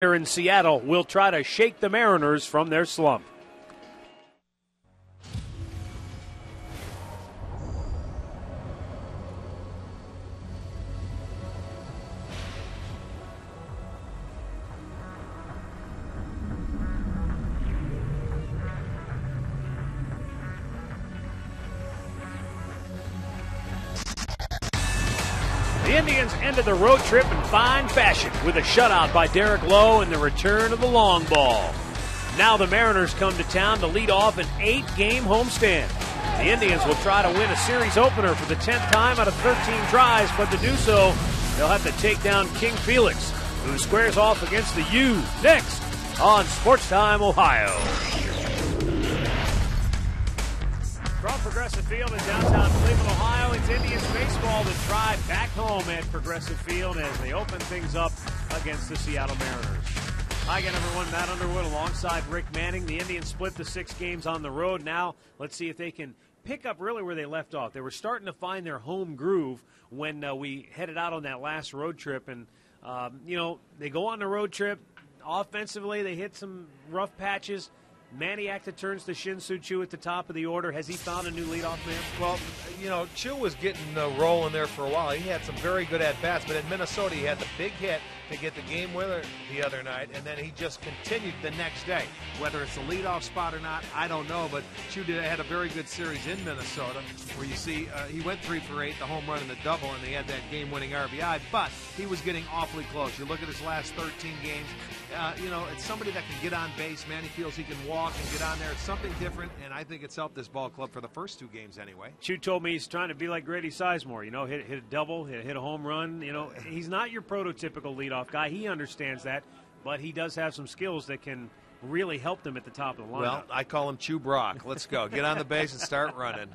here in Seattle will try to shake the Mariners from their slump. The Indians ended the road trip in fine fashion with a shutout by Derek Lowe and the return of the long ball. Now the Mariners come to town to lead off an 8-game homestand. The Indians will try to win a series opener for the 10th time out of 13 tries, but to do so, they'll have to take down King Felix, who squares off against the U next on Sports Time Ohio. From Progressive Field in downtown Cleveland, Ohio, it's Indians baseball to try back home at Progressive Field as they open things up against the Seattle Mariners. Hi again, everyone. Matt Underwood alongside Rick Manning. The Indians split the 6 games on the road. Now let's see if they can pick up really where they left off. They were starting to find their home groove when we headed out on that last road trip. And, they go on the road trip. Offensively, they hit some rough patches. Maniac turns to Shin-Soo Choo at the top of the order. Has he found a new leadoff man? Well, Choo was getting rolling there for a while. He had some very good at-bats, but in Minnesota he had the big hit to get the game winner the other night, and then he just continued the next day. Whether it's a leadoff spot or not, I don't know, but Choo had a very good series in Minnesota where you see he went 3 for 8, the home run and the double, and they had that game-winning RBI, but he was getting awfully close. You look at his last 13 games, it's somebody that can get on base. Man, he feels he can walk and get on there. It's something different, and I think it's helped this ball club for the first 2 games anyway. Choo told me he's trying to be like Grady Sizemore, hit a double, hit a home run. He's not your prototypical leadoff guy. He understands that, but he does have some skills that can really help them at the top of the lineup. Well, I call him Chew Brock. Let's go. Get on the base and start running.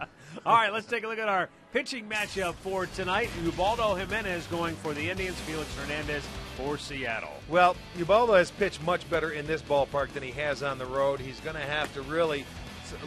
All right, let's take a look at our pitching matchup for tonight. Ubaldo Jimenez going for the Indians, Felix Hernandez for Seattle. Well, Ubaldo has pitched much better in this ballpark than he has on the road. He's going to have to really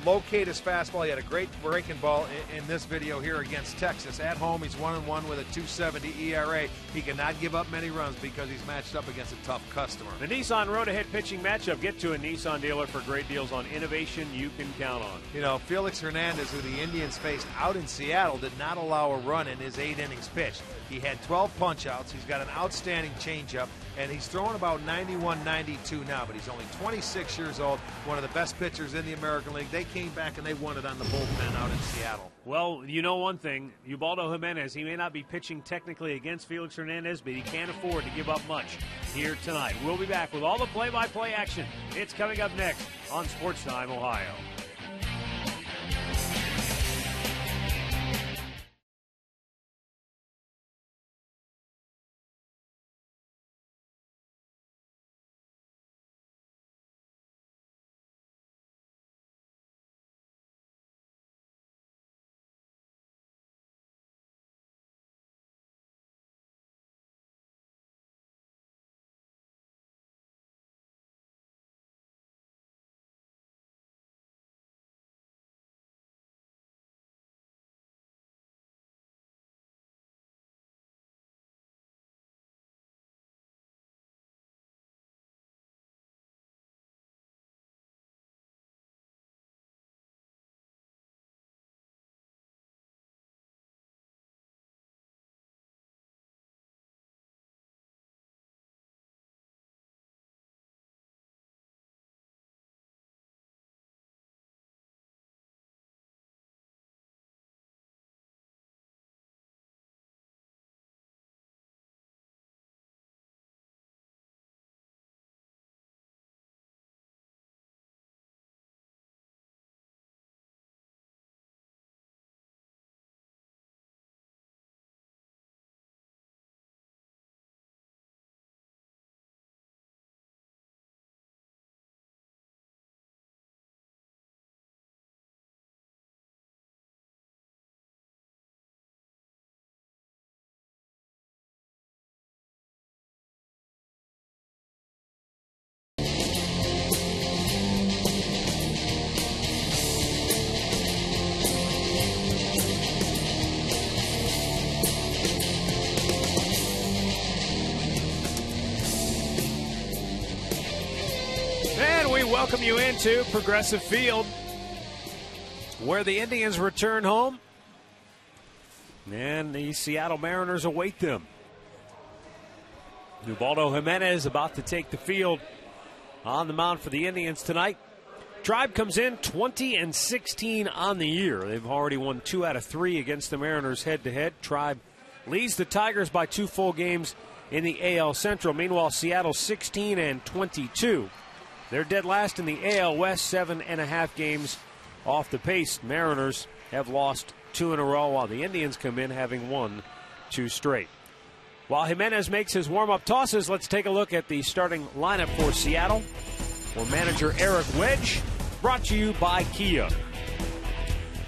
locate his fastball. He had a great breaking ball in this video here against Texas. At home, he's 1-1 with a 2.70 ERA. He cannot give up many runs because he's matched up against a tough customer. The Nissan Road Ahead pitching matchup. Get to a Nissan dealer for great deals on innovation you can count on. Felix Hernandez, who the Indians faced out in Seattle, did not allow a run in his 8 innings pitched. He had 12 punch-outs. He's got an outstanding changeup, and he's throwing about 91, 92 now, but he's only 26 years old, one of the best pitchers in the American League. They came back and they won it on the bullpen out in Seattle. Well, you know one thing, Ubaldo Jimenez, he may not be pitching technically against Felix Hernandez, but he can't afford to give up much here tonight. We'll be back with all the play-by-play action. It's coming up next on Sports Time Ohio. welcome you into Progressive Field, where the Indians return home and the Seattle Mariners await them. Ubaldo Jimenez about to take the field on the mound for the Indians tonight. Tribe comes in 20-16 on the year. They've already won 2 out of 3 against the Mariners head-to-head. Tribe leads the Tigers by 2 full games in the AL Central. Meanwhile, Seattle 16-22. They're dead last in the AL West, 7.5 games off the pace. Mariners have lost 2 in a row, while the Indians come in having won 2 straight. While Jimenez makes his warm-up tosses, let's take a look at the starting lineup for Seattle. For manager Eric Wedge, brought to you by Kia.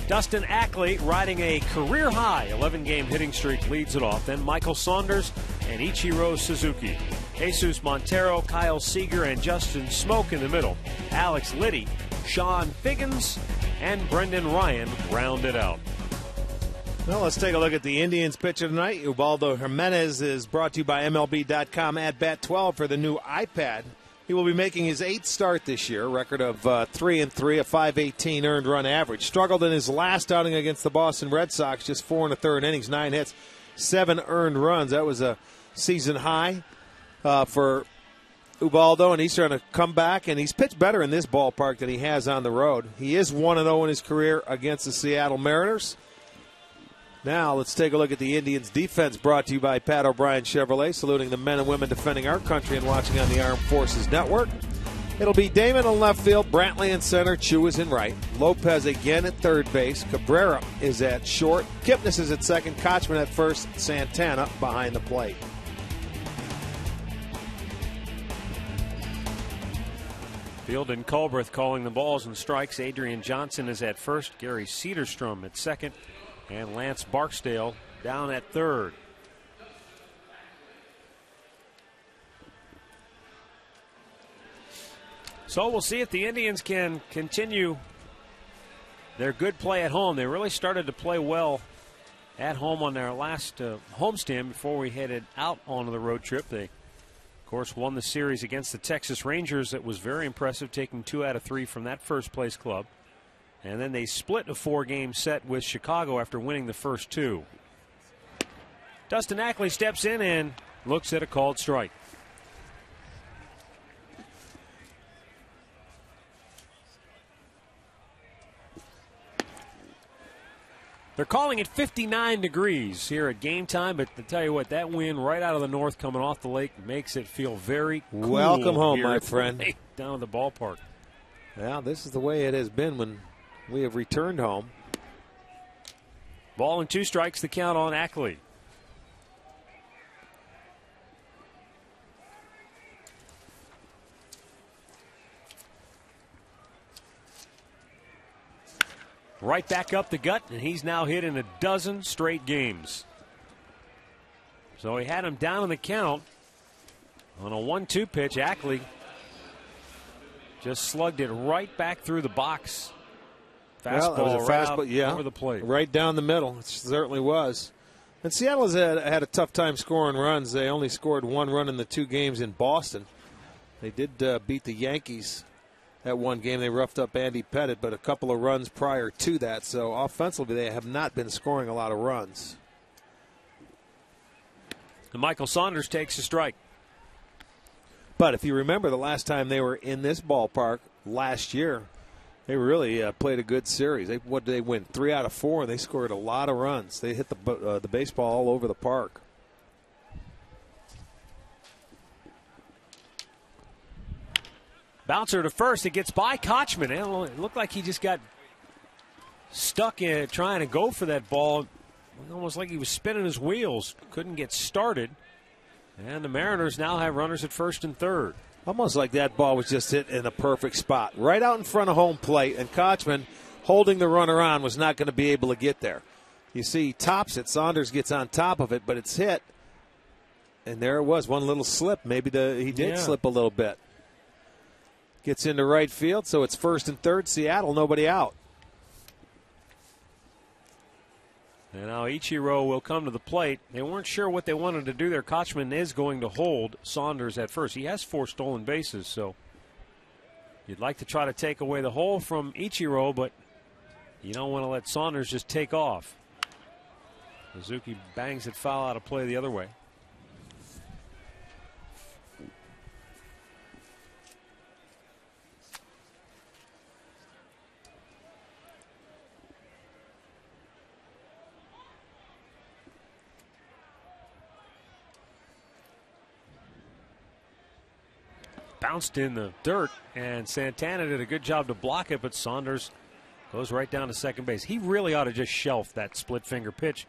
Dustin Ackley, riding a career-high 11-game hitting streak, leads it off. Then Michael Saunders and Ichiro Suzuki. Jesus Montero, Kyle Seager, and Justin Smoke in the middle. Alex Liddy, Sean Figgins, and Brendan Ryan round it out. Well, let's take a look at the Indians pitcher tonight. Ubaldo Jimenez is brought to you by MLB.com at Bat 12 for the new iPad. He will be making his 8th start this year, record of 3-3, a .518 earned run average. Struggled in his last outing against the Boston Red Sox, just 4 1/3 innings, 9 hits, 7 earned runs. That was a season high for Ubaldo, and he's trying to come back, and he's pitched better in this ballpark than he has on the road. He is 1-0 in his career against the Seattle Mariners. Now let's take a look at the Indians' defense, brought to you by Pat O'Brien Chevrolet, saluting the men and women defending our country and watching on the Armed Forces Network. It'll be Damon in left field, Brantley in center, Chu is in right, Lopez again at third base, Cabrera is at short, Kipnis is at second, Kochman at first, Santana behind the plate. Field and Culbreth calling the balls and strikes. Adrian Johnson is at first, Gary Cedarstrom at second, and Lance Barksdale down at third. So we'll see if the Indians can continue their good play at home. They really started to play well at home on their last homestand before we headed out on the road trip. They, of course, won the series against the Texas Rangers. That was very impressive, taking 2 out of 3 from that first-place club. And then they split a 4-game set with Chicago after winning the first 2. Dustin Ackley steps in and looks at a called strike. They're calling it 59 degrees here at game time, but to tell you what, that wind right out of the north coming off the lake makes it feel very cool. Welcome home, my friend. Down at the ballpark. Yeah, this is the way it has been when we have returned home. Ball and 2 strikes, the count on Ackley. Right back up the gut, and he's now hit in a dozen straight games. So he had him down in the count on a 1-2 pitch. Ackley just slugged it right back through the box. Fastball, well, it was a fastball, yeah, over the plate. Right down the middle. It certainly was. And Seattle has had a tough time scoring runs. They only scored 1 run in the 2 games in Boston. They did beat the Yankees that 1 game. They roughed up Andy Pettit, but a couple of runs prior to that. So offensively, they have not been scoring a lot of runs. And Michael Saunders takes a strike. But if you remember the last time they were in this ballpark last year, they really played a good series. What did they win? 3 out of 4, and they scored a lot of runs. They hit the baseball all over the park. Bouncer to first. It gets by Kochman. It looked like he just got stuck in trying to go for that ball. Almost like he was spinning his wheels. Couldn't get started. And the Mariners now have runners at first and third. Almost like that ball was just hit in a perfect spot. Right out in front of home plate. And Kochman, holding the runner on, was not going to be able to get there. You see, he tops it. Saunders gets on top of it, but it's hit. And there it was, one little slip. Maybe he did slip a little bit. Gets into right field, so it's first and third. Seattle, nobody out. And now Ichiro will come to the plate. They weren't sure what they wanted to do there. Kochman is going to hold Saunders at first. He has 4 stolen bases, so You'd like to try to take away the hole from Ichiro, but you don't want to let Saunders just take off. Suzuki bangs it foul out of play the other way. Bounced in the dirt, and Santana did a good job to block it, but Saunders goes right down to second base. He really ought to just shelf that split finger pitch,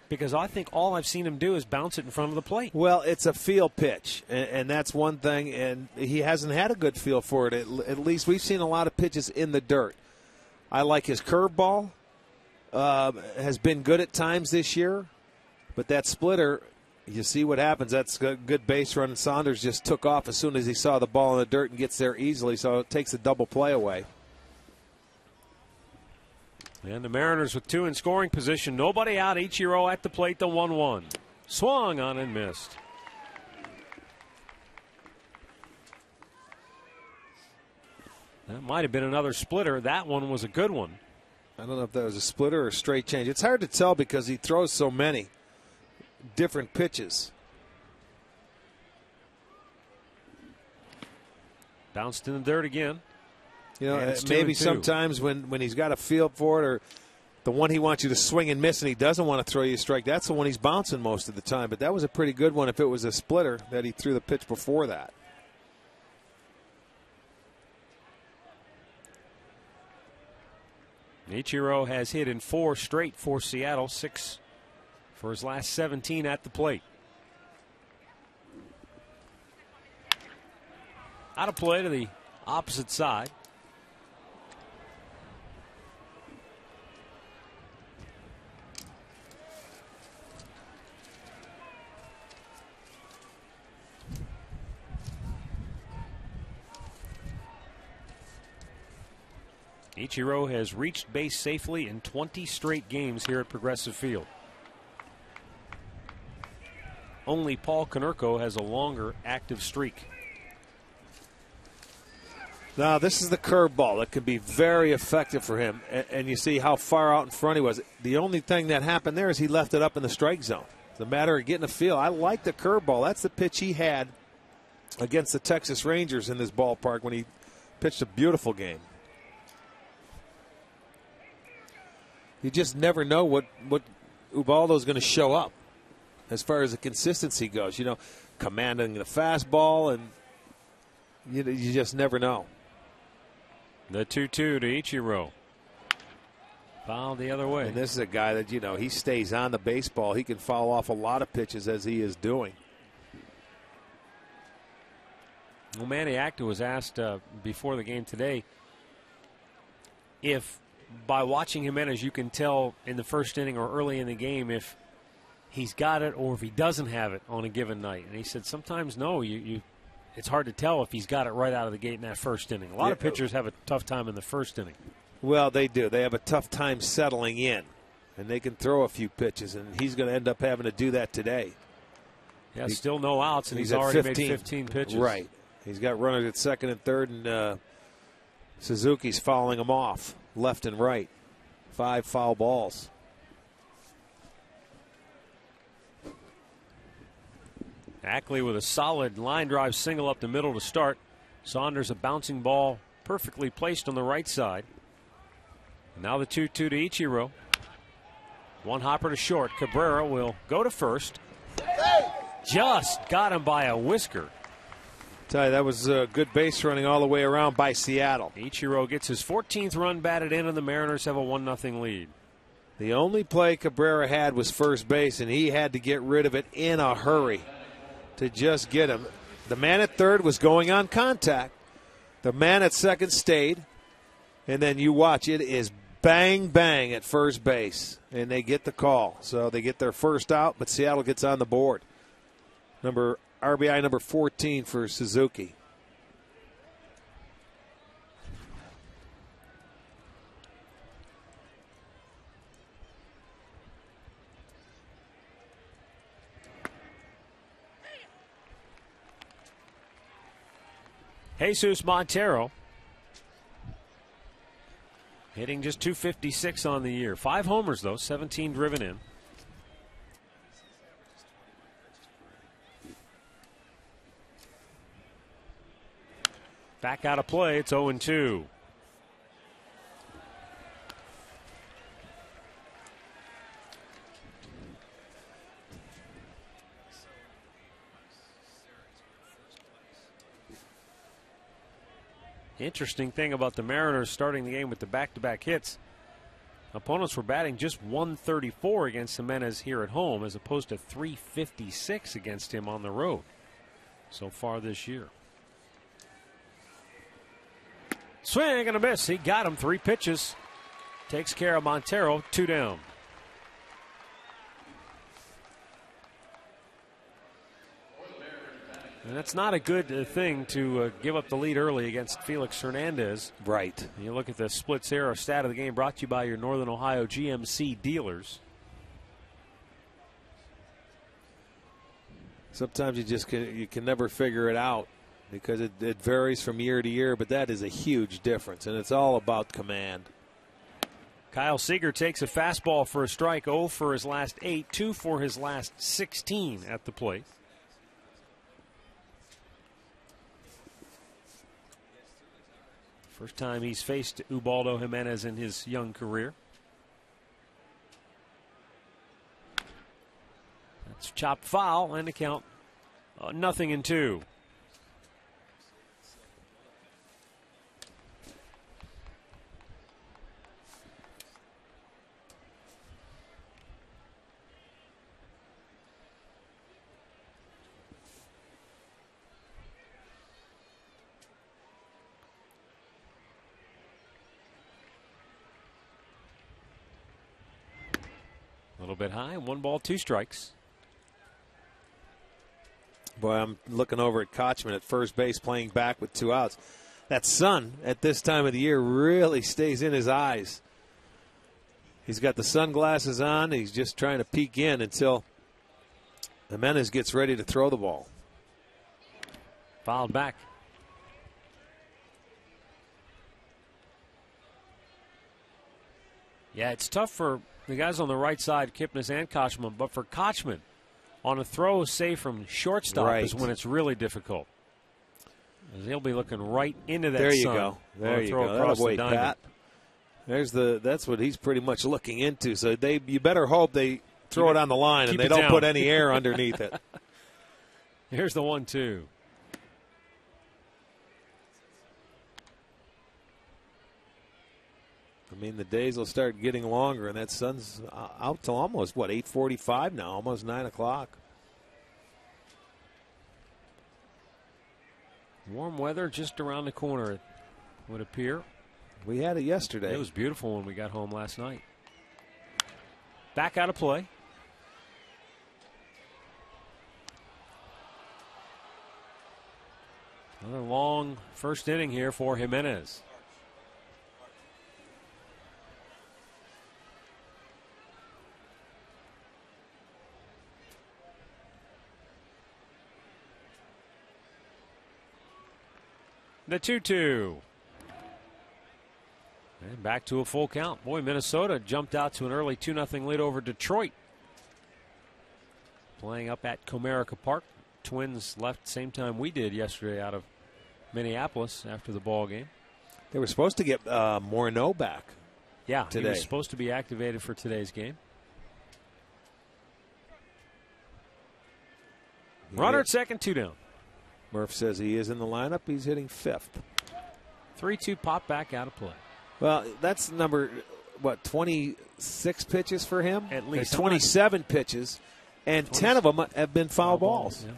because I think all I've seen him do is bounce it in front of the plate. Well, it's a feel pitch, and that's one thing, and he hasn't had a good feel for it. At least we've seen a lot of pitches in the dirt. I like his curveball. Has been good at times this year, but that splitter, you see what happens. That's a good base run. Saunders just took off as soon as he saw the ball in the dirt and gets there easily, so it takes a double play away. And the Mariners with 2 in scoring position. Nobody out. Ichiro at the plate, the 1-1. Swung on and missed. That might have been another splitter. That one was a good one. I don't know if that was a splitter or a straight change. It's hard to tell because he throws so many different pitches. Bounced in the dirt again. You know, maybe sometimes when he's got a feel for it, or the one he wants you to swing and miss and he doesn't want to throw you a strike, that's the one he's bouncing most of the time. But that was a pretty good one if it was a splitter that he threw the pitch before that. Ichiro has hit in 4 straight for Seattle, 6 for his last 17 at the plate. Out of play to the opposite side. Ichiro has reached base safely in 20 straight games here at Progressive Field. Only Paul Konerko has a longer active streak. Now, this is the curveball that could be very effective for him. And you see how far out in front he was. The only thing that happened there is he left it up in the strike zone. It's a matter of getting a feel. I like the curveball. That's the pitch he had against the Texas Rangers in this ballpark when he pitched a beautiful game. You just never know what Ubaldo's going to show up as far as the consistency goes. You know, commanding the fastball, and you just never know. The 2-2 to Ichiro. Foul the other way. And this is a guy that, you know, he stays on the baseball. He can foul off a lot of pitches as he is doing. Well, Manny Acta was asked before the game today if, by watching Jimenez, you can tell in the first inning or early in the game if he's got it or if he doesn't have it on a given night. And he said sometimes no, it's hard to tell if he's got it right out of the gate in that first inning. A lot of pitchers have a tough time in the first inning. Well, they do. They have a tough time settling in, and they can throw a few pitches, and he's going to end up having to do that today. Yeah, still no outs, and he's already made 15 pitches. Right. He's got runners at second and third, and Suzuki's fouling him off left and right. 5 foul balls. Ackley with a solid line drive single up the middle to start. Saunders a bouncing ball perfectly placed on the right side. Now the 2-2 to Ichiro. One hopper to short. Cabrera will go to first. Just got him by a whisker. Tell you, that was good base running all the way around by Seattle. Ichiro gets his 14th run batted in, and the Mariners have a 1-0 lead. The only play Cabrera had was first base, and he had to get rid of it in a hurry to just get him. The man at third was going on contact. The man at second stayed. And then you watch, it is bang, bang at first base. And they get the call. So they get their first out, but Seattle gets on the board. RBI number 14 for Suzuki. Jesus Montero Hitting just .256 on the year. 5 homers, though, 17 driven in. Back out of play, it's 0-2. Interesting thing about the Mariners starting the game with the back-to-back hits. Opponents were batting just .134 against Jimenez here at home as opposed to .356 against him on the road so far this year. Swing and a miss. He got him. 3 pitches. Takes care of Montero. 2 down. And that's not a good thing to give up the lead early against Felix Hernandez. Right. And you look at the splits here. Our stat of the game brought to you by your Northern Ohio GMC dealers. Sometimes you can never figure it out because it varies from year to year, but that is a huge difference, and it's all about command. Kyle Seager takes a fastball for a strike, 0 for his last 8, 2 for his last 16 at the plate. First time he's faced Ubaldo Jimenez in his young career. That's chopped foul and the count 0-2. A little bit high, 1 ball, 2 strikes. Boy, I'm looking over at Kochman at first base playing back with 2 outs. That sun at this time of the year really stays in his eyes. He's got the sunglasses on. He's just trying to peek in until Jimenez gets ready to throw the ball. Fouled back. Yeah, it's tough for the guys on the right side, Kipnis and Kochman, but for Kochman, on a throw, say from shortstop, is when it's really difficult. He'll be looking right into that. There you sun go. There you go. Across Boy, the diamond. Pat. That's what he's pretty much looking into. So you better hope they throw it on the line and they don't put any air underneath it. Here's the 1-2. I mean, the days will start getting longer, and that sun's out till almost, 8:45 now, almost 9 o'clock. Warm weather just around the corner, it would appear. We had it yesterday. It was beautiful when we got home last night. Back out of play. Another long first inning here for Jimenez. The 2-2. And back to a full count. Boy, Minnesota jumped out to an early 2-0 lead over Detroit. Playing up at Comerica Park. Twins left same time we did yesterday out of Minneapolis after the ball game. They were supposed to get Morneau back. Yeah, today. He was supposed to be activated for today's game. Runner at second, 2 down. Murph says he is in the lineup. He's hitting 5th. 3-2 pop back out of play. Well, that's number, 26 pitches for him? At least. 27 pitches, and 10 of them have been foul balls. Yeah.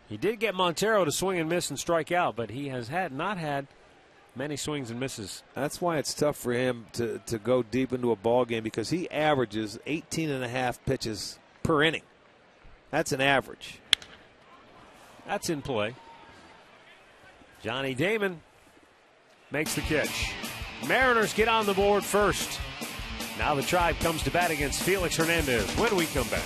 He did get Montero to swing and miss and strike out, but he has not had many swings and misses. That's why it's tough for him to go deep into a ball game, because he averages 18.5 pitches per inning. That's an average. That's in play. Johnny Damon makes the catch. Mariners get on the board first. Now the Tribe comes to bat against Felix Hernandez when we come back.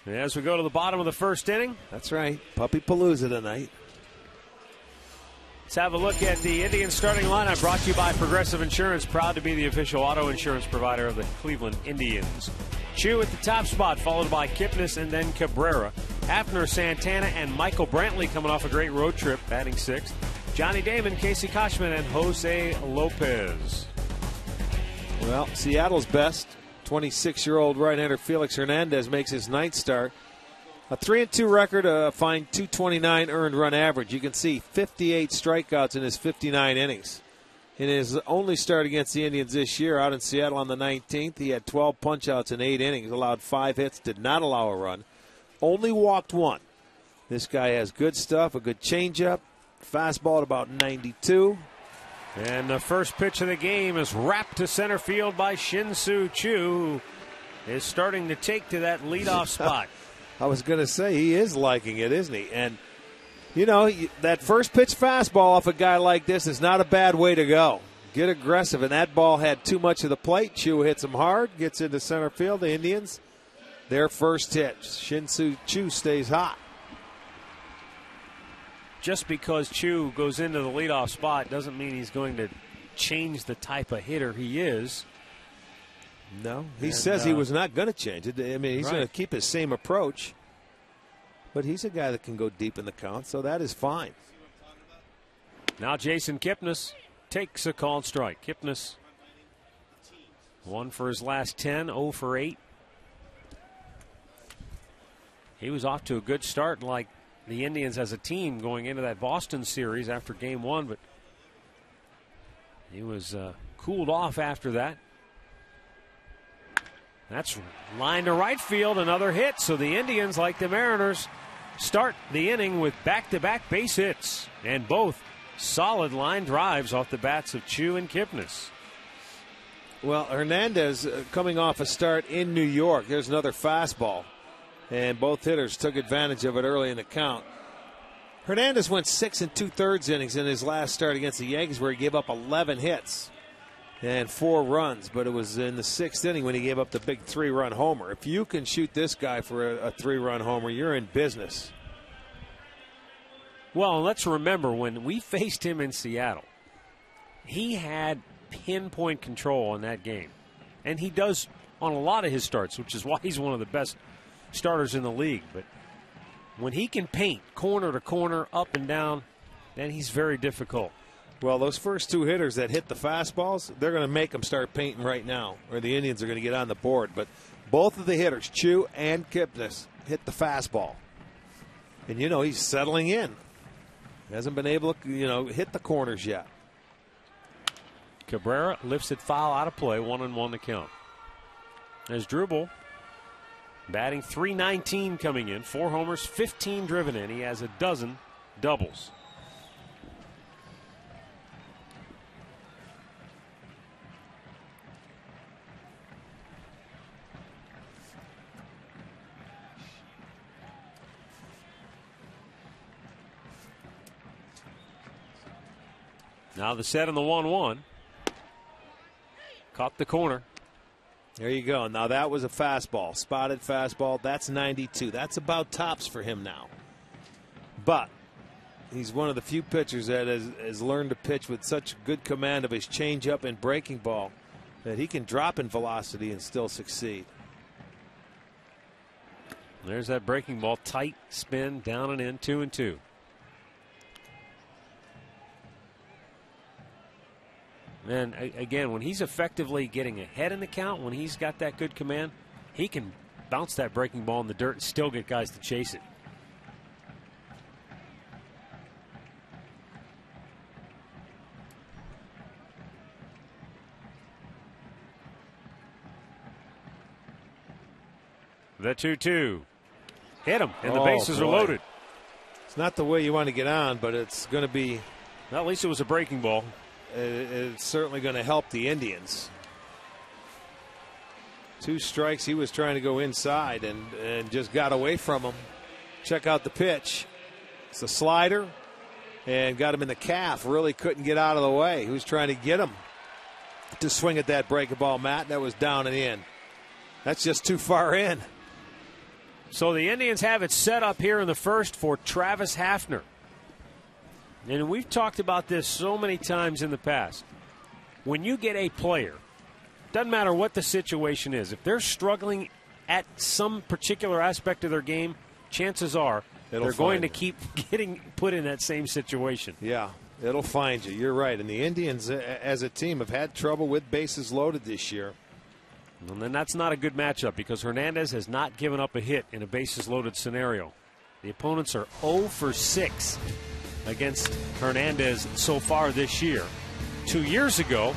As we go to the bottom of the first inning. That's right. Puppy Palooza tonight. Let's have a look at the Indians starting lineup, brought to you by Progressive Insurance, proud to be the official auto insurance provider of the Cleveland Indians. Chu at the top spot, followed by Kipnis and then Cabrera. Hafner, Santana, and Michael Brantley coming off a great road trip, batting sixth. Johnny Damon, Casey Koshman, and Jose Lopez. Well, Seattle's best, 26-year-old right-hander Felix Hernandez makes his ninth start. A 3-2 record, a fine .229 earned run average. You can see 58 strikeouts in his 59 innings. In his only start against the Indians this year out in Seattle on the 19th, he had 12 punch-outs in 8 innings, allowed 5 hits, did not allow a run, only walked 1. This guy has good stuff, a good changeup, fastball at about 92. And the first pitch of the game is wrapped to center field by Shin-Soo Choo, who is starting to take to that leadoff spot. I was going to say, he is liking it, isn't he? And, you know, that first pitch fastball off a guy like this is not a bad way to go. Get aggressive, and that ball had too much of the plate. Choo hits him hard, gets into center field. The Indians, their first hit. Shin-Soo Choo stays hot. Just because Choo goes into the leadoff spot doesn't mean he's going to change the type of hitter he is. No, he says he was not going to change it. I mean, he's going to keep his same approach. But he's a guy that can go deep in the count, so that is fine. Now Jason Kipnis takes a called strike. Kipnis, 1 for his last 10, 0 for 8. He was off to a good start, like the Indians as a team going into that Boston series after game 1, but he was cooled off after that. That's line to right field, another hit. So the Indians, like the Mariners, start the inning with back-to-back base hits, and both solid line drives off the bats of Choo and Kipnis. Well, Hernandez coming off a start in New York. There's another fastball, and both hitters took advantage of it early in the count. Hernandez went 6 2/3 innings in his last start against the Yankees, where he gave up 11 hits and 4 runs, but it was in the 6th inning when he gave up the big 3-run homer. If you can shoot this guy for a 3-run homer, you're in business. Well, let's remember when we faced him in Seattle, he had pinpoint control in that game. And he does on a lot of his starts, which is why he's one of the best starters in the league. But when he can paint corner to corner, up and down, then he's very difficult. Well, those first 2 hitters that hit the fastballs, they're going to make them start painting right now, or the Indians are going to get on the board. But both of the hitters, Choo and Kipnis, hit the fastball. And, you know, he's settling in. Hasn't been able to, hit the corners yet. Cabrera lifts it foul out of play, 1-1 to count. There's Drubel batting .319 coming in, 4 homers, 15 driven in. He has a dozen doubles. Now the set on the 1-1. Caught the corner. There you go. Now that was a fastball, spotted fastball. That's 92. That's about tops for him now. But he's one of the few pitchers that has learned to pitch with such good command of his changeup and breaking ball that he can drop in velocity and still succeed. There's that breaking ball, tight spin, down and in, 2-2. And again, when he's effectively getting ahead in the count, when he's got that good command, he can bounce that breaking ball in the dirt and still get guys to chase it. The 2-2. Hit him, and the bases are loaded. It's not the way you want to get on, but it's going to be. Well, at least it was a breaking ball. It's certainly going to help the Indians. 2 strikes. He was trying to go inside and just got away from him. Check out the pitch. It's a slider and got him in the calf. Really couldn't get out of the way. He was trying to get him to swing at that breaking ball, Matt. That was down and in. That's just too far in. So the Indians have it set up here in the first for Travis Hafner. And we've talked about this so many times in the past. When you get a player, doesn't matter what the situation is, if they're struggling at some particular aspect of their game, chances are they're going to keep getting put in that same situation. Yeah, it'll find you. You're right. And the Indians, as a team, have had trouble with bases loaded this year. And then that's not a good matchup because Hernandez has not given up a hit in a bases loaded scenario. The opponents are 0 for 6 against Hernandez so far this year. 2 years ago,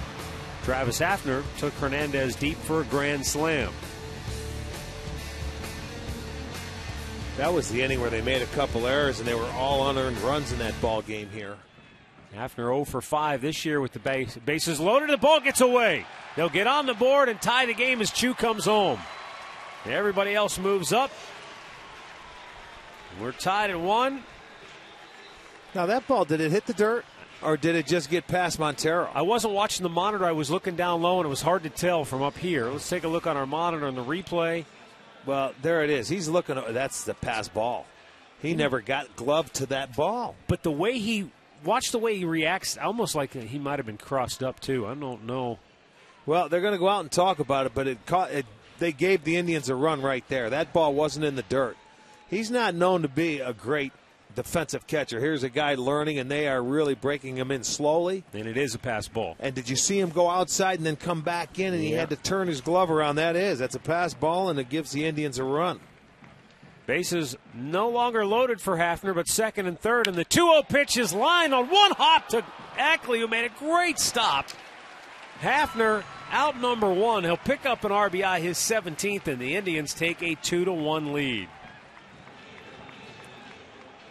Travis Hafner took Hernandez deep for a grand slam. That was the inning where they made a couple errors and they were all unearned runs in that ball game here. Hafner 0 for 5 this year with the bases loaded. The ball gets away. They'll get on the board and tie the game as Chu comes home. Everybody else moves up. We're tied at 1. Now that ball, did it hit the dirt or did it just get past Montero? I wasn't watching the monitor. I was looking down low and it was hard to tell from up here. Let's take a look on our monitor on the replay. Well, there it is. He's looking. That's the pass ball. He never got gloved to that ball. But the way he reacts, almost like he might have been crossed up too. I don't know. Well, they're going to go out and talk about it, but they gave the Indians a run right there. That ball wasn't in the dirt. He's not known to be a great defensive catcher. Here's a guy learning, and they are really breaking him in slowly. And it is a pass ball. And did you see him go outside and then come back in, and he had to turn his glove around? That's a pass ball, and it gives the Indians a run. Bases no longer loaded for Hafner, but second and third, and the 2-0 pitch is lined on one hop to Ackley, who made a great stop. Hafner out number 1. He'll pick up an RBI, his 17th, and the Indians take a 2-1 lead.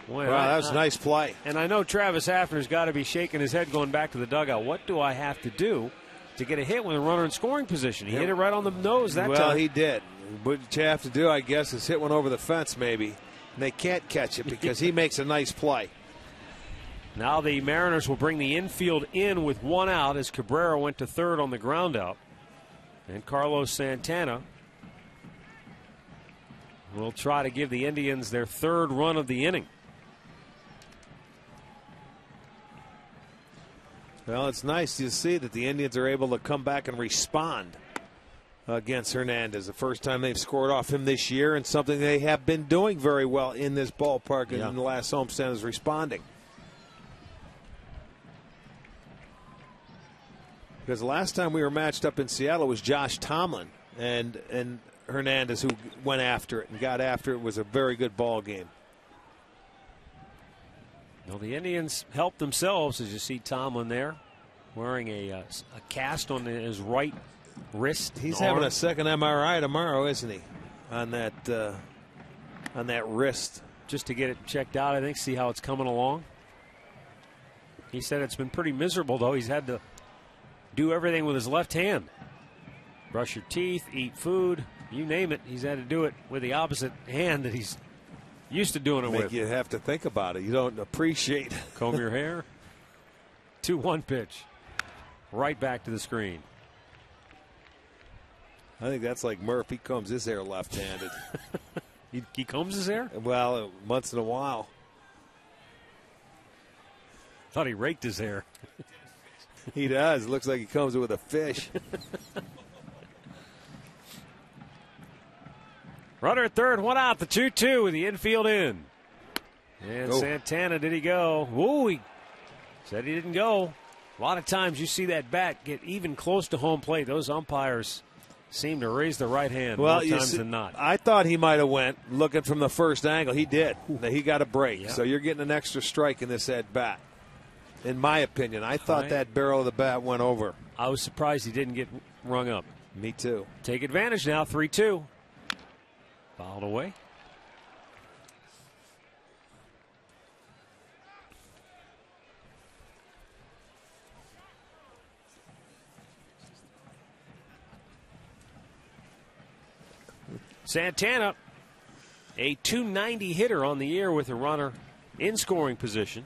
Boy, wow, that was a nice play. And I know Travis Hafner's got to be shaking his head going back to the dugout. What do I have to do to get a hit with a runner in scoring position? He hit it right on the nose that time. Well, he did. What you have to do, I guess, is hit one over the fence maybe. And they can't catch it because he makes a nice play. Now the Mariners will bring the infield in with 1 out as Cabrera went to third on the ground out. And Carlos Santana will try to give the Indians their 3rd run of the inning. Well, it's nice to see that the Indians are able to come back and respond against Hernandez. The first time they've scored off him this year, and something they have been doing very well in this ballpark in the last homestand is responding. Because the last time we were matched up in Seattle was Josh Tomlin and Hernandez, who went after it and got after it. Was a very good ball game. Well, the Indians helped themselves, as you see Tomlin there, wearing a cast on his right wrist. He's having a second MRI tomorrow, isn't he? On that wrist, just to get it checked out. I think, see how it's coming along. He said it's been pretty miserable, though. He's had to do everything with his left hand. Brush your teeth, eat food, you name it. He's had to do it with the opposite hand that he's used to doing it with. You have to think about it. You don't appreciate. Comb your hair. 2-1 pitch. Right back to the screen. I think that's like Murph. He combs his hair left-handed. He combs his hair? Well, once in a while. Thought he raked his hair. He does. Looks like he combs it with a fish. Runner at third, 1 out, the 2-2 with the infield in. And Santana, did he go? Whoa, he said he didn't go. A lot of times you see that bat get even close to home plate. Those umpires seem to raise the right hand more times than not. I thought he might have went looking from the first angle. He did. He got a break. Yep. So you're getting an extra strike in this at bat. In my opinion, I thought that barrel of the bat went over. I was surprised he didn't get rung up. Me too. Take advantage now, 3-2. Fouled away. Santana, a .290 hitter on the year with a runner in scoring position.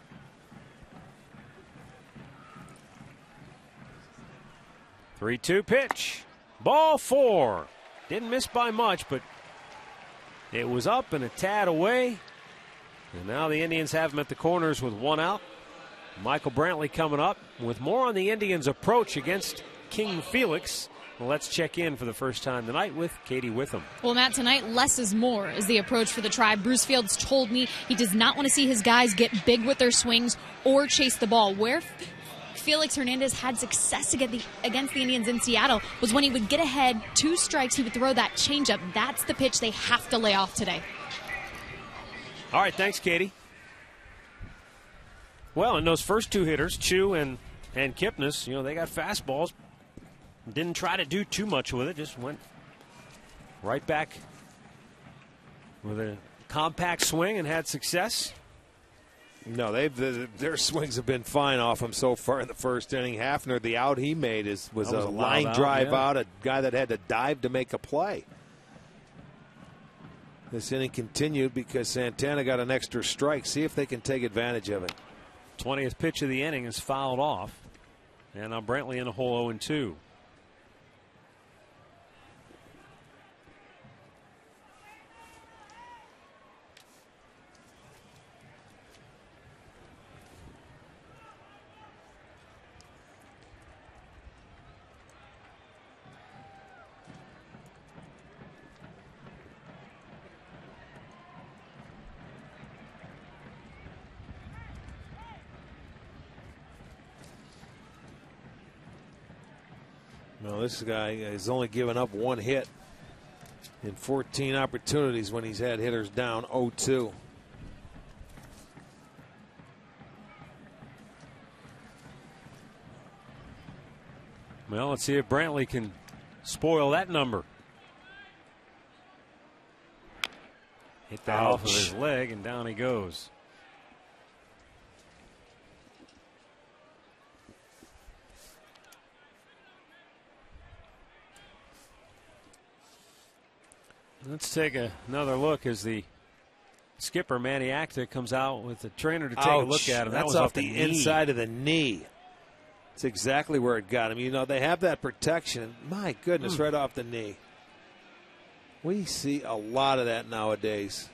Three-two pitch. Ball 4. Didn't miss by much, but It was up and a tad away. And now the Indians have him at the corners with 1 out. Michael Brantley coming up with more on the Indians' approach against King Felix. Well, let's check in for the first time tonight with Katie Witham. Well, Matt, tonight, less is more is the approach for the Tribe. Bruce Fields told me he does not want to see his guys get big with their swings or chase the ball. Where Felix Hernandez had success against the Indians in Seattle was when he would get ahead, 2 strikes, he would throw that changeup. That's the pitch they have to lay off today. All right, thanks, Katie. Well, and those first 2 hitters, Chu and Kipnis, they got fastballs. Didn't try to do too much with it, just went right back with a compact swing and had success. No, their swings have been fine off him so far in the first inning. Hafner, the out he made was a line drive out, a guy that had to dive to make a play. This inning continued because Santana got an extra strike. See if they can take advantage of it. 20th pitch of the inning is fouled off. And now Brantley in a hole 0-2. No, this guy has only given up 1 hit in 14 opportunities when he's had hitters down 0-2. Well, let's see if Brantley can spoil that number. Hit that off of his leg, and down he goes. Let's take another look as the skipper, Manny Acta, comes out with the trainer to take a look at him. That's off the inside of the knee. It's exactly where it got him. They have that protection. My goodness, right off the knee. We see a lot of that nowadays.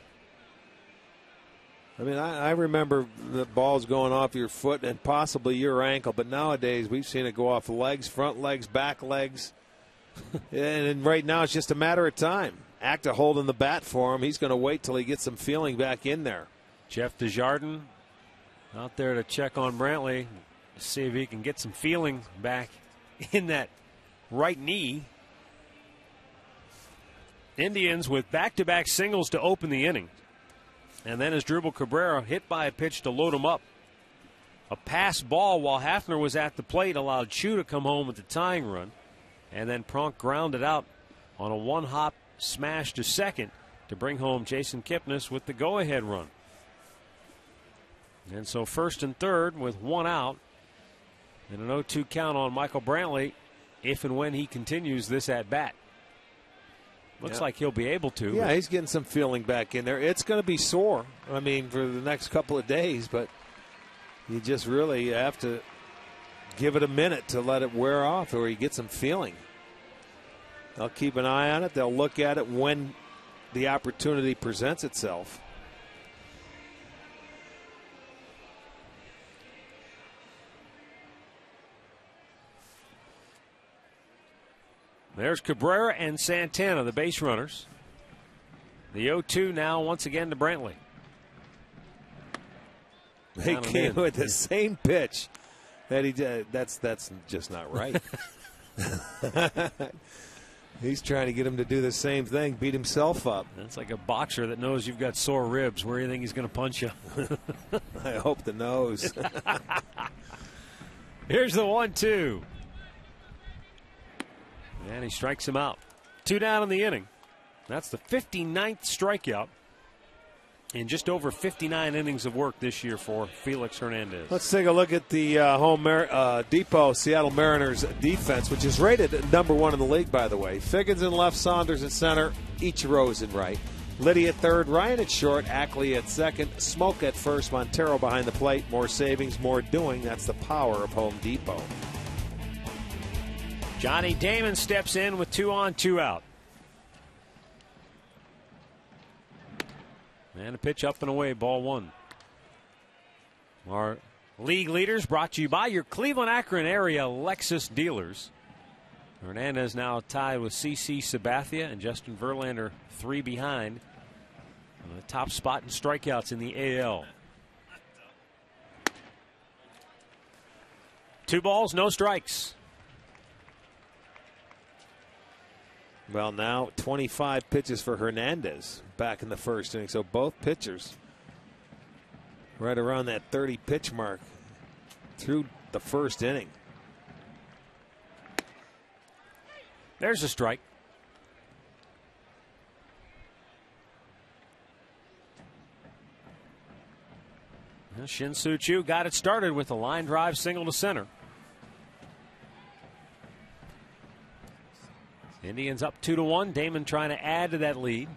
I mean, I remember the balls going off your foot and possibly your ankle, but nowadays we've seen it go off legs, front legs, back legs. And right now it's just a matter of time. Acta holding the bat for him. He's going to wait till he gets some feeling back in there. Jeff Desjardins out there to check on Brantley to see if he can get some feeling back in that right knee. Indians with back-to-back singles to open the inning. And then Asdrubal Cabrera hit by a pitch to load him up. A pass ball while Hafner was at the plate allowed Chu to come home with the tying run. And then Pronk grounded out on a 1-hop smash to second to bring home Jason Kipnis with the go-ahead run. And so first and third with 1 out and an 0-2 count on Michael Brantley if and when he continues this at-bat. Looks like he'll be able to. Yeah, he's getting some feeling back in there. It's going to be sore, I mean, for the next couple of days, but you just really have to give it a minute to let it wear off or you get some feeling. They'll keep an eye on it. They'll look at it when the opportunity presents itself. There's Cabrera and Santana, the base runners. The 0-2 now once again to Brantley. They came with the same pitch that he did. That's just not right. He's trying to get him to do the same thing, beat himself up. That's like a boxer that knows you've got sore ribs. Where do you think he's going to punch you? I hope the nose. Here's the 1-2. And he strikes him out. 2 down in the inning. That's the 59th strikeout in just over 59 innings of work this year for Felix Hernandez. Let's take a look at the Depot Seattle Mariners defense, which is rated #1 in the league, by the way. Figgins in left, Saunders at center, Ichiro's in right. Liddy at third, Ryan at short, Ackley at second, Smoke at first, Montero behind the plate. More savings, more doing. That's the power of Home Depot. Johnny Damon steps in with 2 on, 2 out. And a pitch up and away, ball one. Our league leaders brought to you by your Cleveland Akron area Lexus dealers. Hernandez now tied with CC Sabathia and Justin Verlander 3 behind on the top spot in strikeouts in the AL. 2 balls, no strikes. Well, now 25 pitches for Hernandez back in the first inning. So both pitchers right around that 30 pitch mark through the first inning. There's a strike. Shin-Soo Choo got it started with a line drive single to center. Indians up 2-1. Damon trying to add to that lead.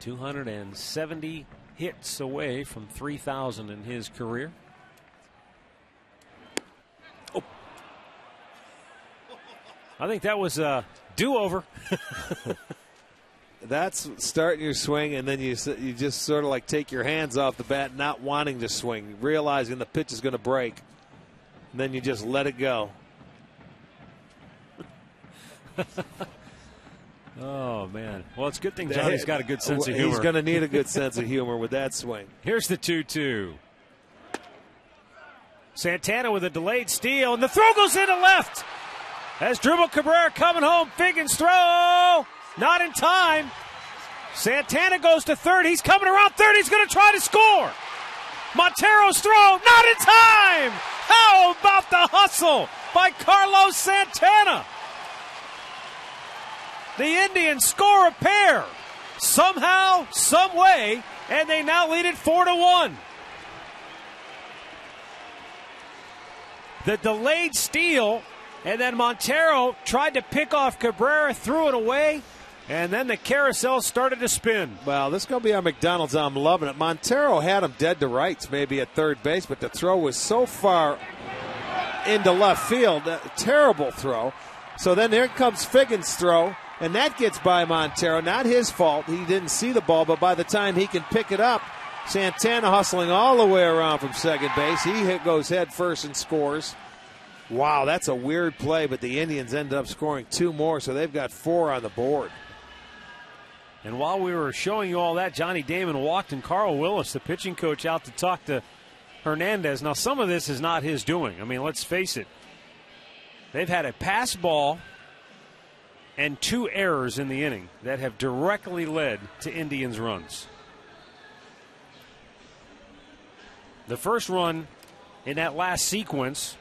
270 hits away from 3,000 in his career. Oh. I think that was a do-over. That's starting your swing, and then you just sort of like take your hands off the bat, not wanting to swing, realizing the pitch is going to break, and then you just let it go. Oh, man. Well, it's a good thing Johnny's got a good sense of humor. He's going to need a good sense of humor with that swing. Here's the 2-2. Santana with a delayed steal, and the throw goes into left. As Dribble Cabrera coming home, Figgins throw. Not in time. Santana goes to third. He's coming around third. He's going to try to score. Montero's throw. Not in time. How about the hustle by Carlos Santana? The Indians score a pair. Somehow, some way, and they now lead it 4-1. The delayed steal, and then Montero tried to pick off Cabrera, threw it away. And then the carousel started to spin. Well, this is going to be our McDonald's. I'm loving it. Montero had him dead to rights, maybe at third base, but the throw was so far into left field. Terrible throw. So then there comes Figgins' throw, and that gets by Montero. Not his fault. He didn't see the ball, but by the time he can pick it up, Santana hustling all the way around from second base. He goes head first and scores. Wow, that's a weird play, but the Indians ended up scoring 2 more, so they've got 4 on the board. And while we were showing you all that, Johnny Damon walked and Carl Willis, the pitching coach, out to talk to Hernandez. Now, some of this is not his doing. I mean, let's face it. They've had a pass ball and 2 errors in the inning that have directly led to Indians runs. The first run in that last sequence,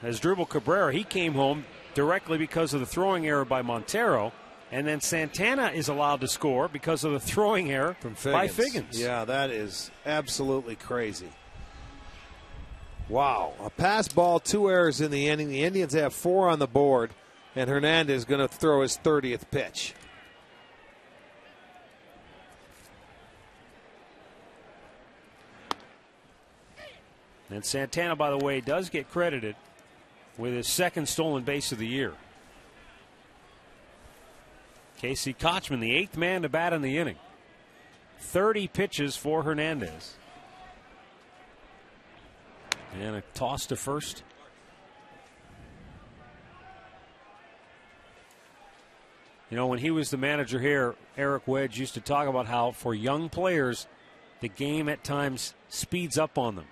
as Dribble Cabrera, he came home directly because of the throwing error by Montero. And then Santana is allowed to score because of the throwing error by Figgins. Yeah, that is absolutely crazy. Wow. A pass ball, 2 errors in the inning. The Indians have 4 on the board, and Hernandez is going to throw his 30th pitch. And Santana, by the way, does get credited with his 2nd stolen base of the year. Casey Kochman, the 8th man to bat in the inning. 30 pitches for Hernandez. And a toss to first. You know, when he was the manager here, Eric Wedge used to talk about how for young players, the game at times speeds up on them.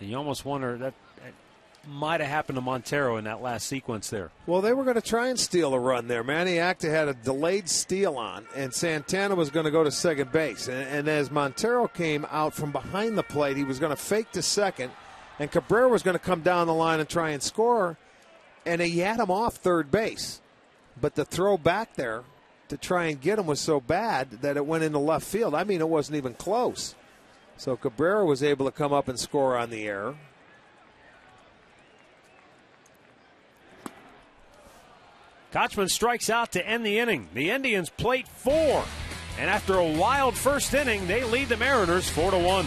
And you almost wonder that might have happened to Montero in that last sequence there. Well, they were going to try and steal a run there. Manny Acta had a delayed steal on, and Santana was going to go to second base. And as Montero came out from behind the plate, he was going to fake to second, and Cabrera was going to come down the line and try and score, and he had him off third base. But the throw back there to try and get him was so bad that it went into left field. I mean, it wasn't even close. So Cabrera was able to come up and score on the error. Kochman strikes out to end the inning. The Indians plate 4. And after a wild first inning, they lead the Mariners 4-1.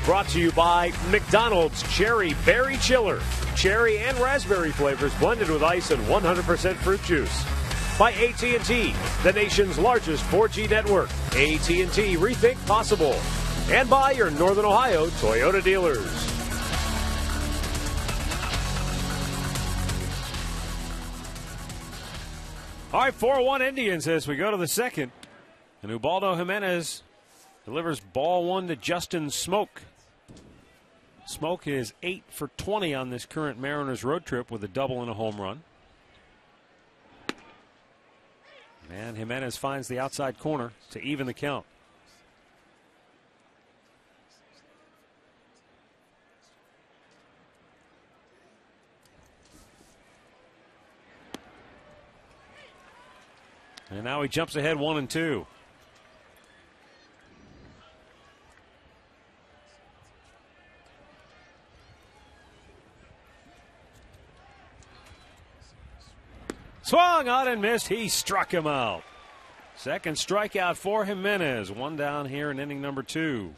brought to you by McDonald's Cherry Berry Chiller. Cherry and raspberry flavors blended with ice and 100% fruit juice. By AT&T, the nation's largest 4G network. AT&T, rethink possible. And by your Northern Ohio Toyota dealers. All right, 4-1 Indians as we go to the second. And Ubaldo Jimenez delivers ball one to Justin Smoke. Smoke is 8 for 20 on this current Mariners road trip with a double and a home run. And Jimenez finds the outside corner to even the count. And now he jumps ahead 1-2. Swung on and missed. He struck him out. Second strikeout for Jimenez. One down here in inning number 2.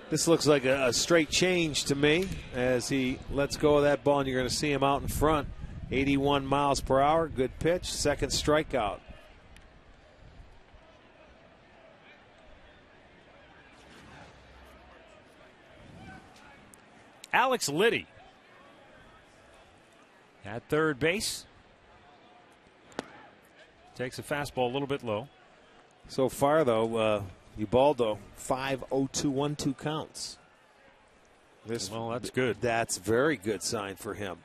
This looks like a straight change to me as he lets go of that ball, and you're going to see him out in front. 81 miles per hour. Good pitch. Second strikeout. Alex Liddy at third base. Takes a fastball a little bit low. So far, though, Ubaldo, 5-0-2-1-2 counts. Well, that's good. That's very good sign for him.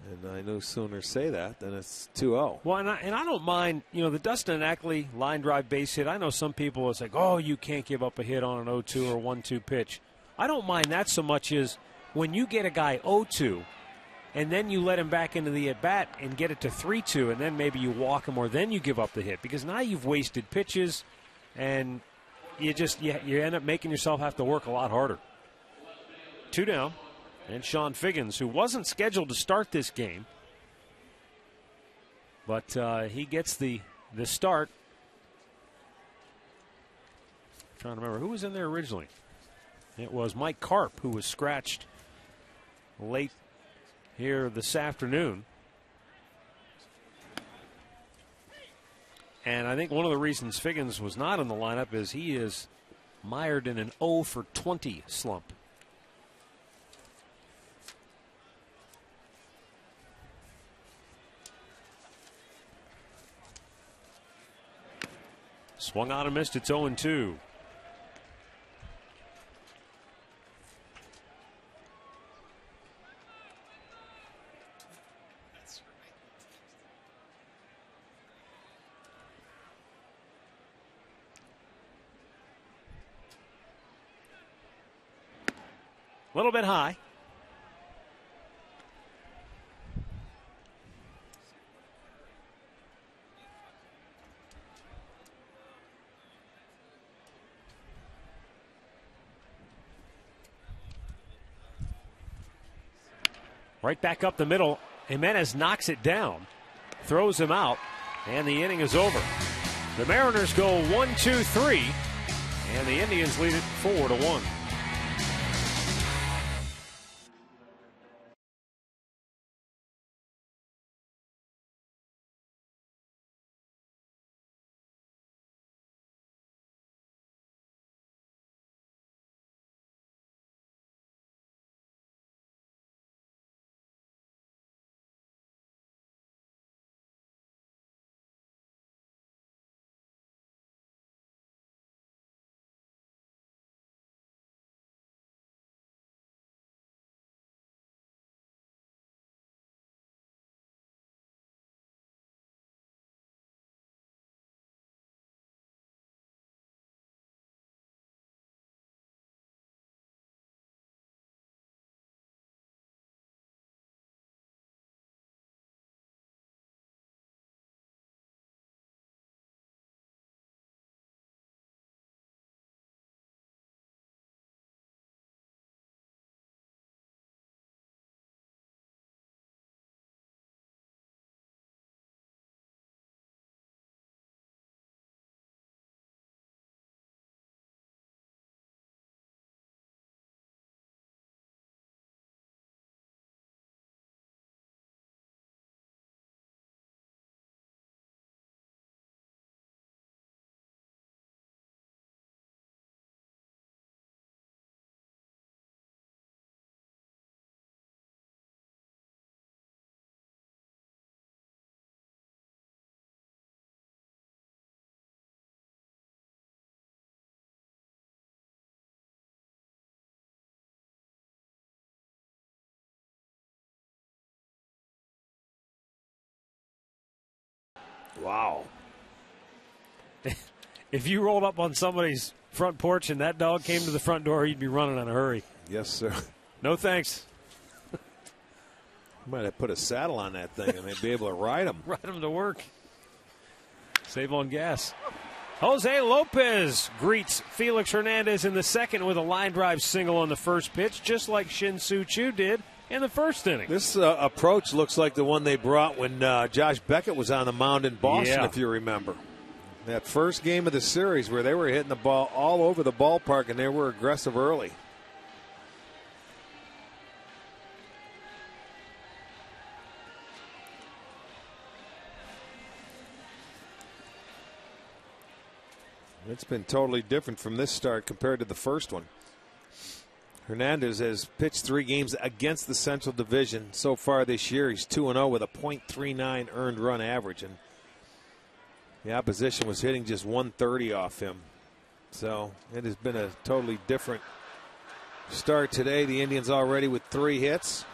And I no sooner say that than it's 2-0. Well, and I don't mind, the Dustin Ackley line drive base hit. I know some people is like, oh, you can't give up a hit on an 0-2 or 1-2 pitch. I don't mind that so much as when you get a guy 0-2 and then you let him back into the at-bat and get it to 3-2 and then maybe you walk him or then you give up the hit because now you've wasted pitches and you end up making yourself have to work a lot harder. 2 down. And Sean Figgins, who wasn't scheduled to start this game, but he gets the start. I'm trying to remember who was in there originally. It was Mike Karp, who was scratched late here this afternoon. And I think one of the reasons Figgins was not in the lineup is he is mired in an 0 for 20 slump. Swung on and missed. It's 0-2. A little bit high. Right back up the middle. Jimenez knocks it down, throws him out, and the inning is over. The Mariners go 1-2-3, and the Indians lead it 4-1. Wow. If you rolled up on somebody's front porch and that dog came to the front door, you'd be running in a hurry. Yes, sir. No thanks. Might have put a saddle on that thing and they'd be able to ride him. Ride him to work. Save on gas. Jose Lopez greets Felix Hernandez in the second with a line drive single on the first pitch, just like Shin-Soo Choo did in the first inning. This approach looks like the one they brought when Josh Beckett was on the mound in Boston, if you remember. That first game of the series where they were hitting the ball all over the ballpark and they were aggressive early. It's been totally different from this start compared to the first one. Hernandez has pitched 3 games against the Central Division so far this year. He's 2-0 with a .39 earned run average, and the opposition was hitting just 130 off him. So it has been a totally different start today. The Indians already with 3 hits,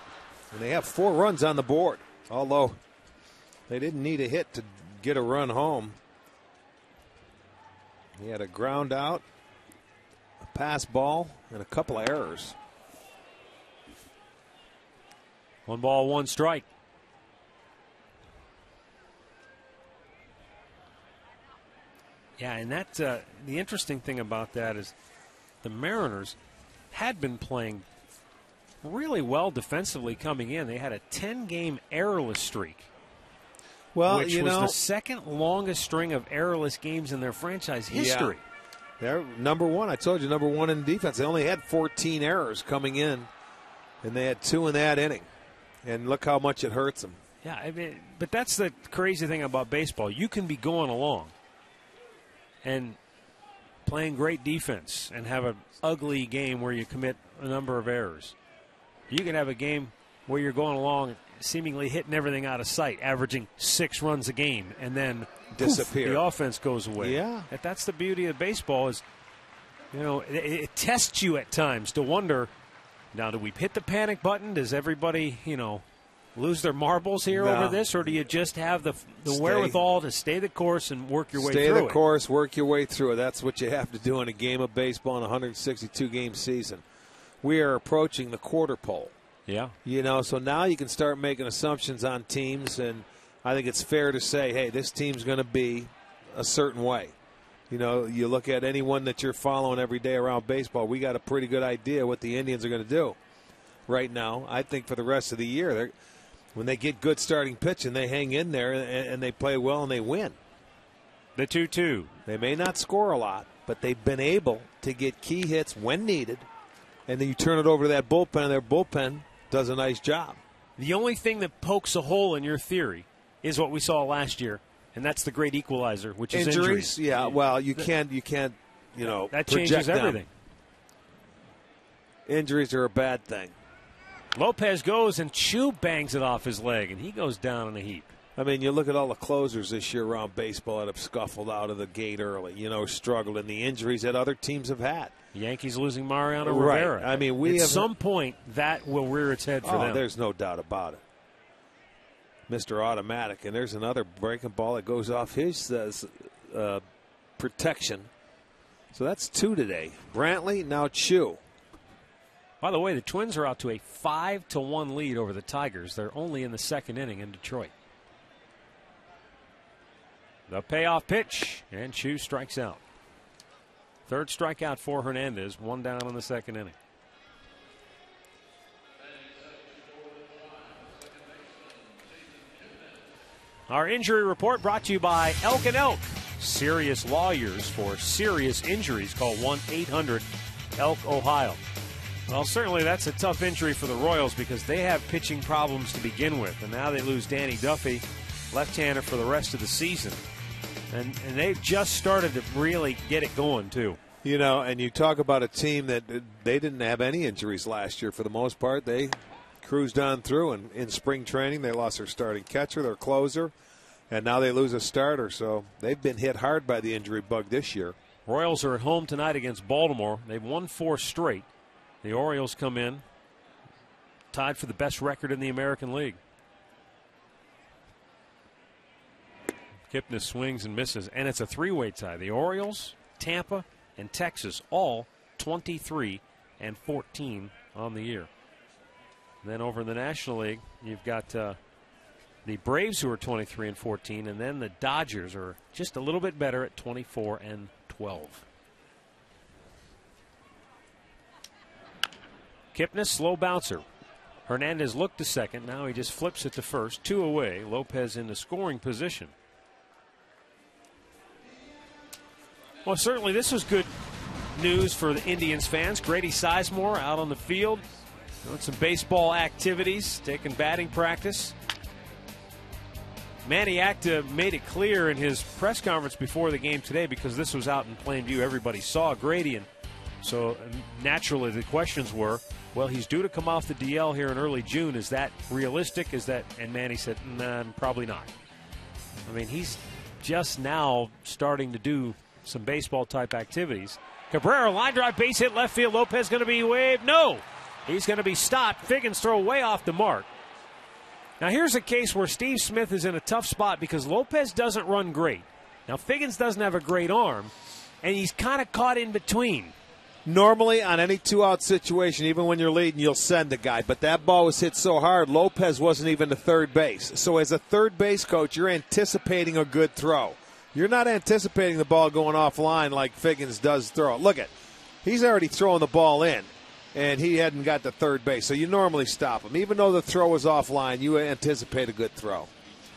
and they have 4 runs on the board, although they didn't need a hit to get a run home. He had a ground out, a pass ball, and a couple of errors. 1 ball, 1 strike. Yeah, and that the interesting thing about that is the Mariners had been playing really well defensively coming in. They had a 10-game errorless streak. Well, which was the second longest string of errorless games in their franchise history. Yeah. They're number 1. I told you, number 1 in defense. They only had 14 errors coming in, and they had 2 in that inning. And look how much it hurts them. Yeah, I mean, but that's the crazy thing about baseball. You can be going along and playing great defense and have an ugly game where you commit a number of errors. You can have a game where you're going along seemingly hitting everything out of sight, averaging 6 runs a game, and then disappear. Poof, the offense goes away. Yeah. That's the beauty of baseball is, it tests you at times to wonder, now do we hit the panic button? Does everybody, lose their marbles here over this, or do you just have the wherewithal to stay the course and work your way through it? Stay the course, work your way through it. That's what you have to do in a game of baseball in a 162-game season. We are approaching the quarter pole. Yeah. So now you can start making assumptions on teams, and I think it's fair to say, hey, this team's going to be a certain way. You look at anyone that you're following every day around baseball, we got a pretty good idea what the Indians are going to do right now. I think for the rest of the year, when they get good starting pitching, they hang in there and they play well and they win. The 2-2. They may not score a lot, but they've been able to get key hits when needed, and then you turn it over to that bullpen, and their bullpen does a nice job. The only thing that pokes a hole in your theory is what we saw last year, and that's the great equalizer, which is injuries. Yeah, well, you can't that changes everything. Injuries are a bad thing. Lopez goes and Choo bangs it off his leg, and he goes down in a heap. I mean, you look at all the closers this year around baseball that have scuffled out of the gate early, struggled, and the injuries that other teams have had. Yankees losing Mariano Rivera. Right. I mean, at some point that will rear its head for them. There's no doubt about it. Mr. Automatic, and there's another breaking ball that goes off his protection. So that's 2 today. Brantley, now Choo. By the way, the Twins are out to a 5-1 lead over the Tigers. They're only in the second inning in Detroit. The payoff pitch, and Choo strikes out. 3rd strikeout for Hernandez, 1 down in the second inning. Our injury report brought to you by Elk & Elk. Serious lawyers for serious injuries. Call 1-800-ELK-OHIO. Well, certainly that's a tough injury for the Royals because they have pitching problems to begin with. And now they lose Danny Duffy, left-hander, for the rest of the season. And they've just started to really get it going, too. And you talk about a team that they didn't have any injuries last year for the most part. They cruised on through, and in spring training they lost their starting catcher, their closer, and now they lose a starter. So they've been hit hard by the injury bug this year. Royals are at home tonight against Baltimore. They've won 4 straight. The Orioles come in tied for the best record in the American League. Kipnis swings and misses, and it's a three-way tie. The Orioles, Tampa, and Texas all 23 and 14 on the year. And then over in the National League, you've got the Braves, who are 23 and 14, and then the Dodgers are just a little bit better at 24 and 12. Kipnis, slow bouncer. Hernandez looked to second. Now he just flips it to first. 2 away. Lopez in the scoring position. Well, certainly this was good news for the Indians fans. Grady Sizemore out on the field doing some baseball activities, taking batting practice. Manny Acta made it clear in his press conference before the game today, because this was out in plain view. Everybody saw Grady, and so naturally the questions were, well, he's due to come off the DL here in early June. Is that realistic? Is that? And Manny said, nah, probably not. I mean, he's just now starting to do some baseball-type activities. Cabrera, line drive, base hit, left field. Lopez going to be waved. No, he's going to be stopped. Figgins throw way off the mark. Now, here's a case where Steve Smith is in a tough spot because Lopez doesn't run great. Now, Figgins doesn't have a great arm, and he's kind of caught in between. Normally, on any two-out situation, even when you're leading, you'll send the guy. But that ball was hit so hard, Lopez wasn't even to third base. So as a third base coach, you're anticipating a good throw. You're not anticipating the ball going offline like Figgins does throw. Look at, he's already throwing the ball in, and he hadn't got to third base. So you normally stop him. Even though the throw was offline, you anticipate a good throw.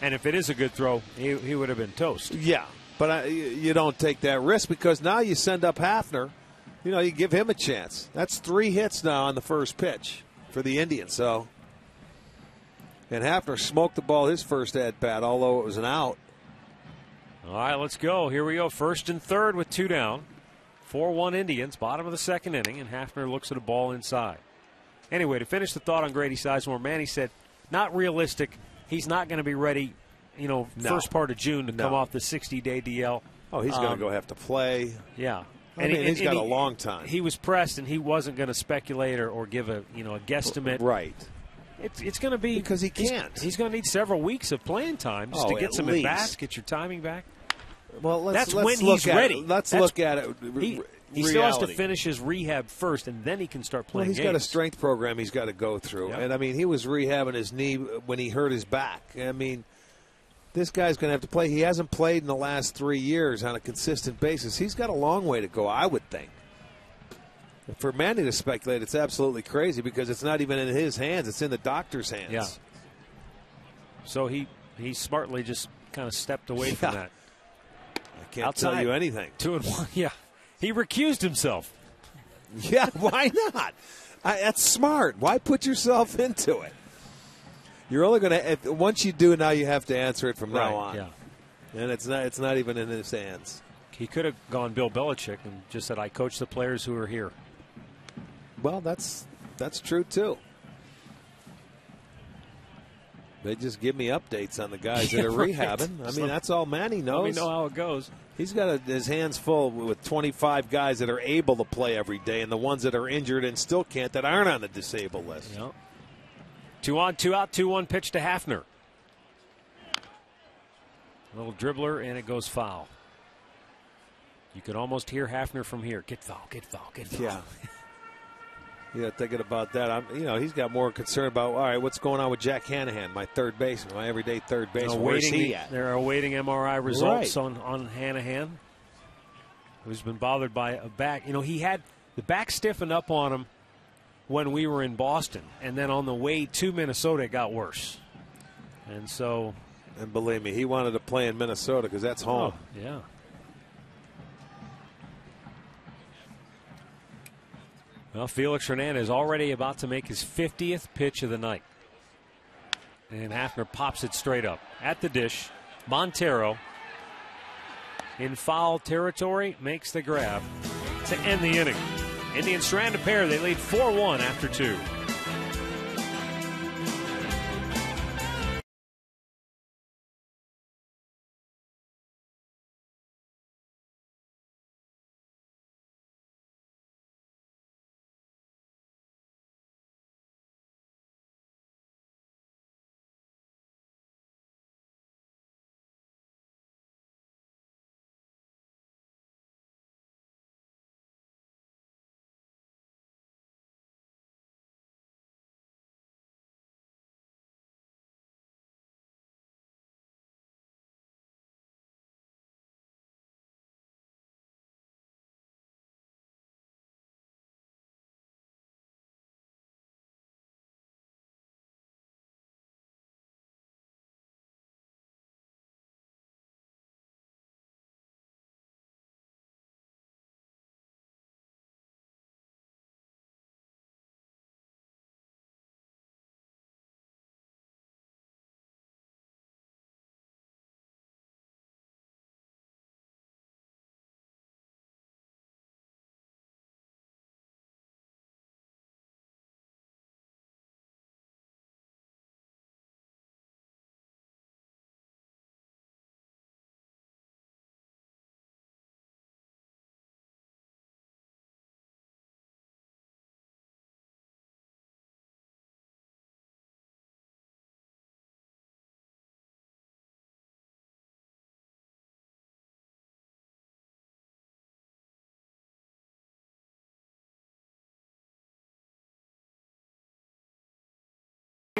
And if it is a good throw, he would have been toast. Yeah, but you don't take that risk, because now you send up Hafner. You know, you give him a chance. That's 3 hits now on the first pitch for the Indians. So, and Hafner smoked the ball his first at-bat, although it was an out. All right, let's go. Here we go. First and third with 2 down. 4-1 Indians, bottom of the second inning, and Hafner looks at a ball inside. Anyway, to finish the thought on Grady Sizemore, Manny said, not realistic. He's not going to be ready, first part of June to come off the 60-day DL. Oh, he's going to go have to play. Yeah. He's got a long time. He was pressed, and he wasn't going to speculate or give a guesstimate. Right. It's going to be because he can't. He's going to need several weeks of playing time just to get some at bats, get your timing back. Well, that's when he's ready. Let's look at it. He still has to finish his rehab first, and then he can start playing. He's got a strength program he's got to go through, and I mean, he was rehabbing his knee when he hurt his back. I mean, this guy's going to have to play. He hasn't played in the last 3 years on a consistent basis. He's got a long way to go, I would think. For Manny to speculate, it's absolutely crazy because it's not even in his hands. It's in the doctor's hands. Yeah. So he smartly just kind of stepped away from that. I can't tell you anything. 2-1. Yeah. He recused himself. Yeah, why not? That's smart. Why put yourself into it? You're only going to, once you do, now you have to answer it from now on. Yeah. And it's not even in his hands. He could have gone Bill Belichick and just said, I coach the players who are here. Well, that's true, too. They just give me updates on the guys that are rehabbing. I mean, that's all Manny knows. Let me know how it goes. He's got his hands full with 25 guys that are able to play every day, and the ones that are injured and still can't, that aren't on the disabled list. Yep. 2 on, 2 out, 2-1 pitch to Hafner. A little dribbler, and it goes foul. You could almost hear Hafner from here. Get foul, get foul, get foul. Yeah. Yeah, thinking about that, he's got more concern about, all right, what's going on with Jack Hanahan, my third baseman, my everyday third baseman. Where's he at? They're awaiting MRI results on Hanahan, who's been bothered by a back. He had the back stiffened up on him when we were in Boston, and then on the way to Minnesota, it got worse. And so. And believe me, he wanted to play in Minnesota because that's home. Oh, yeah. Well, Felix Hernandez already about to make his 50th pitch of the night. And Hafner pops it straight up at the dish. Montero in foul territory makes the grab to end the inning. Indians strand a pair. They lead 4-1 after 2.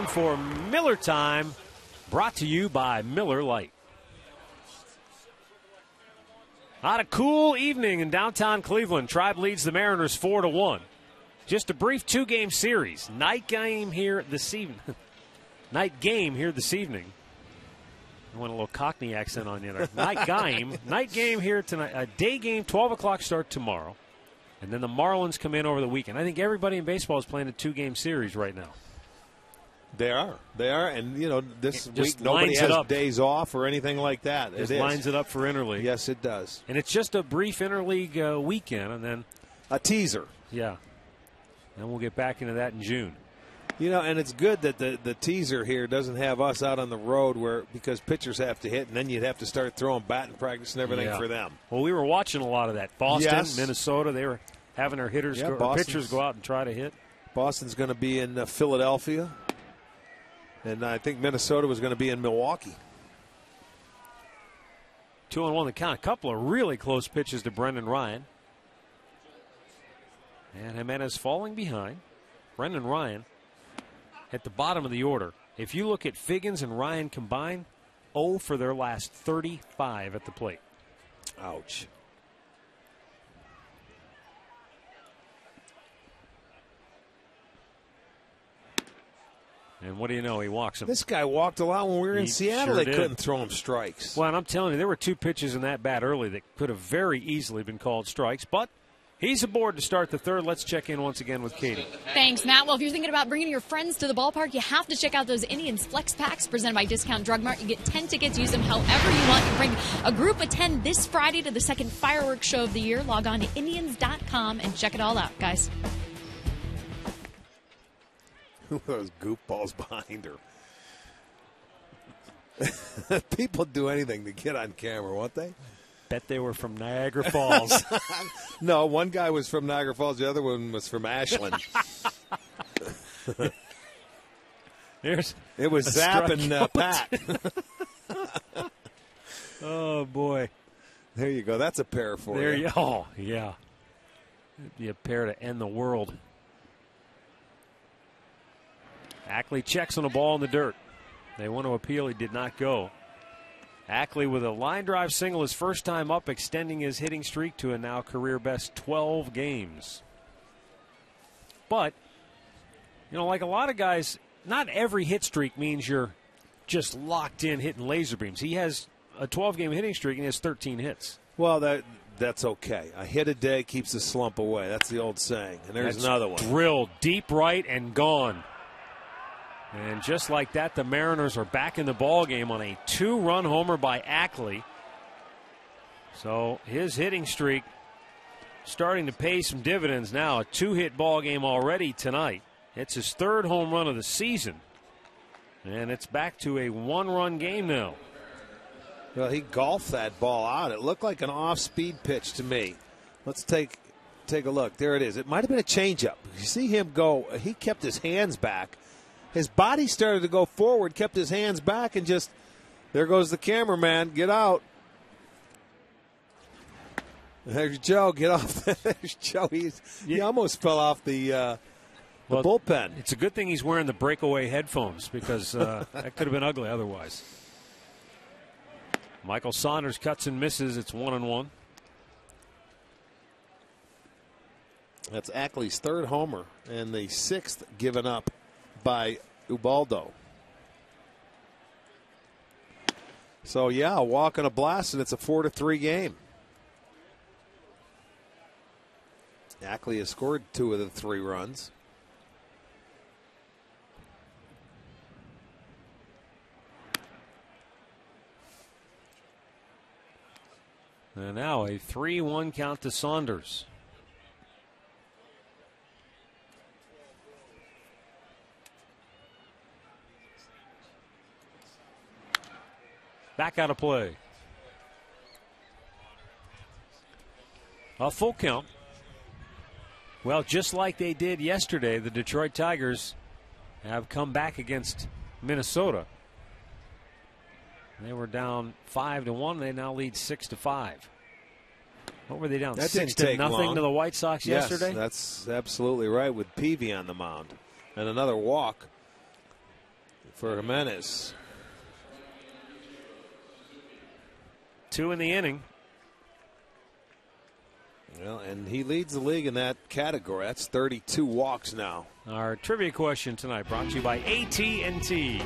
For Miller Time, brought to you by Miller Lite. On a cool evening in downtown Cleveland, Tribe leads the Mariners 4-1. Just a brief two-game series. Night game here this evening. Night game here this evening. I want a little Cockney accent on you there. Night game here tonight. A day game, 12 o'clock start tomorrow. And then the Marlins come in over the weekend. I think everybody in baseball is playing a two-game series right now. They are, and this week nobody has days off or anything like that. It lines it up for interleague. Yes, it does. And it's just a brief interleague weekend, and then a teaser. Yeah, and we'll get back into that in June. And it's good that the teaser here doesn't have us out on the road because pitchers have to hit, and then you'd have to start throwing batting practice and everything for them. Well, we were watching a lot of that. Boston, Minnesota, they were having their pitchers go out and try to hit. Boston's going to be in Philadelphia. And I think Minnesota was going to be in Milwaukee. 2-1 the count. A couple of really close pitches to Brendan Ryan. And Jimenez falling behind. Brendan Ryan at the bottom of the order. If you look at Figgins and Ryan combined, 0 for their last 35 at the plate. Ouch. And what do you know? He walks him. This guy walked a lot when we were in Seattle. They couldn't throw him strikes. Well, and I'm telling you, there were two pitches in that bat early that could have very easily been called strikes. But he's aboard to start the third. Let's check in once again with Katie. Thanks, Matt. Well, if you're thinking about bringing your friends to the ballpark, you have to check out those Indians Flex Packs presented by Discount Drug Mart. You get 10 tickets. Use them however you want. You bring a group of 10 this Friday to the second fireworks show of the year. Log on to Indians.com and check it all out, guys. Those goofballs behind her. People do anything to get on camera, won't they? Bet they were from Niagara Falls. No, one guy was from Niagara Falls. The other one was from Ashland. It was Zap and Pat. Oh, boy. There you go. That's a pair for you. Oh, yeah. It'd be a pair to end the world. Ackley checks on a ball in the dirt. They want to appeal. He did not go. Ackley with a line drive single his first time up, extending his hitting streak to a now career best 12 games. But, like a lot of guys, not every hit streak means you're just locked in hitting laser beams. He has a 12-game hitting streak and he has 13 hits. Well, that's okay. A hit a day keeps the slump away. That's the old saying. And there's another one. Drilled deep right and gone. And just like that, the Mariners are back in the ballgame on a 2-run homer by Ackley. So his hitting streak starting to pay some dividends now. A 2-hit ballgame already tonight. It's his third home run of the season. And it's back to a 1-run game now. Well, he golfed that ball out. It looked like an off-speed pitch to me. Let's take a look. There it is. It might have been a changeup. You see him go. He kept his hands back. His body started to go forward, kept his hands back, and just, there goes the cameraman. Get out. There's Joe. Get off. There's Joe. He almost fell off the bullpen. It's a good thing he's wearing the breakaway headphones because that could have been ugly otherwise. Michael Saunders cuts and misses. It's 1-1. That's Ackley's third homer and the sixth given up by Ubaldo. So, a walk and a blast, and it's a 4-3 game. Ackley has scored 2 of the 3 runs. And now a 3-1 count to Saunders. Back out of play. A full count. Well, just like they did yesterday, the Detroit Tigers have come back against Minnesota. They were down 5-1. They now lead 6-5. What were they down? That 6-0 to the White Sox yesterday? That's absolutely right, with Peavy on the mound and another walk. for Jimenez. 2 in the inning. Well, and he leads the league in that category. That's 32 walks now. Our trivia question tonight brought to you by AT&T.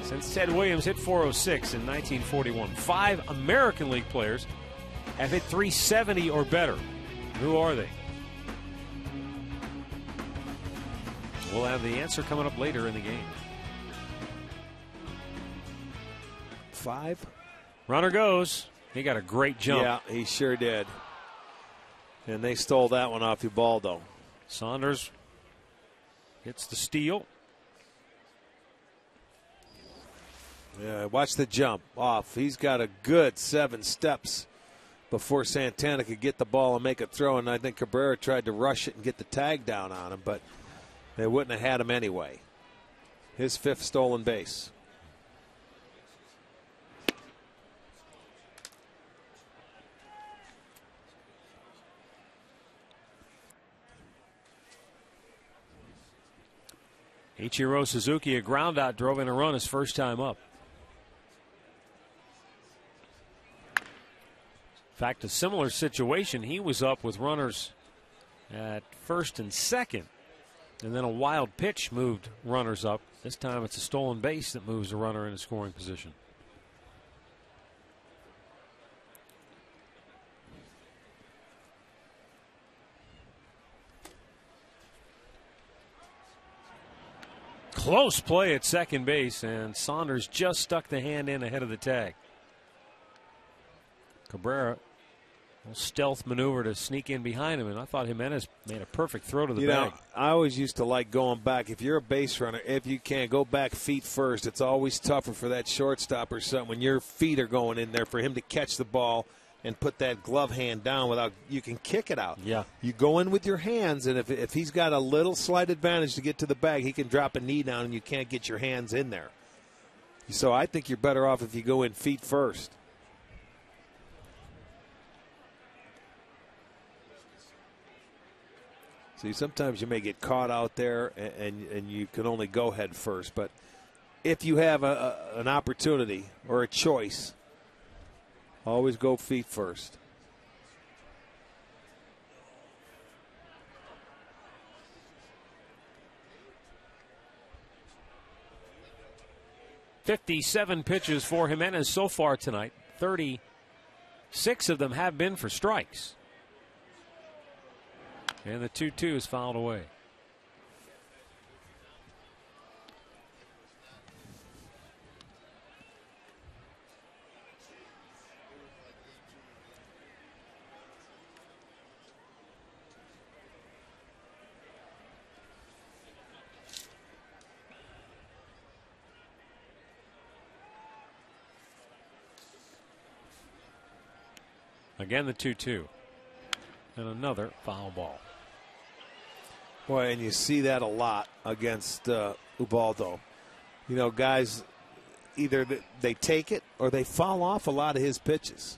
Since Ted Williams hit 406 in 1941, 5 American League players have hit 370 or better. Who are they? We'll have the answer coming up later in the game. 5. Runner goes. He got a great jump. Yeah, he sure did. And they stole that one off Ubaldo. Saunders hits the steal. Yeah, watch the jump off. He's got a good 7 steps before Santana could get the ball and make a throw. And I think Cabrera tried to rush it and get the tag down on him, but they wouldn't have had him anyway. His 5th stolen base. Ichiro Suzuki, a ground out, drove in a run his first time up. In fact, a similar situation. He was up with runners at first and second, and then a wild pitch moved runners up. This time it's a stolen base that moves a runner in a scoring position. Close play at second base, and Saunders just stuck the hand in ahead of the tag. Cabrera, a little stealth maneuver to sneak in behind him, and I thought Jimenez made a perfect throw to the bag. I always used to like going back. If you're a base runner, if you can, go back feet first. It's always tougher for that shortstop or something when your feet are going in there for him to catch the ball and put that glove hand down without you can kick it out. Yeah. You go in with your hands, and if he's got a little slight advantage to get to the bag, he can drop a knee down and you can't get your hands in there. So I think you're better off if you go in feet first. See, sometimes you may get caught out there and you can only go head first, but if you have an opportunity or a choice, always go feet first. "57 pitches for Jimenez so far tonight. 36 of them have been for strikes. And the 2-2 is fouled away. Again, the 2-2. And another foul ball. Boy, and you see that a lot against Ubaldo. You know, guys, either they take it or they foul off a lot of his pitches.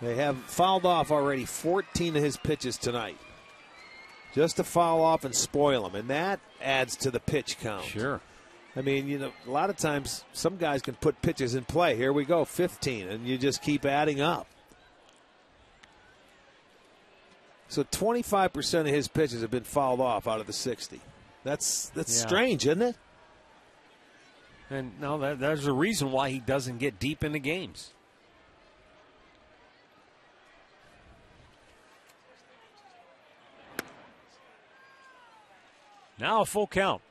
They have fouled off already 14 of his pitches tonight. Just to foul off and spoil them, and that adds to the pitch count. Sure. I mean, you know, a lot of times some guys can put pitches in play. Here we go, 15, and you just keep adding up. So 25% of his pitches have been fouled off out of the 60. That's strange, isn't it? And no, there's a reason why he doesn't get deep into games. Now a full count.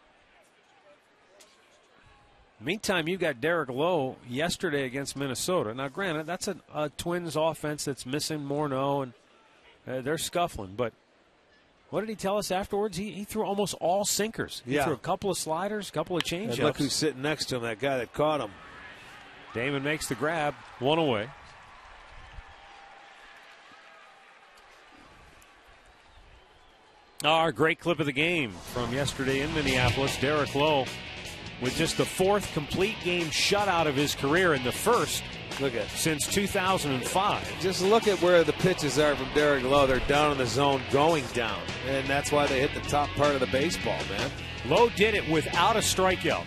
Meantime, you got Derek Lowe yesterday against Minnesota. Now, granted, that's a Twins offense that's missing Morneau, and they're scuffling. But what did he tell us afterwards? He threw almost all sinkers. He threw a couple of sliders, a couple of changeups. Look who's sitting next to him, that guy that caught him. Damon makes the grab, one away. Our great clip of the game from yesterday in Minneapolis. Derek Lowe with just the 4th complete game shutout of his career in the first since 2005. Just look at where the pitches are from Derek Lowe. They're down in the zone going down, and that's why they hit the top part of the baseball, man. Lowe did it without a strikeout.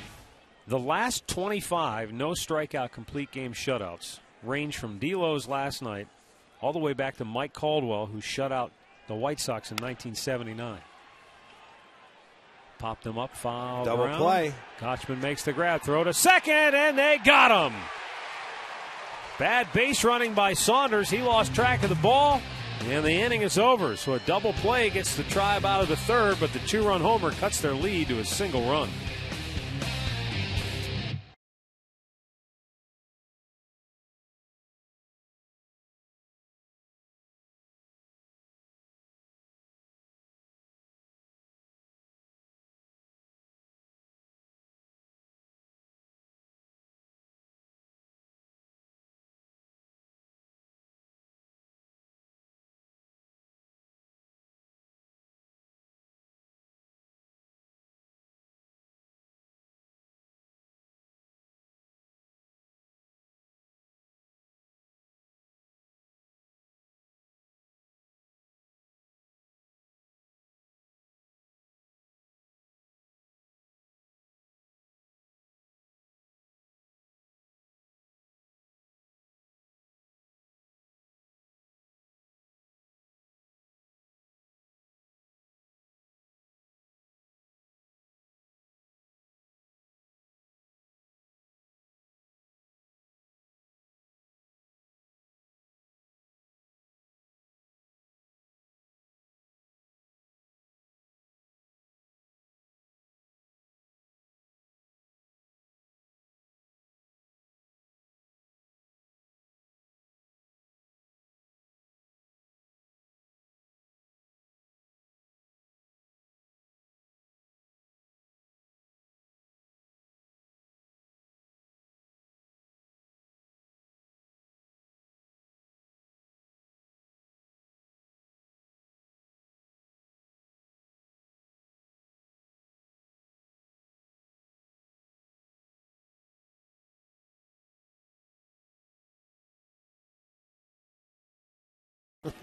The last 25 no strikeout complete game shutouts range from D'Lo's last night all the way back to Mike Caldwell, who shut out the White Sox in 1979. Popped them up, fouled Double around. play. Kochman makes the grab, throw to second, and they got him. Bad base running by Saunders. He lost track of the ball, and the inning is over. So a double play gets the Tribe out of the third, but the two-run homer cuts their lead to a single run.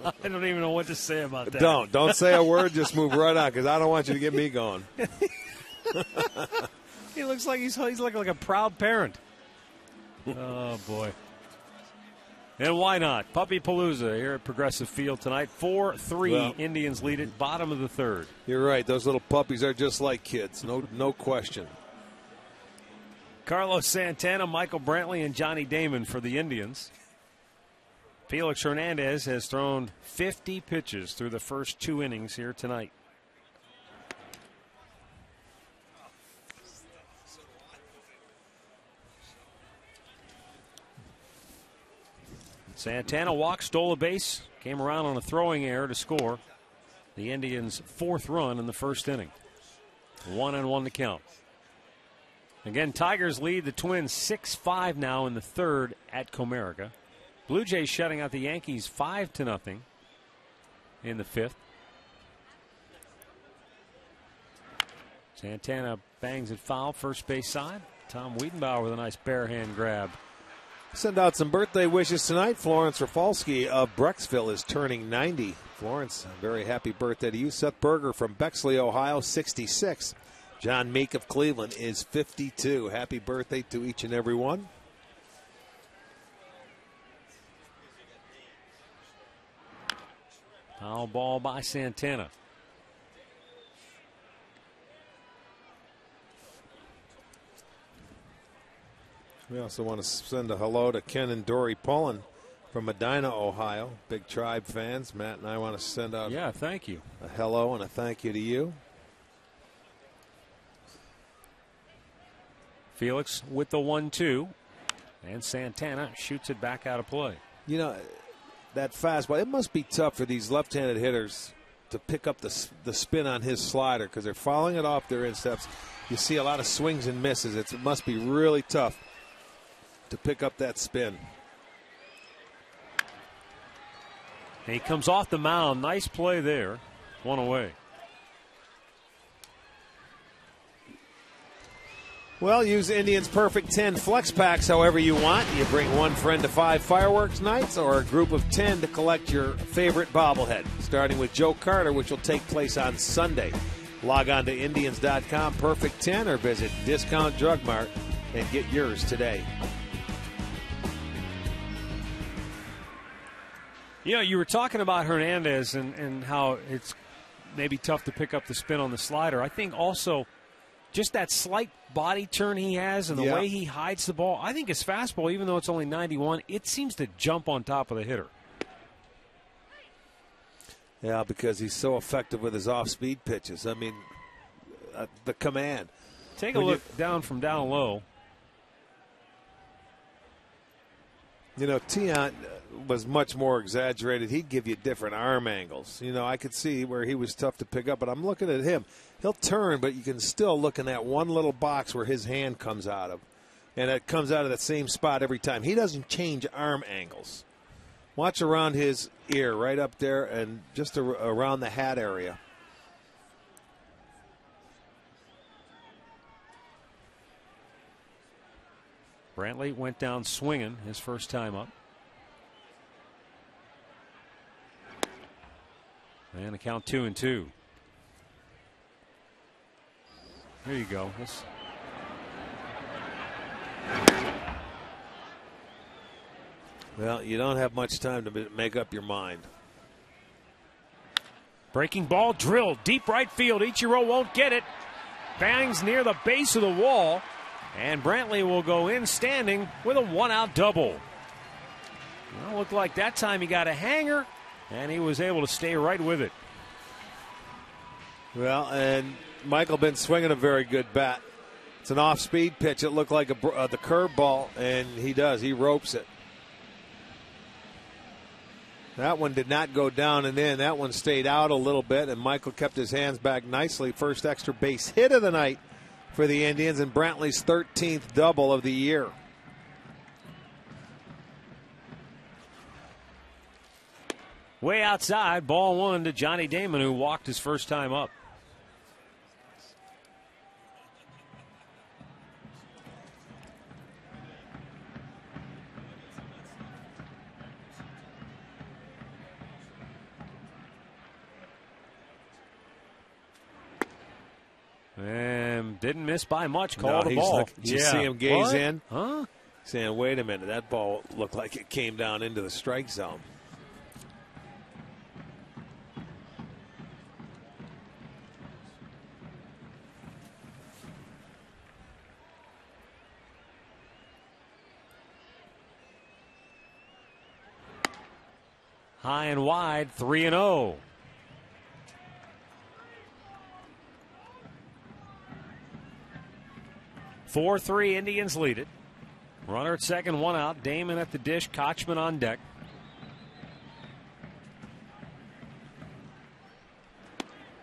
I don't even know what to say about that. Don't say a word. Just move right on, because I don't want you to get me going. He looks like he's looking like a proud parent. Oh boy! And why not? Puppy Palooza here at Progressive Field tonight. 4-3 Well, Indians lead it. Bottom of the third. You're right. Those little puppies are just like kids. No question. Carlos Santana, Michael Brantley, and Johnny Damon for the Indians. Felix Hernandez has thrown 50 pitches through the first 2 innings here tonight. Santana walked, stole a base, came around on a throwing error to score the Indians' 4th run in the first inning. 1-1 to count. Again, Tigers lead the Twins 6-5 now in the third at Comerica. Blue Jays shutting out the Yankees 5-0 in the 5th. Santana bangs it foul, first base side. Tom Wiedenbauer with a nice bare hand grab. Send out some birthday wishes tonight. Florence Rafalski of Brecksville is turning 90. Florence, a very happy birthday to you. Seth Berger from Bexley, Ohio, 66. John Meek of Cleveland is 52. Happy birthday to each and every one. Foul ball by Santana. We also want to send a hello to Ken and Dory Pullen from Medina, Ohio. Big Tribe fans. Matt and I want to send out thank you. A hello and a thank you to you. Felix with the 1-2. And Santana shoots it back out of play. You know, that fastball, it must be tough for these left-handed hitters to pick up the spin on his slider, because they're fouling it off their insteps. You see a lot of swings and misses. It must be really tough to pick up that spin. And he comes off the mound. Nice play there. 1 away. Well, use Indians Perfect 10 flex packs however you want. You bring one friend to 5 fireworks nights, or a group of 10 to collect your favorite bobblehead, starting with Joe Carter, which will take place on Sunday. Log on to Indians.com, Perfect 10, or visit Discount Drug Mart and get yours today. You know, you were talking about Hernandez and how it's maybe tough to pick up the spin on the slider. I think also just that slight body turn he has and the way he hides the ball. I think his fastball, even though it's only 91, it seems to jump on top of the hitter. Yeah, because he's so effective with his off-speed pitches. I mean, the command. Take a look down from down low. You know, Tiant was much more exaggerated. He'd give you different arm angles. You know, I could see where he was tough to pick up, but I'm looking at him. He'll turn, but you can still look in that one little box where his hand comes out of. And it comes out of that same spot every time. He doesn't change arm angles. Watch around his ear, right up there, and just around the hat area. Brantley went down swinging his first time up. And the count 2-2. Here you go. Well, you don't have much time to make up your mind. Breaking ball drilled deep right field. Ichiro won't get it. Bangs near the base of the wall. And Brantley will go in standing with a one-out double. Well, looked like that time he got a hanger, and he was able to stay right with it. Well, and Michael been swinging a very good bat. It's an off-speed pitch. It looked like the curveball, and he does. He ropes it. That one did not go down and in. That one stayed out a little bit, and Michael kept his hands back nicely. First extra base hit of the night for the Indians, and Brantley's 13th double of the year. Way outside, ball one to Johnny Damon, who walked his first time up. And didn't miss by much. Called the ball. You see him gaze in? Huh? Saying, wait a minute, that ball looked like it came down into the strike zone. High and wide, 3-0. Four-3, Indians lead it. Runner at second, one out. Damon at the dish, Kochman on deck.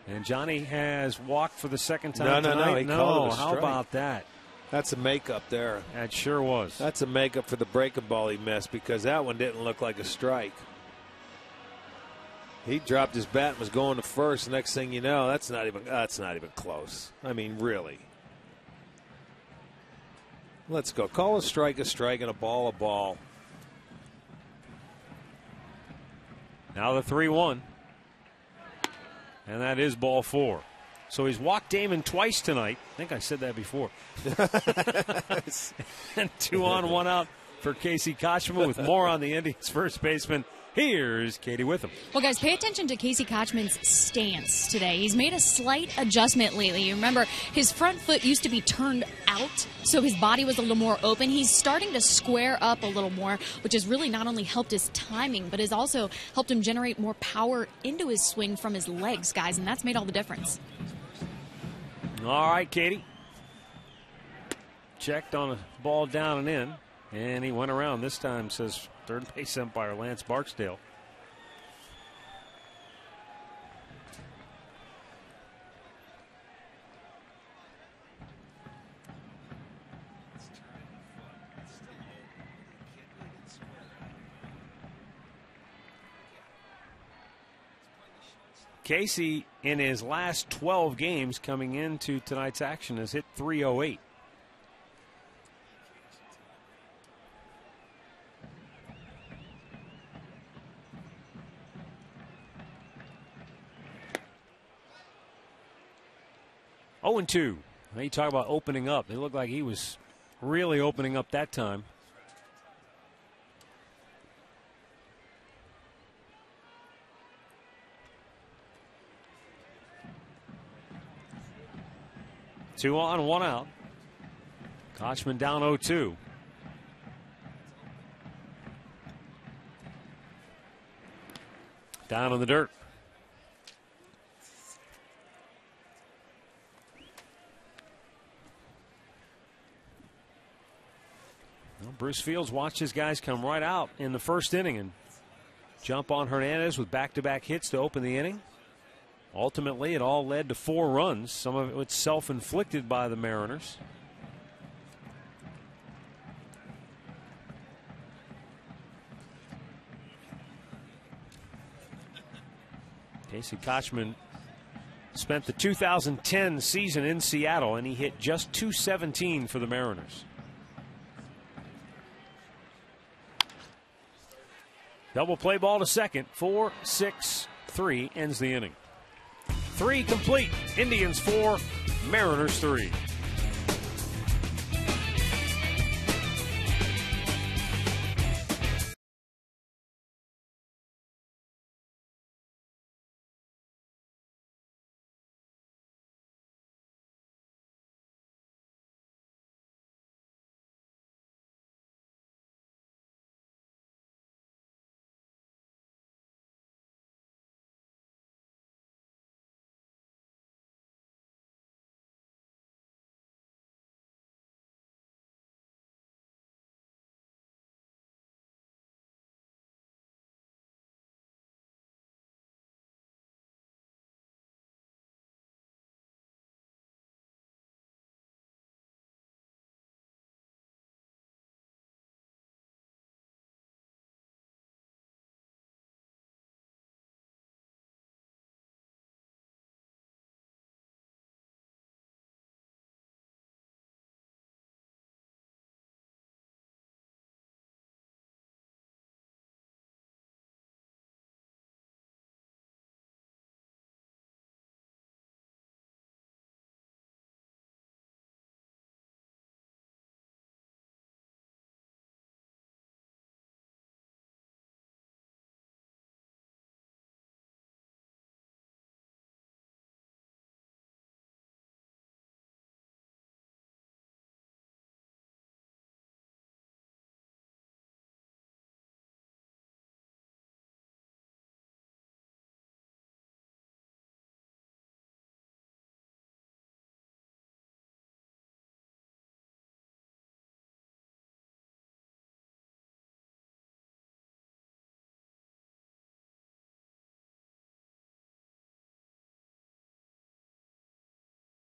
And Johnny has walked for the second time tonight. No. How about that? That's a makeup there. That sure was. That's a makeup for the breaking ball he missed, because that one didn't look like a strike. He dropped his bat and was going to first. Next thing you know, that's not even close. I mean, really. Let's go. Call a strike, and a ball. Now the 3-1. And that is ball four. So he's walked Damon twice tonight. I think I said that before. And 2 on, 1 out for Casey Kochman, with more on the Indians' first baseman. Here's Katie Witham. Well, guys, pay attention to Casey Kochman's stance today. He's made a slight adjustment lately. You remember, his front foot used to be turned out, so his body was a little more open. He's starting to square up a little more, which has really not only helped his timing, but has also helped him generate more power into his swing from his legs, guys, and that's made all the difference. All right, Katie. Checked on a ball down and in, and he went around this time, says third base umpire Lance Barksdale. Casey, in his last 12 games coming into tonight's action, has hit .308. Oh, and 2. Now you talk about opening up. It looked like he was really opening up that time. Two on, one out. Kochman down 0-2. Down in the dirt. Well, Bruce Fields watched his guys come right out in the first inning and jump on Hernandez with back-to-back hits to open the inning. Ultimately, it all led to 4 runs. Some of it was self-inflicted by the Mariners. Casey Kochman spent the 2010 season in Seattle, and he hit just .217 for the Mariners. Double play ball to second. 4-6-3 ends the inning. 3 complete. Indians 4, Mariners 3.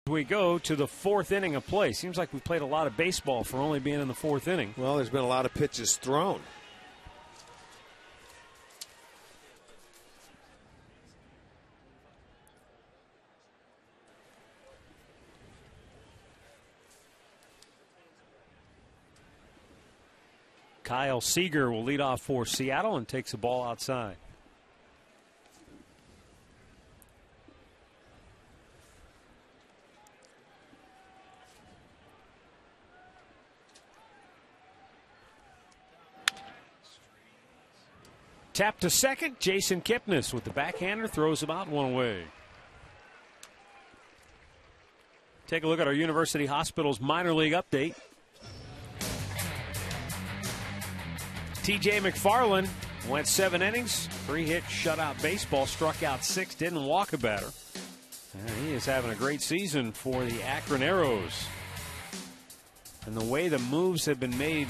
We go to the 4th inning of play. Seems like we've played a lot of baseball for only being in the 4th inning. Well, there's been a lot of pitches thrown. Kyle Seager will lead off for Seattle and takes the ball outside. Tap to second. Jason Kipnis with the backhander throws him out, one away. Take a look at our University Hospitals minor league update. TJ McFarland went 7 innings, 3-hit shutout baseball, struck out 6, didn't walk a batter. And he is having a great season for the Akron Arrows. And the way the moves have been made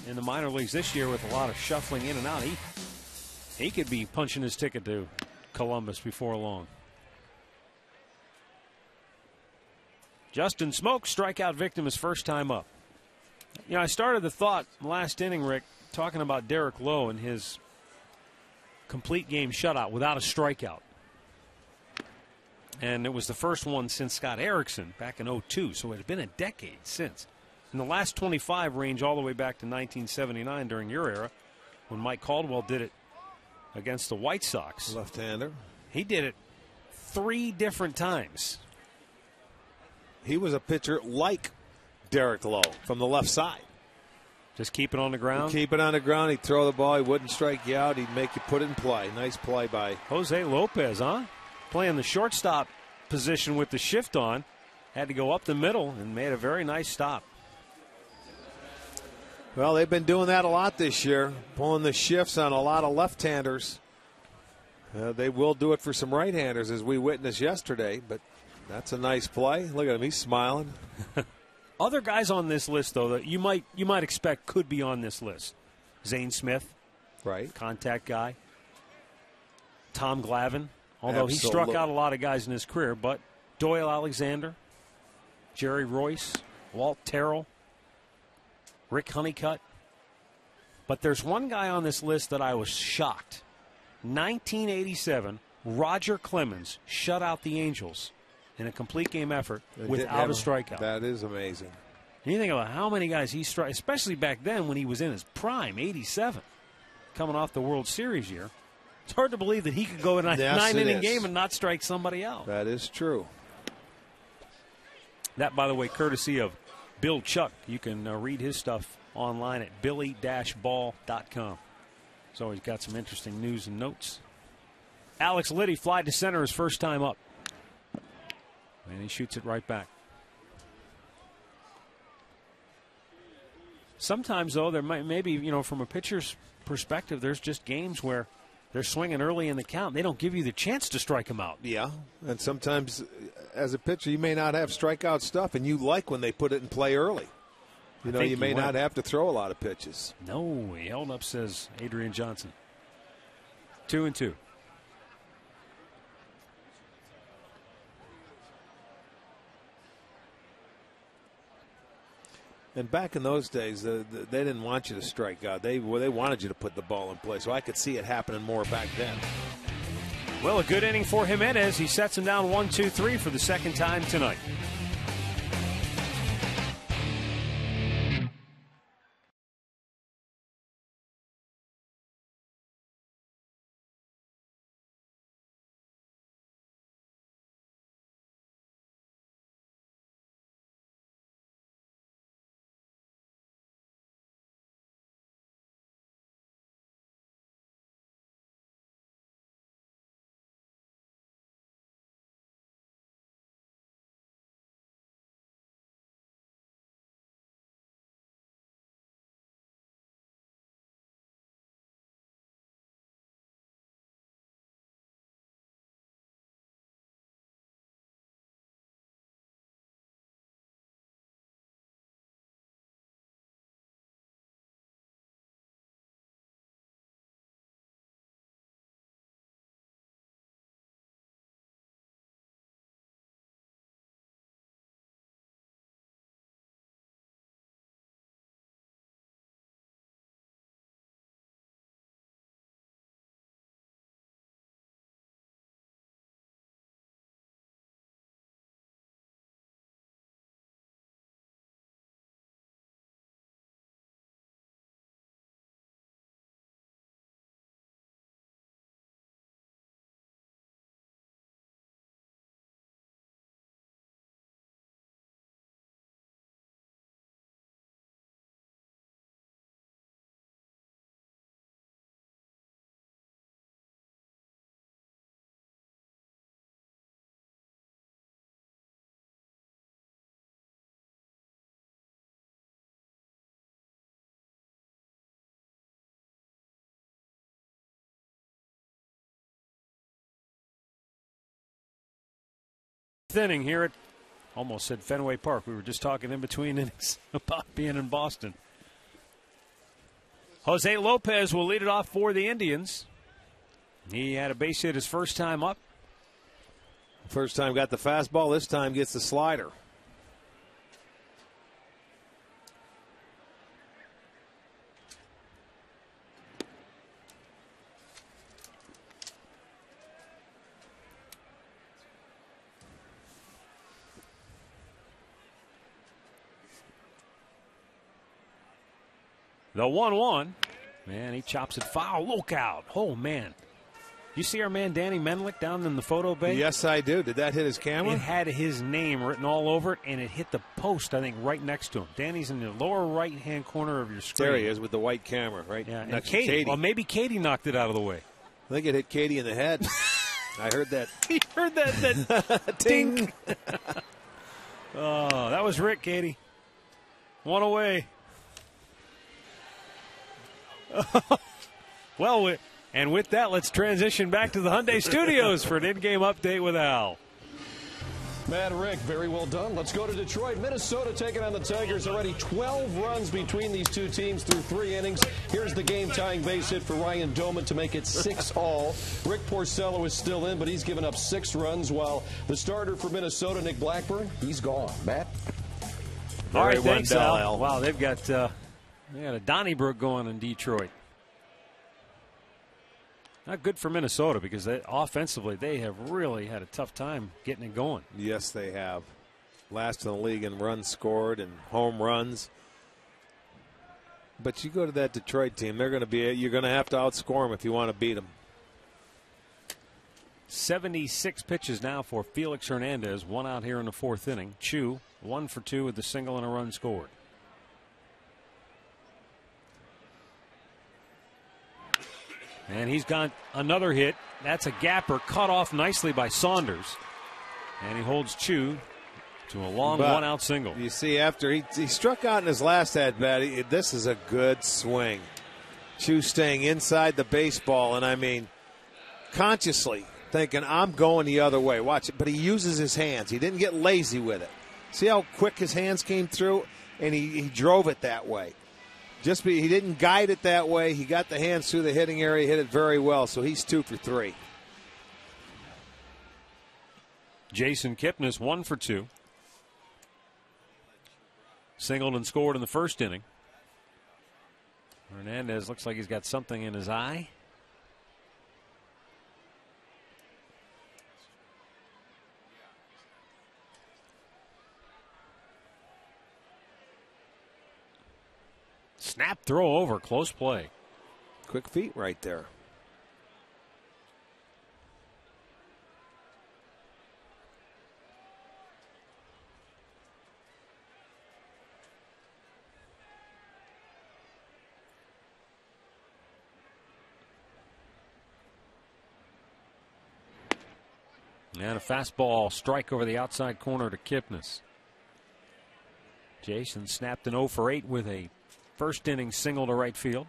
in the minor leagues this year with a lot of shuffling in and out, he could be punching his ticket to Columbus before long. Justin Smoke, strikeout victim, his first time up. You know, I started the thought last inning, Rick, talking about Derek Lowe and his complete game shutout without a strikeout. And it was the first one since Scott Erickson back in 2002, so it had been a decade since. And the last 25 range all the way back to 1979 during your era when Mike Caldwell did it against the White Sox. Left-hander. He did it 3 different times. He was a pitcher like Derek Lowe from the left side. Just keep it on the ground? Keep it on the ground. He'd throw the ball. He wouldn't strike you out. He'd make you put it in play. Nice play by Jose Lopez, huh? Playing the shortstop position with the shift on. Had to go up the middle and made a very nice stop. Well, they've been doing that a lot this year, pulling the shifts on a lot of left-handers. They will do it for some right-handers, as we witnessed yesterday, but that's a nice play. Look at him. He's smiling. Other guys on this list, though, that you might expect could be on this list. Zane Smith. Right. Contact guy. Tom Glavine, although he struck out a lot of guys in his career, but Doyle Alexander, Jerry Royce, Walt Terrell, Rick Honeycutt. But there's one guy on this list that I was shocked. 1987, Roger Clemens shut out the Angels in a complete game effort without a strikeout. That is amazing. And you think about how many guys he struck, especially back then when he was in his prime, 87, coming off the World Series year. It's hard to believe that he could go in a nine-inning game and not strike somebody out. That is true. That, by the way, courtesy of Bill Chuck. You can read his stuff online at billy-ball.com. He's always got some interesting news and notes. Alex Liddy flied to center his first time up. And he shoots it right back. Sometimes, though, there maybe, from a pitcher's perspective, there's just games where they're swinging early in the count. They don't give you the chance to strike them out. Yeah, and sometimes as a pitcher, you may not have strikeout stuff, and you like when they put it in play early. You may not have to throw a lot of pitches. No, he held up, says Adrian Johnson. 2-2. And back in those days, they didn't want you to strike out. They wanted you to put the ball in play, so I could see it happening more back then. Well, a good inning for Jimenez. He sets him down 1-2-3 for the second time tonight. Inning here at, almost said Fenway Park. We were just talking in between innings about being in Boston. Jose Lopez will lead it off for the Indians. He had a base hit his first time up. First time got the fastball. This time gets the slider. The 1-1. Man, he chops it foul. Look out. Oh, man. You see our man Danny Menlick down in the photo bay? Yes, I do. Did that hit his camera? It had his name written all over it, and it hit the post, I think, right next to him. Danny's in the lower right-hand corner of your screen. There he is with the white camera, right next to Katie. Well, maybe Katie knocked it out of the way. I think it hit Katie in the head. I heard that. You heard that ding. Oh, that was Rick, Katie. One away. Well, and with that, let's transition back to the Hyundai Studios for an in-game update with Al. Matt, Rick, very well done. Let's go to Detroit. Minnesota taking on the Tigers. Already 12 runs between these two teams through 3 innings. Here's the game-tying base hit for Ryan Doman to make it 6-all. Rick Porcello is still in, but he's given up 6 runs, while the starter for Minnesota, Nick Blackburn, he's gone. Matt? All right, thanks, Wendell, Al. Wow, they've got a Donnybrook going in Detroit. Not good for Minnesota because offensively they have really had a tough time getting it going. Yes, they have. Last in the league in runs scored and home runs. But you go to that Detroit team, you're going to have to outscore them if you want to beat them. 76 pitches now for Felix Hernandez. 1 out here in the 4th inning. Chu 1 for 2 with the single and a run scored. And he's got another hit. That's a gapper cut off nicely by Saunders. And he holds Chu to a long 1-out single. You see, after he struck out in his last at-bat, this is a good swing. Chu staying inside the baseball, and I mean, consciously thinking, I'm going the other way. Watch it. But he uses his hands. He didn't get lazy with it. See how quick his hands came through? And he drove it that way. He didn't guide it that way. He got the hands through the hitting area, hit it very well, so he's 2 for 3. Jason Kipnis 1 for 2. Singled and scored in the 1st inning. Hernandez looks like he's got something in his eye. Snap throw over, close play. Quick feet right there. And a fastball strike over the outside corner to Kipnis. Jason snapped an 0 for 8 with a 1st inning single to right field.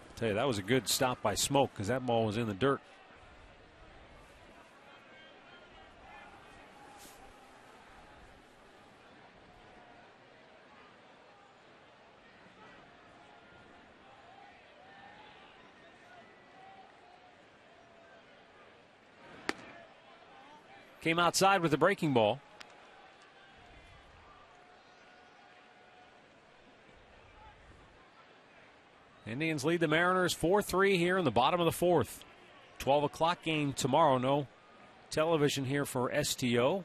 I'll tell you, that was a good stop by Smoke because that ball was in the dirt. Came outside with the breaking ball. Indians lead the Mariners 4-3 here in the bottom of the 4th. 12 o'clock game tomorrow. No television here for STO.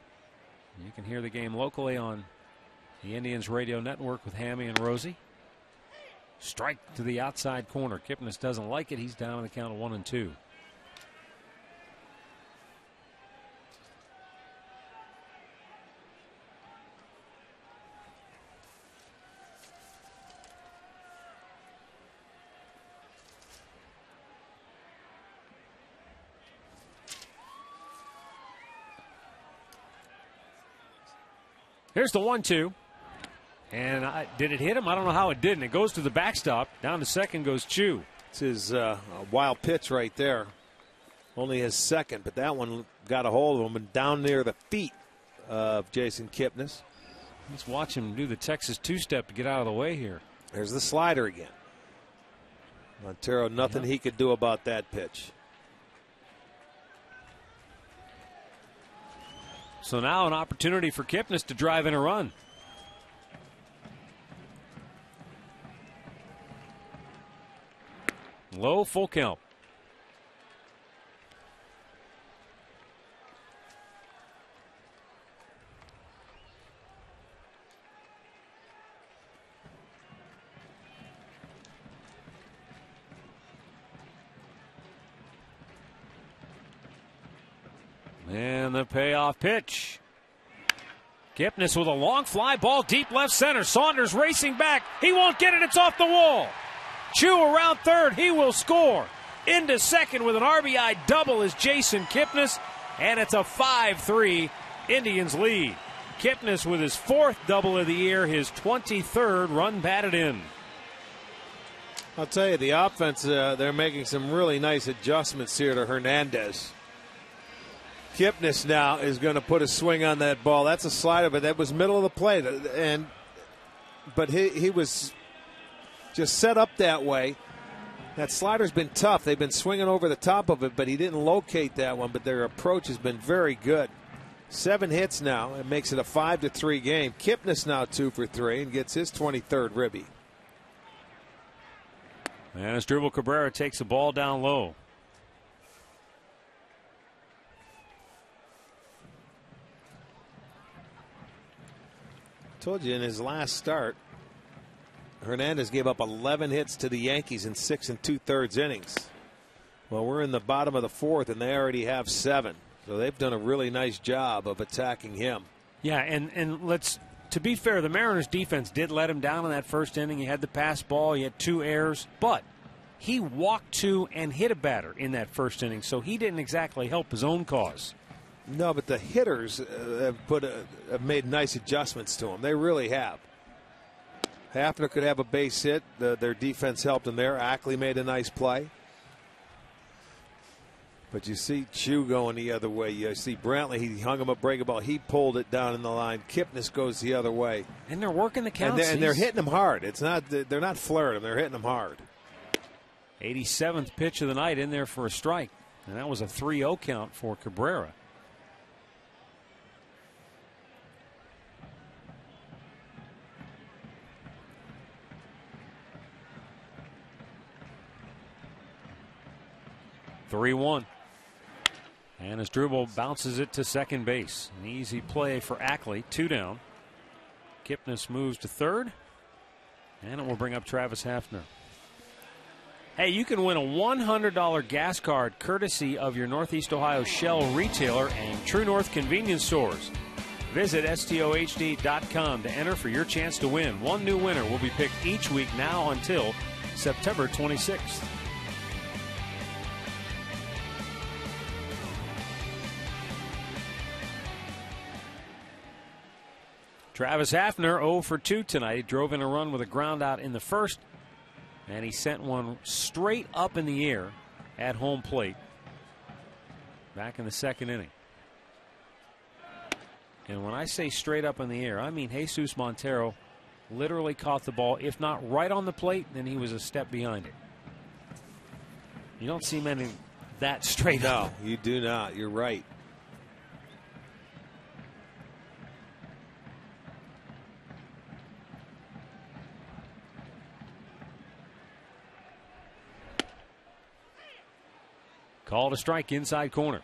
You can hear the game locally on the Indians radio network with Hammy and Rosie. Strike to the outside corner. Kipnis doesn't like it. He's down on the count of 1-2. Here's the 1-2. And did it hit him? I don't know how it didn't. It goes to the backstop. Down to second goes Chu. It's his wild pitch right there. Only his second, but that one got a hold of him and down near the feet of Jason Kipnis. Let's watch him do the Texas two-step to get out of the way here. There's the slider again. Montero, nothing he could do about that pitch. So now an opportunity for Kipnis to drive in a run. Low, full count. And the payoff pitch. Kipnis with a long fly ball deep left center. Saunders racing back. He won't get it. It's off the wall. Chu around third. He will score. Into second with an RBI double is Jason Kipnis. And it's a 5-3 Indians lead. Kipnis with his 4th double of the year, his 23rd run batted in. I'll tell you, the offense, they're making some really nice adjustments here to Hernandez. Kipnis now is going to put a swing on that ball. That's a slider, but that was middle of the plate. But he was just set up that way. That slider's been tough. They've been swinging over the top of it, but he didn't locate that one. But their approach has been very good. 7 hits now. It makes it a 5-3 game. Kipnis now 2 for 3 and gets his 23rd ribby. And as Asdrubal Cabrera takes the ball down low. Told you in his last start, Hernandez gave up 11 hits to the Yankees in 6 2/3 innings. Well, we're in the bottom of the 4th, and they already have 7. So they've done a really nice job of attacking him. Yeah, and to be fair, the Mariners defense did let him down in that first inning. He had the pass ball, he had 2 errors, but he walked 2 and hit a batter in that first inning, so he didn't exactly help his own cause. No, but the hitters have made nice adjustments to him. They really have. Hafner could have a base hit. Their defense helped him there. Ackley made a nice play. But you see Chu going the other way. You see Brantley, he hung him a breaking ball. He pulled it down in the line. Kipnis goes the other way. And they're working the counts. And they're hitting him hard. It's not, they're not flaring him. They're hitting him hard. 87th pitch of the night in there for a strike. And that was a 3-0 count for Cabrera. (3-1). And Asdrubal bounces it to second base. An easy play for Ackley. 2 down. Kipnis moves to third. And it will bring up Travis Hafner. Hey, you can win a $100 gas card courtesy of your Northeast Ohio Shell retailer and True North convenience stores. Visit STOHD.com to enter for your chance to win. One new winner will be picked each week now until September 26th. Travis Hafner 0 for 2 tonight. He drove in a run with a ground out in the first, and he sent one straight up in the air at home plate back in the second inning. And when I say straight up in the air, I mean Jesus Montero literally caught the ball, if not right on the plate, then he was a step behind it. You don't see many that straight up. No, you do not. You're right. Called a strike inside corner.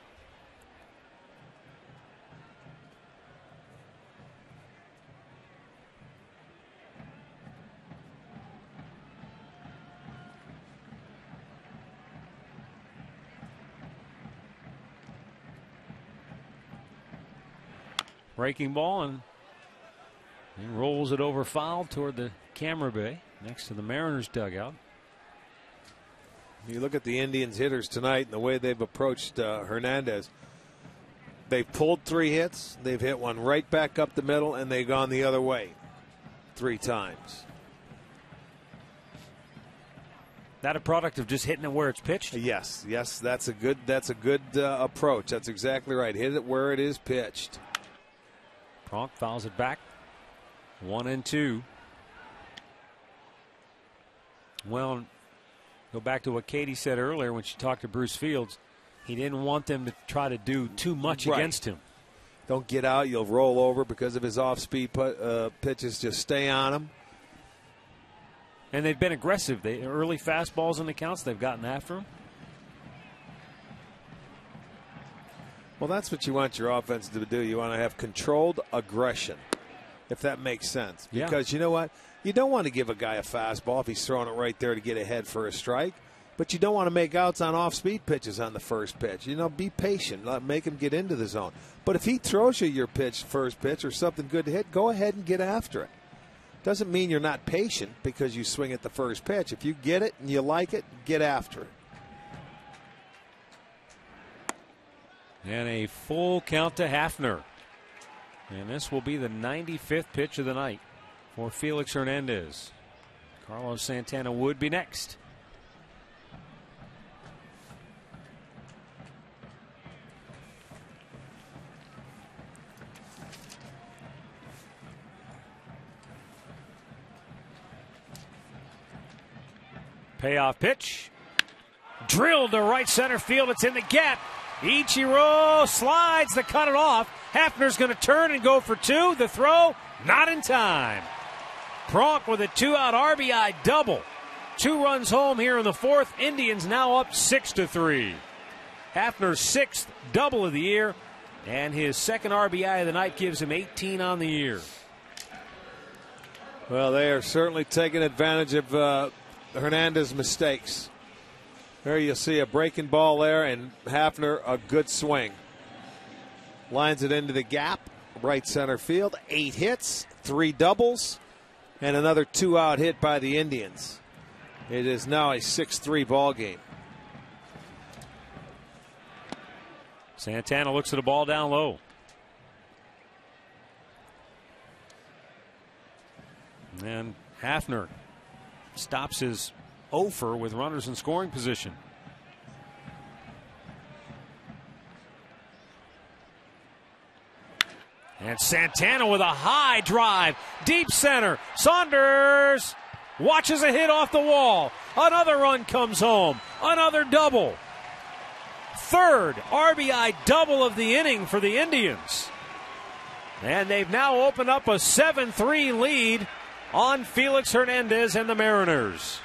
Breaking ball, and he rolls it over foul toward the camera bay next to the Mariners dugout. You look at the Indians hitters tonight and the way they've approached Hernandez. They've pulled 3 hits. They've hit one right back up the middle, and they've gone the other way 3 times. That a product of just hitting it where it's pitched? Yes, that's a good approach. That's exactly right. Hit it where it is pitched. Pronk fouls it back. 1-2. Well, go back to what Katie said earlier when she talked to Bruce Fields. He didn't want them to try to do too much against him. Don't get out. You'll roll over because of his off-speed pitches. Just stay on him. And they've been aggressive. Early fastballs in the counts, they've gotten after him. Well, that's what you want your offense to do. You want to have controlled aggression, if that makes sense. Because you know what? You don't want to give a guy a fastball if he's throwing it right there to get ahead for a strike. But you don't want to make outs on off-speed pitches on the first pitch. You know, be patient. Make him get into the zone. But if he throws you your first pitch, or something good to hit, go ahead and get after it. Doesn't mean you're not patient because you swing at the first pitch. If you get it and you like it, get after it. And a full count to Hafner. And this will be the 95th pitch of the night for Felix Hernandez. Carlos Santana would be next. Payoff pitch. Drilled to right center field. It's in the gap. Ichiro slides to cut it off. Hafner's going to turn and go for two. The throw, not in time. Pronk with a 2-out RBI double. 2 runs home here in the fourth. Indians now up 6-3. Hafner's 6th double of the year, and his 2nd RBI of the night gives him 18 on the year. Well, they are certainly taking advantage of Hernandez's mistakes. There you see a breaking ball there, and Hafner a good swing. Lines it into the gap, right center field. 8 hits, 3 doubles, and another 2-out hit by the Indians. It is now a 6-3 ball game. Santana looks at a ball down low. And Hafner stops his offer with runners in scoring position. And Santana with a high drive, deep center. Saunders watches a hit off the wall. Another run comes home. Another double. 3rd RBI double of the inning for the Indians. And they've now opened up a 7-3 lead on Felix Hernandez and the Mariners.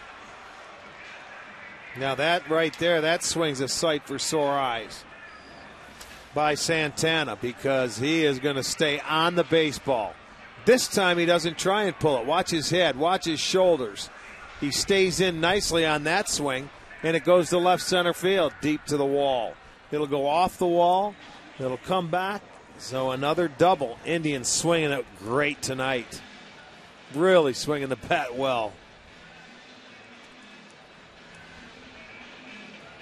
Now that right there, that swing's a sight for sore eyes by Santana, because he is going to stay on the baseball. This time he doesn't try and pull it. Watch his head, watch his shoulders. He stays in nicely on that swing, and it goes to left center field, deep to the wall. It'll go off the wall. It'll come back. So another double. Indians swinging it great tonight. Really swinging the bat well.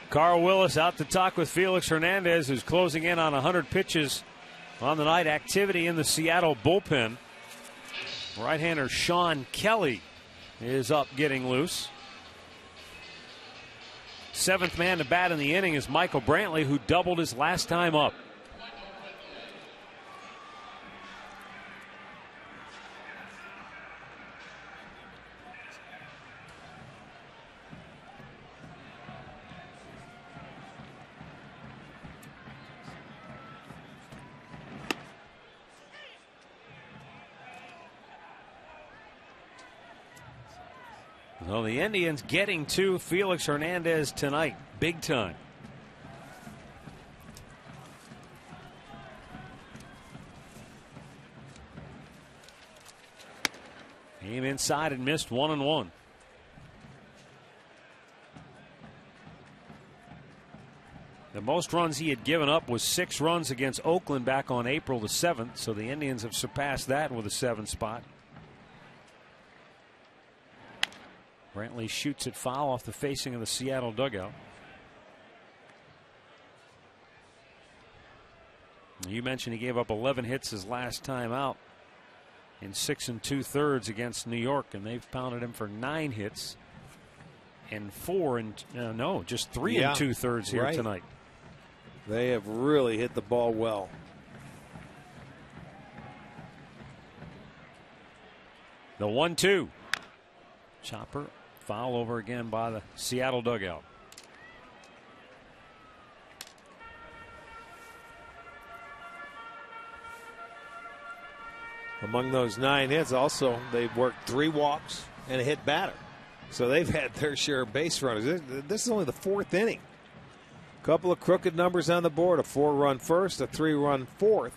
Carl Willis out to talk with Felix Hernandez, who's closing in on 100 pitches on the night. Activity in the Seattle bullpen. Right-hander Sean Kelly is up getting loose. 7th man to bat in the inning is Michael Brantley, who doubled his last time up. So the Indians getting to Felix Hernandez tonight, big time. Came inside and missed 1-1. The most runs he had given up was 6 runs against Oakland back on April the 7th, so the Indians have surpassed that with a 7th spot. Brantley shoots it foul off the facing of the Seattle dugout. You mentioned he gave up 11 hits his last time out in 6 2/3 against New York, and they've pounded him for 9 hits and 3 2/3 here tonight. They have really hit the ball well. The 1-2. Chopper foul over again by the Seattle dugout. Among those 9 hits, also, they've worked 3 walks and a hit batter. So they've had their share of base runners. This is only the 4th inning. A couple of crooked numbers on the board, a 4-run first, a 3-run 4th.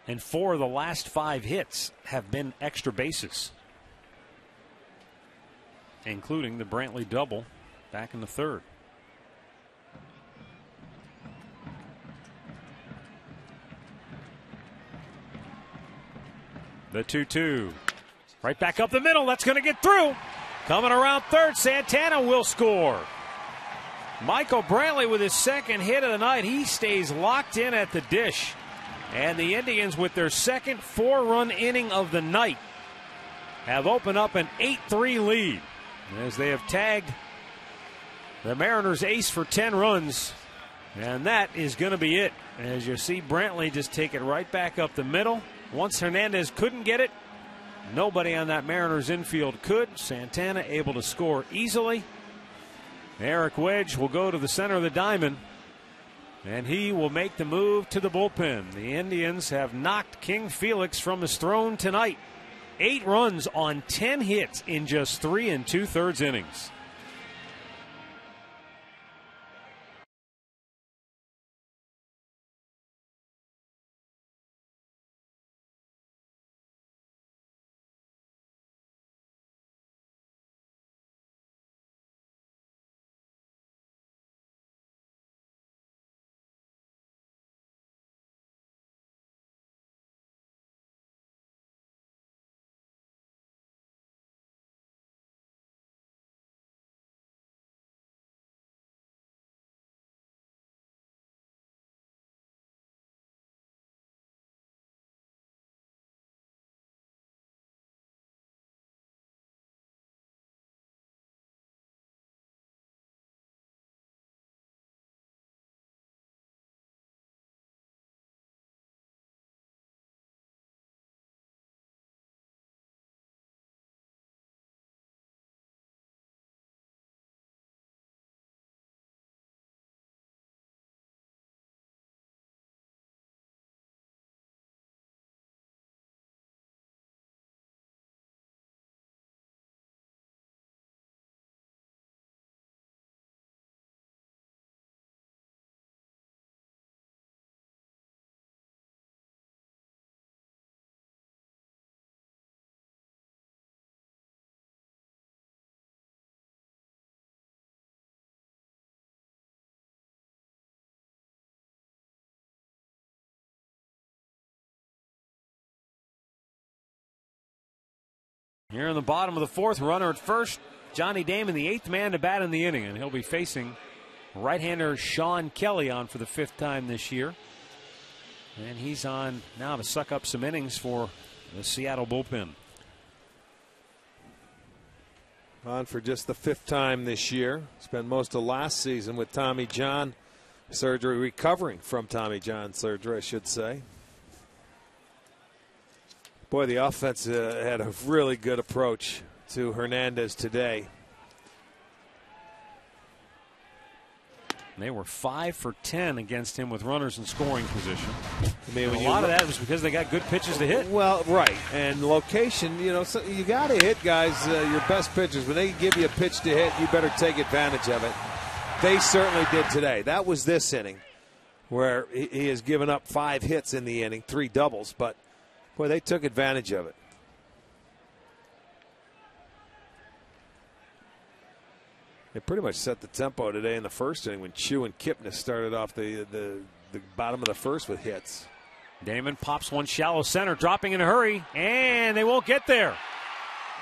And 4 of the last 5 hits have been extra bases. including the Brantley double back in the third. The 2-2. Right back up the middle. That's going to get through. Coming around third, Santana will score. Michael Brantley with his second hit of the night. He stays locked in at the dish. And the Indians, with their second 4-run inning of the night, have opened up an 8-3 lead as they have tagged the Mariners ace for 10 runs. And that is going to be it, as you see Brantley just take it right back up the middle. Once Hernandez couldn't get it, nobody on that Mariners infield could. Santana able to score easily. Eric Wedge will go to the center of the diamond, and he will make the move to the bullpen. The Indians have knocked King Felix from his throne tonight. 8 runs on 10 hits in just 3 2/3 innings. Here in the bottom of the fourth, runner at first, Johnny Damon, the 8th man to bat in the inning, and he'll be facing right-hander Sean Kelly on for the 5th time this year. And he's on now to suck up some innings for the Seattle bullpen. On for just the 5th time this year. Spent most of last season with Tommy John surgery, recovering from Tommy John surgery, I should say. Boy, the offense had a really good approach to Hernandez today. They were 5 for 10 against him with runners in scoring position. I mean, a lot of that was because they got good pitches to hit. Well, right. And location, you know, so you got to hit guys, your best pitchers. When they give you a pitch to hit, you better take advantage of it. They certainly did today. That was this inning where he has given up 5 hits in the inning, 3 doubles. But, boy, they took advantage of it. They pretty much set the tempo today in the first inning when Chu and Kipnis started off the bottom of the first with hits. Damon pops one shallow center, dropping in a hurry, and they won't get there.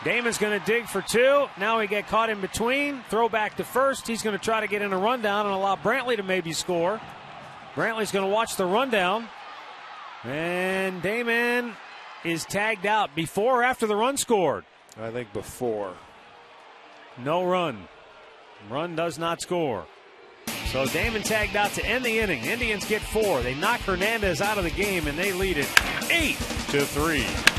Damon's going to dig for 2. Now he get caught in between. Throw back to first. He's going to try to get in a rundown and allow Brantley to maybe score. Brantley's going to watch the rundown. And Damon is tagged out before or after the run scored? I think before. No run. Run does not score. So Damon tagged out to end the inning. Indians get 4. They knock Hernandez out of the game, and they lead it 8-3.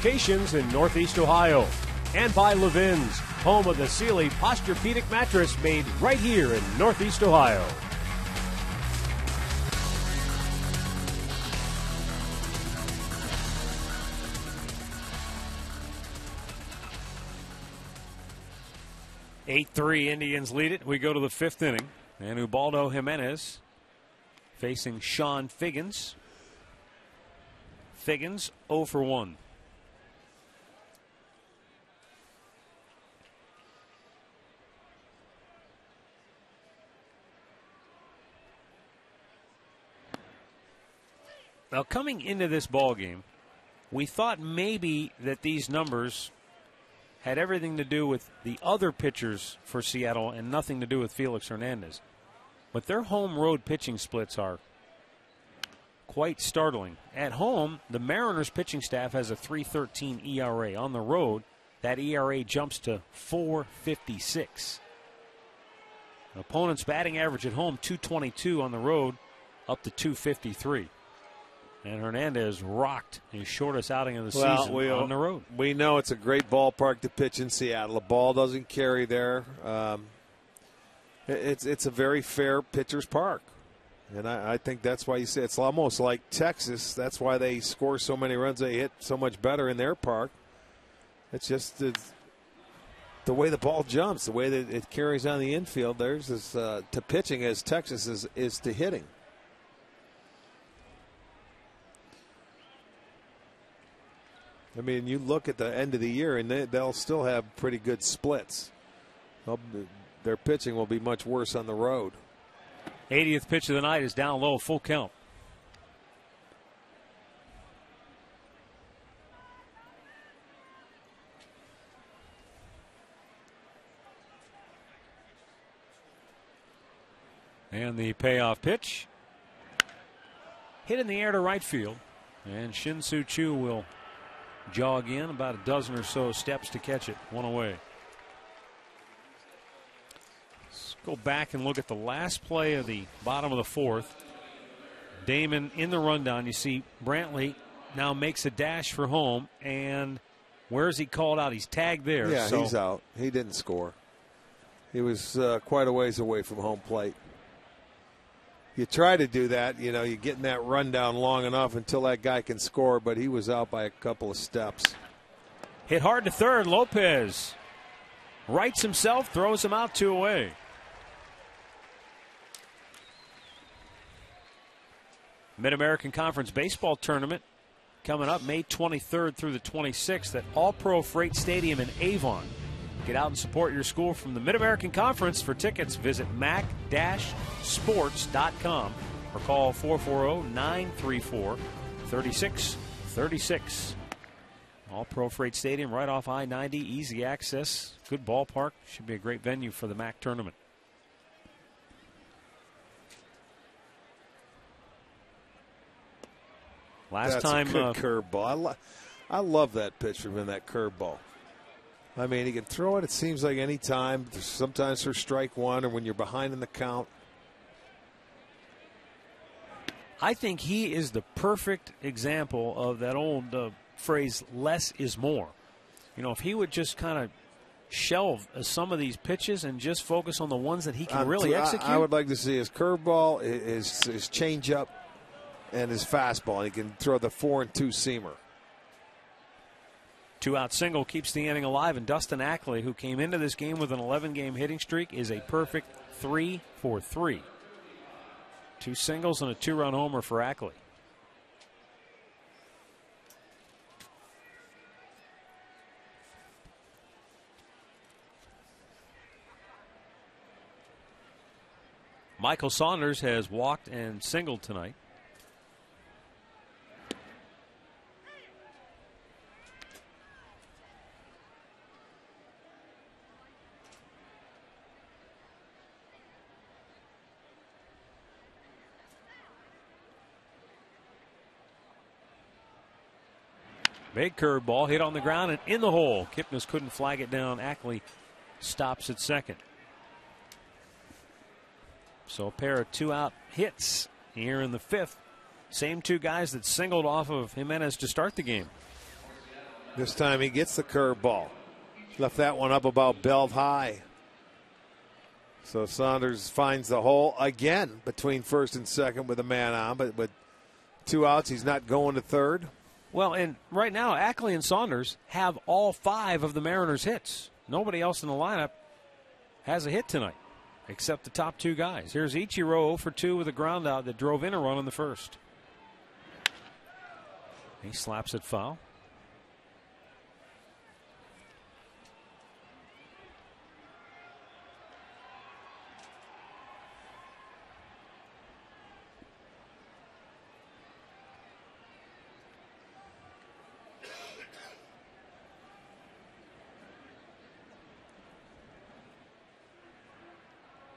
locations in Northeast Ohio. And by Levin's, home of the Sealy Posturepedic mattress made right here in Northeast Ohio. (8-3) Indians lead it. We go to the 5th inning. And Ubaldo Jimenez facing Sean Figgins. Figgins 0 for 1. Now, coming into this ball game, we thought maybe that these numbers had everything to do with the other pitchers for Seattle and nothing to do with Felix Hernandez. But their home-road pitching splits are quite startling. At home, the Mariners pitching staff has a 3.13 ERA. On the road, that ERA jumps to 4.56. Opponent's batting average at home, 222. On the road, up to 253. And Hernandez rocked his shortest outing of the season on the road. We know it's a great ballpark to pitch in Seattle. The ball doesn't carry there. It's a very fair pitcher's park. And I think that's why you say it's almost like Texas. That's why they score so many runs. They hit so much better in their park. It's just the way the ball jumps, the way that it carries on the infield. Theirs is to pitching as Texas is to hitting. I mean, you look at the end of the year, and they'll still have pretty good splits. Their pitching will be much worse on the road. 80th pitch of the night is down low, full count. And the payoff pitch. Hit in the air to right field. And Shin-Soo Choo will jog in about a dozen or so steps to catch it. One away. Let's go back and look at the last play of the bottom of the 4th. Damon in the rundown. You see Brantley now makes a dash for home. And where is he called out? He's tagged there. Yeah, he's out. He didn't score. He was quite a ways away from home plate. You try to do that, you get in that rundown long enough until that guy can score, but he was out by a couple of steps. Hit hard to third. Lopez rights himself, throws him out 2 away. Mid-American Conference Baseball Tournament coming up May 23rd through the 26th at All-Pro Freight Stadium in Avon. Get out and support your school from the Mid-American Conference. For tickets, visit mac-sports.com or call 440-934-3636. All-Pro Freight Stadium right off I-90. Easy access. Good ballpark. Should be a great venue for the MAC tournament. That's a good curveball. I love that pitch from him, that curveball. I mean, he can throw it, it seems like any time. Sometimes for strike one or when you're behind in the count. I think he is the perfect example of that old phrase, less is more. If he would just kind of shelve some of these pitches and just focus on the ones that he can really execute. I would like to see his curveball, his changeup, and his fastball. He can throw the 4 and 2 seamer. 2-out single keeps the inning alive, and Dustin Ackley, who came into this game with an 11-game hitting streak, is a perfect 3 for 3. 2 singles and a 2-run homer for Ackley. Michael Saunders has walked and singled tonight. Big curveball hit on the ground and in the hole. Kipnis couldn't flag it down. Ackley stops at second. So a pair of 2-out hits here in the 5th. Same 2 guys that singled off of Jimenez to start the game. This time he gets the curveball. Left that one up about belt high. So Saunders finds the hole again between first and second with a man on, but with 2 outs, he's not going to third. Well, and right now, Ackley and Saunders have all 5 of the Mariners' hits. Nobody else in the lineup has a hit tonight, except the top 2 guys. Here's Ichiro 0 for 2 with a ground out that drove in a run in the first. He slaps it foul.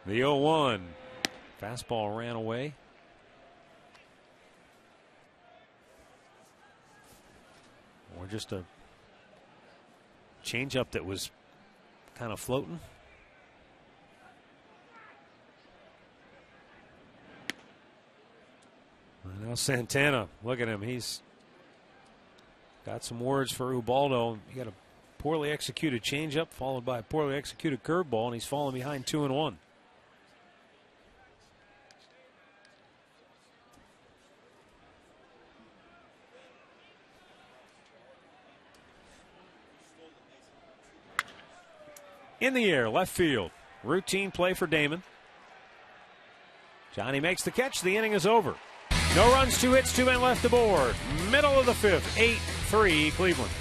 The 0-1. Fastball ran away. Or just a changeup that was kind of floating. And now Santana, look at him. He's got some words for Ubaldo. He got a poorly executed changeup followed by a poorly executed curveball, and he's falling behind 2-1. In the air, left field. Routine play for Damon. Johnny makes the catch. The inning is over. No runs, 2 hits, 2 men left aboard. Middle of the 5th, 8-3 Cleveland.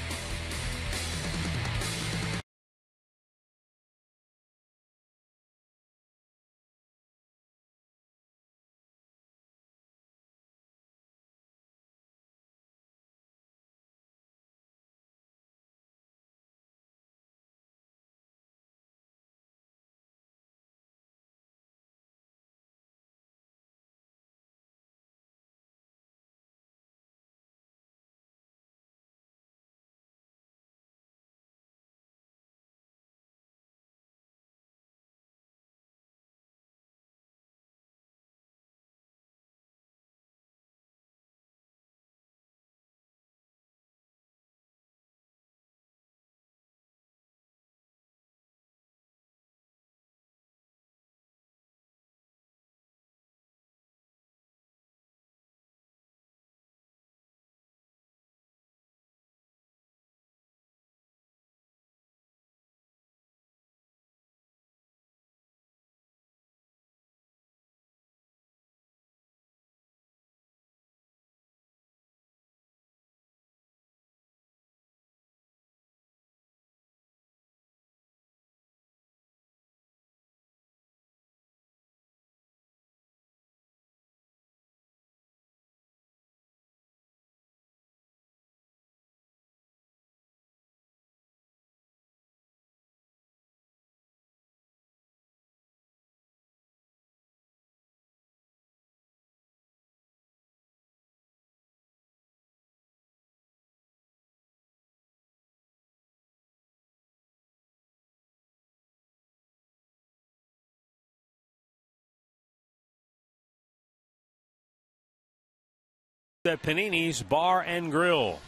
At Panini's Bar and Grill.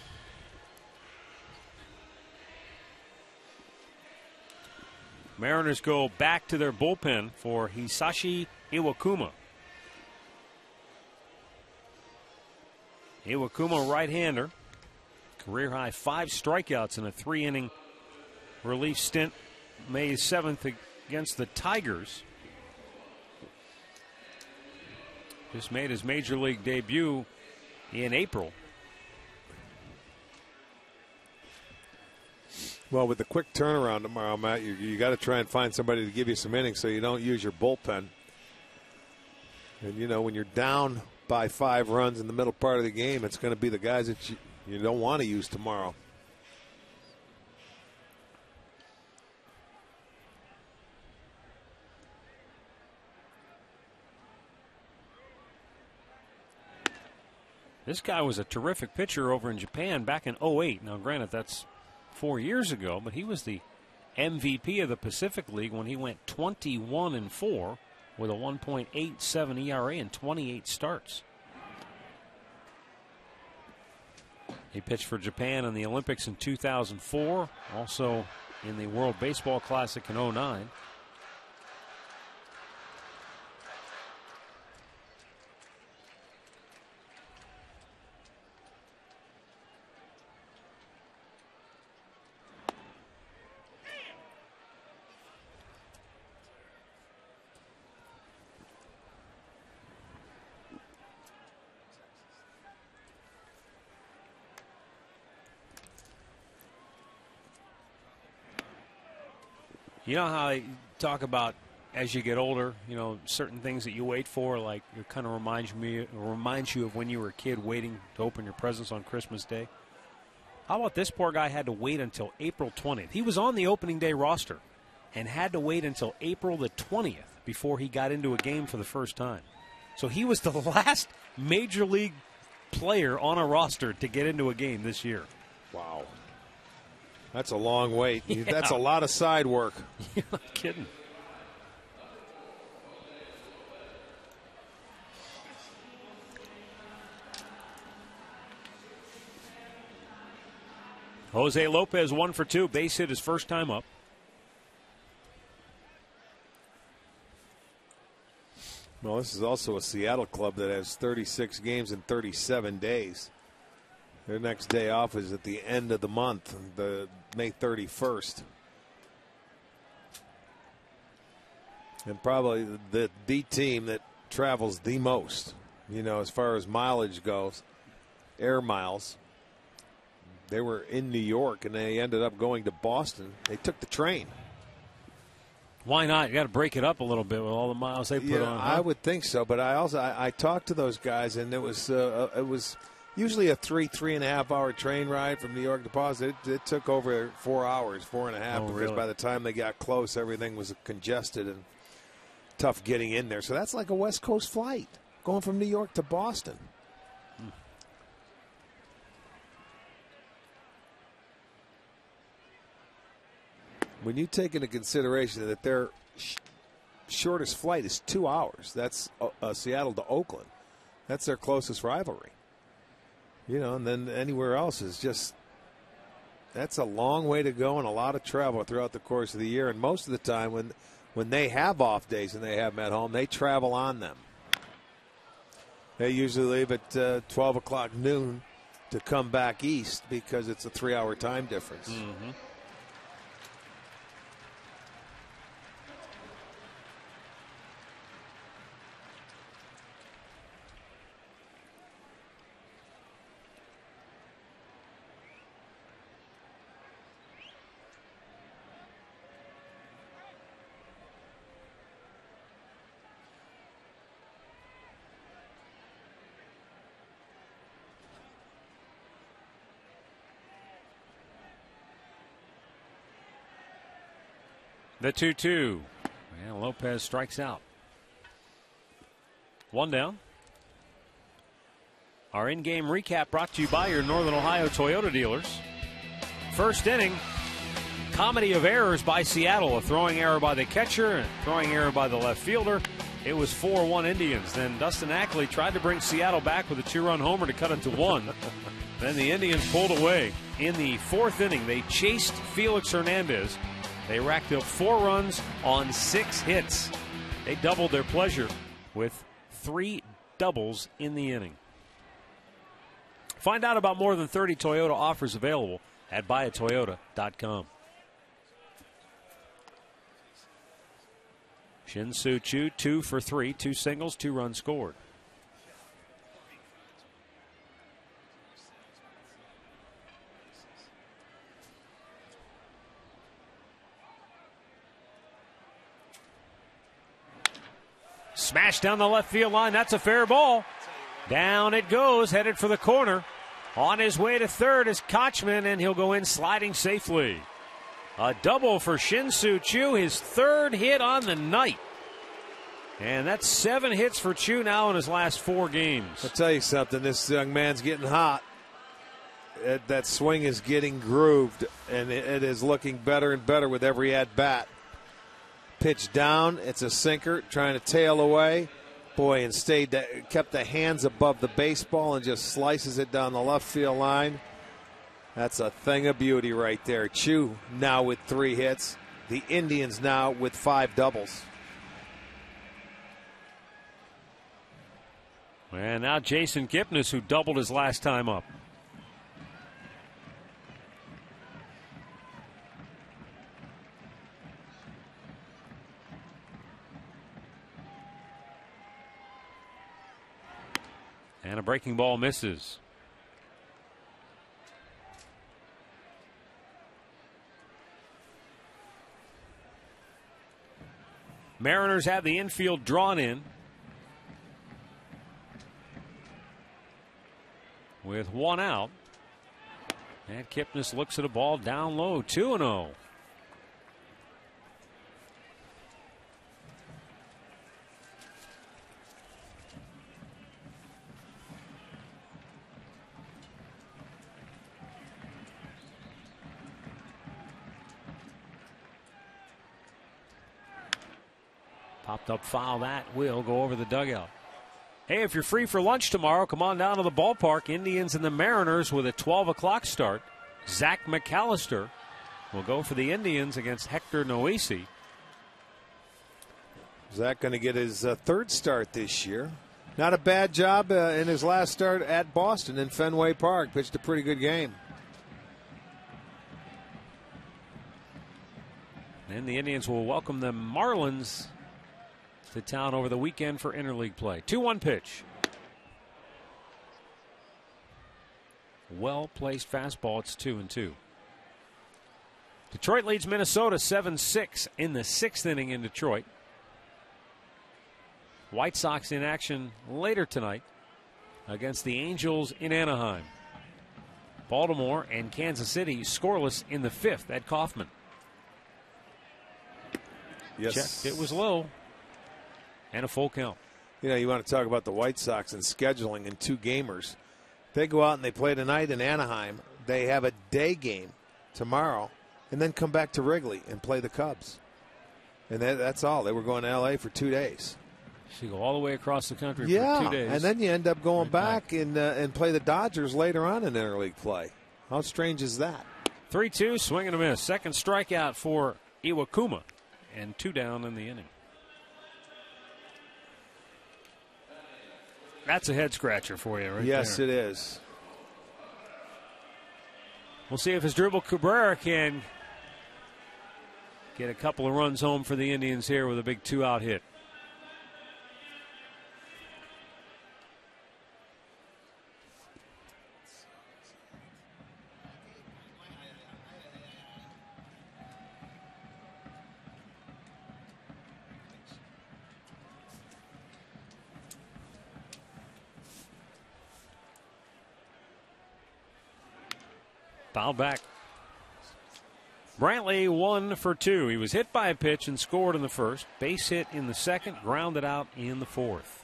Mariners go back to their bullpen for Hisashi Iwakuma. Iwakuma, right-hander. Career high 5 strikeouts in a 3-inning relief stint May 7th against the Tigers. Just made his major league debut in April. Well, with the quick turnaround tomorrow, Matt, you got to try and find somebody to give you some innings so you don't use your bullpen. And, you know, when you're down by 5 runs in the middle part of the game, it's going to be the guys that you don't want to use tomorrow. This guy was a terrific pitcher over in Japan back in 2008. Now, granted, that's 4 years ago, but he was the MVP of the Pacific League when he went 21-4 with a 1.87 ERA and 28 starts. He pitched for Japan in the Olympics in 2004, also in the World Baseball Classic in 2009. You know how they talk about as you get older, certain things that you wait for, like it kind of reminds you of when you were a kid waiting to open your presents on Christmas Day. How about this poor guy had to wait until April 20th? He was on the opening day roster and had to wait until April the 20th before he got into a game for the first time. So he was the last major league player on a roster to get into a game this year. Wow. That's a long wait. Yeah. That's a lot of side work. You're not kidding. Jose Lopez 1 for 2. Base hit his first time up. Well, this is also a Seattle club that has 36 games in 37 days. Their next day off is at the end of the month, the May 31st. And probably the team that travels the most, as far as mileage goes, air miles. They were in New York, and they ended up going to Boston. They took the train. Why not? You got to break it up a little bit with all the miles they put on. Huh? I would think so, but I talked to those guys, and it was usually a 3.5 hour train ride from New York to Boston. It took over 4 hours, 4.5, because really? by the time they got close, everything was congested and tough getting in there. So that's like a West Coast flight going from New York to Boston. When you take into consideration that their shortest flight is 2 hours, that's Seattle to Oakland. That's their closest rivalry. And then anywhere else is just, that's a long way to go and a lot of travel throughout the course of the year. And most of the time when they have off days and they have them at home, they travel on them. They usually leave at 12 o'clock noon to come back east because it's a 3 hour time difference. Mm-hmm. The 2-2. And Lopez strikes out. One down. Our in-game recap brought to you by your Northern Ohio Toyota dealers. First inning, comedy of errors by Seattle. A throwing error by the catcher, and a throwing error by the left fielder. It was 4-1 Indians. Then Dustin Ackley tried to bring Seattle back with a 2-run homer to cut it to 1. Then the Indians pulled away. In the fourth inning, they chased Felix Hernandez. They racked up 4 runs on 6 hits. They doubled their pleasure with 3 doubles in the inning. Find out about more than 30 Toyota offers available at buyatoyota.com. Shin-Soo Choo, 2 for 3, 2 singles, 2 runs scored. Smash down the left field line. That's a fair ball. Down it goes, headed for the corner. On his way to third is Kochman, and he'll go in sliding safely. A double for Shin-Soo Choo, his 3rd hit on the night. And that's 7 hits for Choo now in his last 4 games. I'll tell you something, this young man's getting hot. That swing is getting grooved, and it is looking better and better with every at-bat. Pitch down, it's a sinker, trying to tail away. Boy, and kept the hands above the baseball and just slices it down the left field line. That's a thing of beauty right there. Chu now with 3 hits. The Indians now with 5 doubles. And now Jason Kipnis, who doubled his last time up. And a breaking ball misses. Mariners have the infield drawn in with 1 out. And Kipnis looks at a ball down low, 2-0. Popped up foul, that will go over the dugout. Hey, if you're free for lunch tomorrow, come on down to the ballpark. Indians and the Mariners with a 12 o'clock start. Zach McAllister will go for the Indians against Hector Noesi. Zach going to get his 3rd start this year. Not a bad job in his last start at Boston in Fenway Park. Pitched a pretty good game. And the Indians will welcome the Marlins to town over the weekend for interleague play. 2-1 pitch. Well-placed fastball. It's 2-2. Detroit leads Minnesota 7-6 in the 6th inning in Detroit. White Sox in action later tonight against the Angels in Anaheim. Baltimore and Kansas City scoreless in the 5th at Kauffman. Yes. Checked. It was low. And a full count. You know, you want to talk about the White Sox and scheduling in 2 gamers. They go out and they play tonight in Anaheim. They have a day game tomorrow and then come back to Wrigley and play the Cubs. And that's all. They were going to L.A. for 2 days. So you go all the way across the country for 2 days. And then you end up going back and play the Dodgers later on in interleague play. How strange is that? 3-2, swing and a miss. Second strikeout for Iwakuma, and 2 down in the inning. That's a head scratcher for you, right? Yes, there. it is. We'll see if Asdrubal Cabrera can get a couple of runs home for the Indians here with a big 2-out hit. Foul back. Brantley 1 for 2. He was hit by a pitch and scored in the 1st. Base hit in the 2nd, grounded out in the 4th.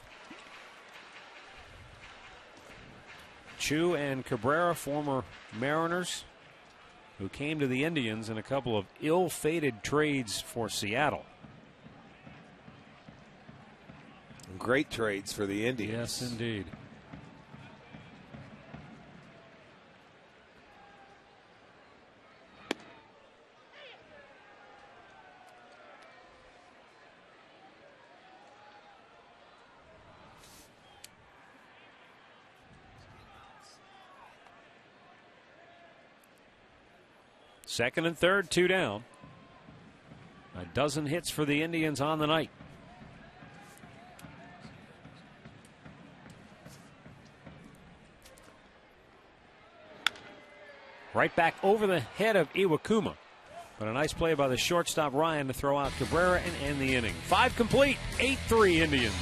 Chu and Cabrera, former Mariners, who came to the Indians in a couple of ill-fated trades for Seattle. Great trades for the Indians. Yes, indeed. Second and third, 2 down. A dozen hits for the Indians on the night. Right back over the head of Iwakuma. But a nice play by the shortstop Ryan to throw out Cabrera and end the inning. 5 complete, 8-3 Indians.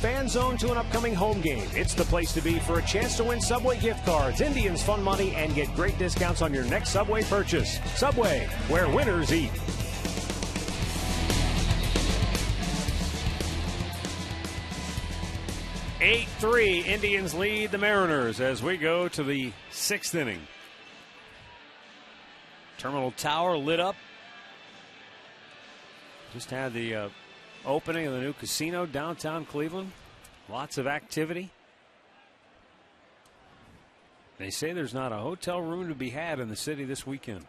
Fan Zone to an upcoming home game. It's the place to be for a chance to win Subway gift cards, Indians fun money, and get great discounts on your next Subway purchase. Subway, where winners eat. 8-3, Indians lead the Mariners as we go to the 6th inning. Terminal Tower lit up. Just had the opening of the new casino downtown Cleveland. Lots of activity. They say there's not a hotel room to be had in the city this weekend.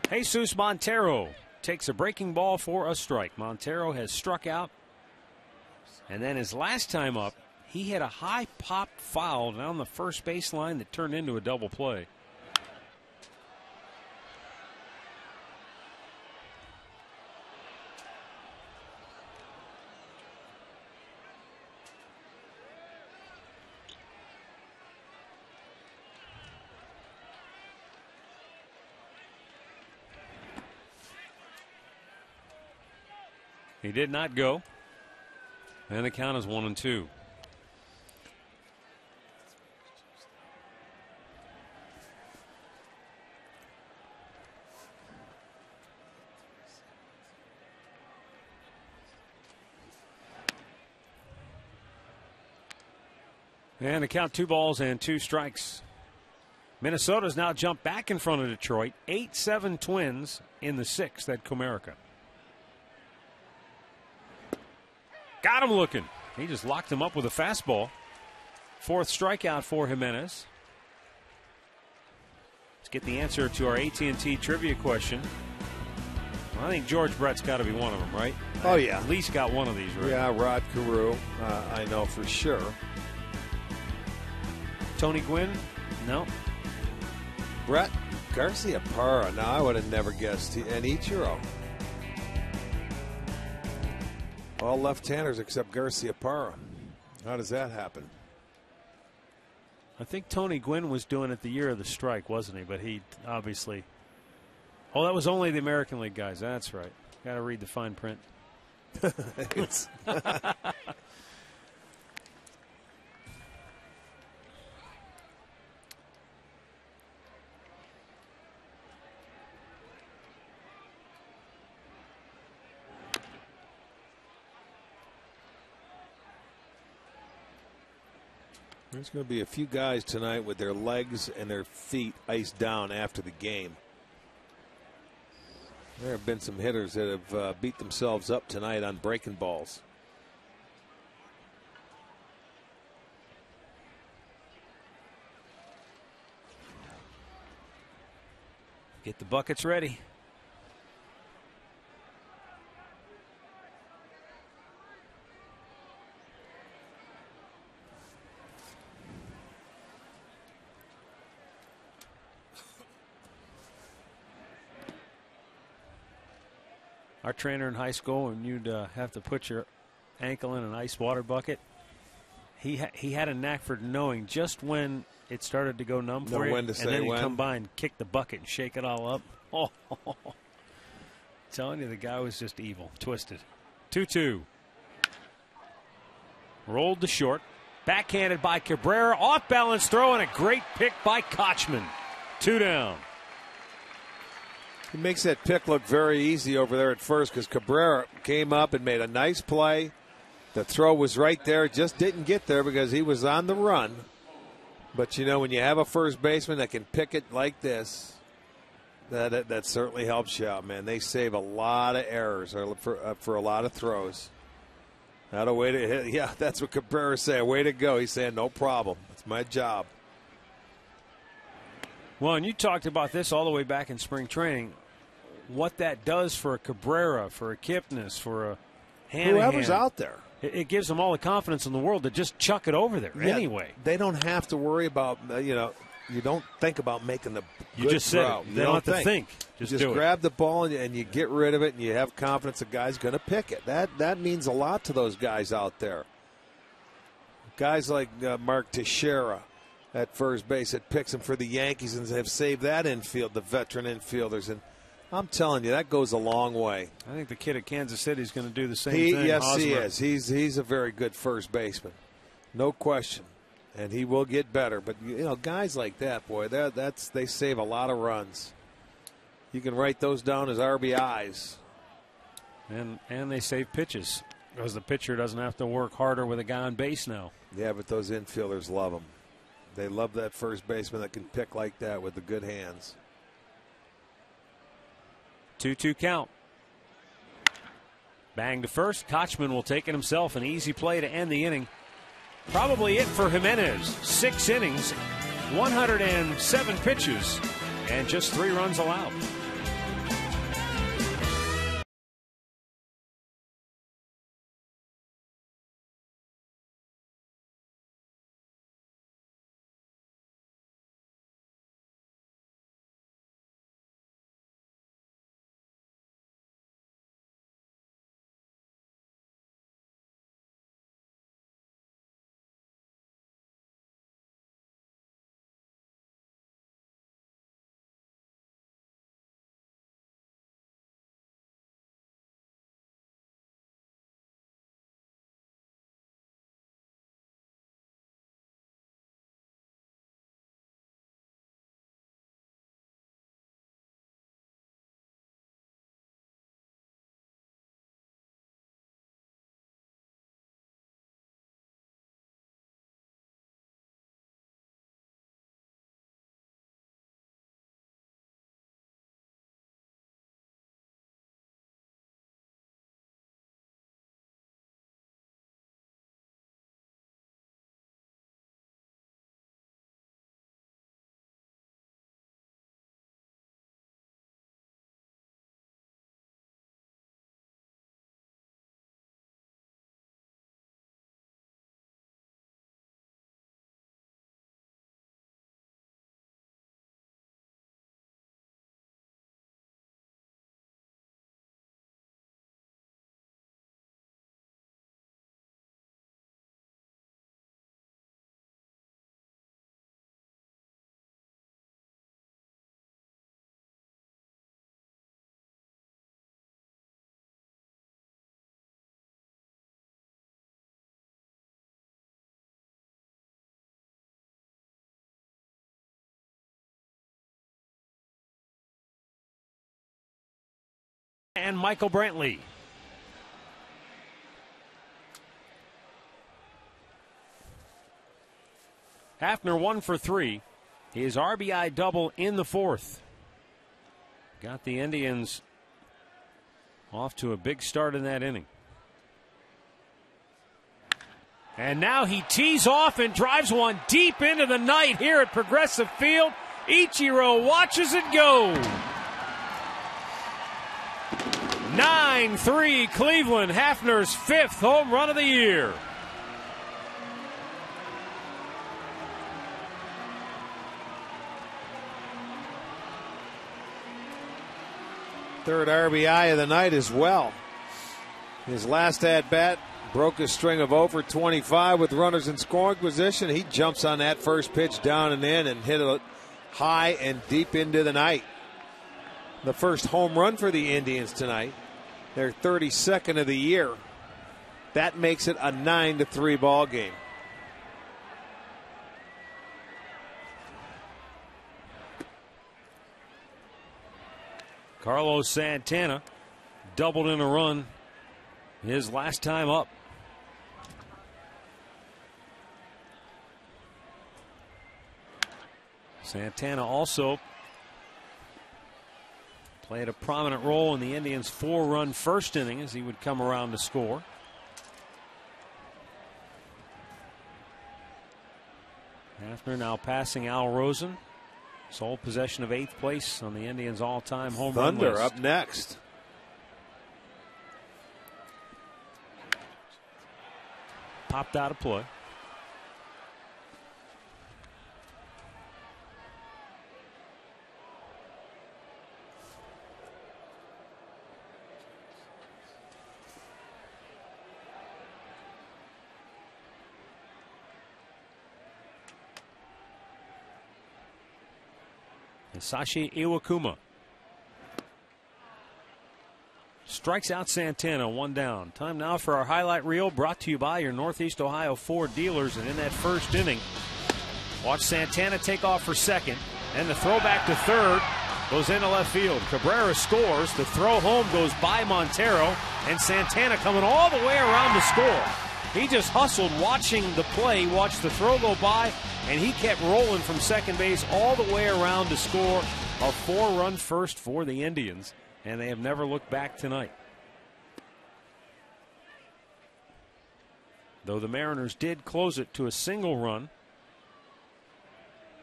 Jesus Montero takes a breaking ball for a strike. Montero has struck out. And then his last time up, he hit a high pop foul down the first baseline that turned into a double play. He did not go. And the count is 1-2. And the count 2 balls and 2 strikes. Minnesota's now jumped back in front of Detroit. 8-7 Twins in the 6th at Comerica. Got him looking. He just locked him up with a fastball. 4th strikeout for Jimenez. Let's get the answer to our AT&T trivia question. Well, I think George Brett's got to be one of them, right? Oh, yeah. At least got one of these, right? Yeah, Rod Carew. I know for sure. Tony Gwynn? No. Brett Garcia-Parra. Now, I would have never guessed. And Ichiro. All left-handers except Garcia-Parra. How does that happen? I think Tony Gwynn was doing it the year of the strike, wasn't he? But he obviously... Oh, that was only the American League guys. That's right. Got to read the fine print. There's going to be a few guys tonight with their legs and their feet iced down after the game. There have been some hitters that have beat themselves up tonight on breaking balls. Get the buckets ready. Our trainer in high school, when you'd have to put your ankle in an ice water bucket, he had a knack for knowing just when it started to go numb for you, when to and say then he'd when. come by and kick the bucket and shake it all up. Oh, telling you, the guy was just evil, twisted. 2-2. Rolled to short, backhanded by Cabrera, off balance throw, and a great pick by Kochman. 2 down. He makes that pick look very easy over there at first because Cabrera came up and made a nice play. The throw was right there, just didn't get there because he was on the run. But, you know, when you have a first baseman that can pick it like this, that certainly helps you out, man. They save a lot of errors for a lot of throws. Not a way to hit. Yeah, that's what Cabrera said. Way to go. He's saying, no problem. It's my job. Well, and you talked about this all the way back in spring training. What that does for a Cabrera, for a Kipnis, for a Hanahan. Whoever's out there. It gives them all the confidence in the world to just chuck it over there anyway. They don't have to worry about, you don't think about making the You just throw. said it. They don't have to think. Just do grab the ball and you get rid of it and you have confidence the guy's going to pick it. That means a lot to those guys out there. Guys like Mark Teixeira at first base that picks him for the Yankees and have saved that infield, the veteran infielders. And I'm telling you, that goes a long way. I think the kid at Kansas City is going to do the same thing. Yes, Hosmer. he is. He's a very good first baseman, no question, and he will get better. But guys like that, boy, they save a lot of runs. You can write those down as RBIs, and they save pitches because the pitcher doesn't have to work harder with a guy on base now. Yeah, but those infielders love them. They love that first baseman that can pick like that with the good hands. 2-2 count. Bang to first. Kochman will take it himself. An easy play to end the inning. Probably it for Jimenez. 6 innings, 107 pitches, and just 3 runs allowed. And Michael Brantley. Hafner 1 for 3. His RBI double in the 4th. Got the Indians off to a big start in that inning. And now he tees off and drives one deep into the night here at Progressive Field. Ichiro watches it go. 9-3 Cleveland, Hafner's 5th home run of the year. Third RBI of the night as well. His last at bat broke a string of over 25 with runners in scoring position. He jumps on that first pitch down and in and hit it high and deep into the night. The first home run for the Indians tonight. Their 32nd of the year. That makes it a 9-3 ball game. Carlos Santana doubled in a run his last time up. Santana also played a prominent role in the Indians' 4-run first inning as he would come around to score. Hafner now passing Al Rosen. Sole possession of 8th place on the Indians' all-time home run list. Thunder up next. Popped out of play. Sashi Iwakuma. Strikes out Santana, 1 down. Time now for our highlight reel, brought to you by your Northeast Ohio Ford dealers. And in that first inning, watch Santana take off for second. And the throw back to third goes into left field. Cabrera scores. The throw home goes by Montero. And Santana coming all the way around to score. He just hustled watching the play, watched the throw go by, and he kept rolling from second base all the way around to score a 4-run first for the Indians. And they have never looked back tonight. Though the Mariners did close it to a single run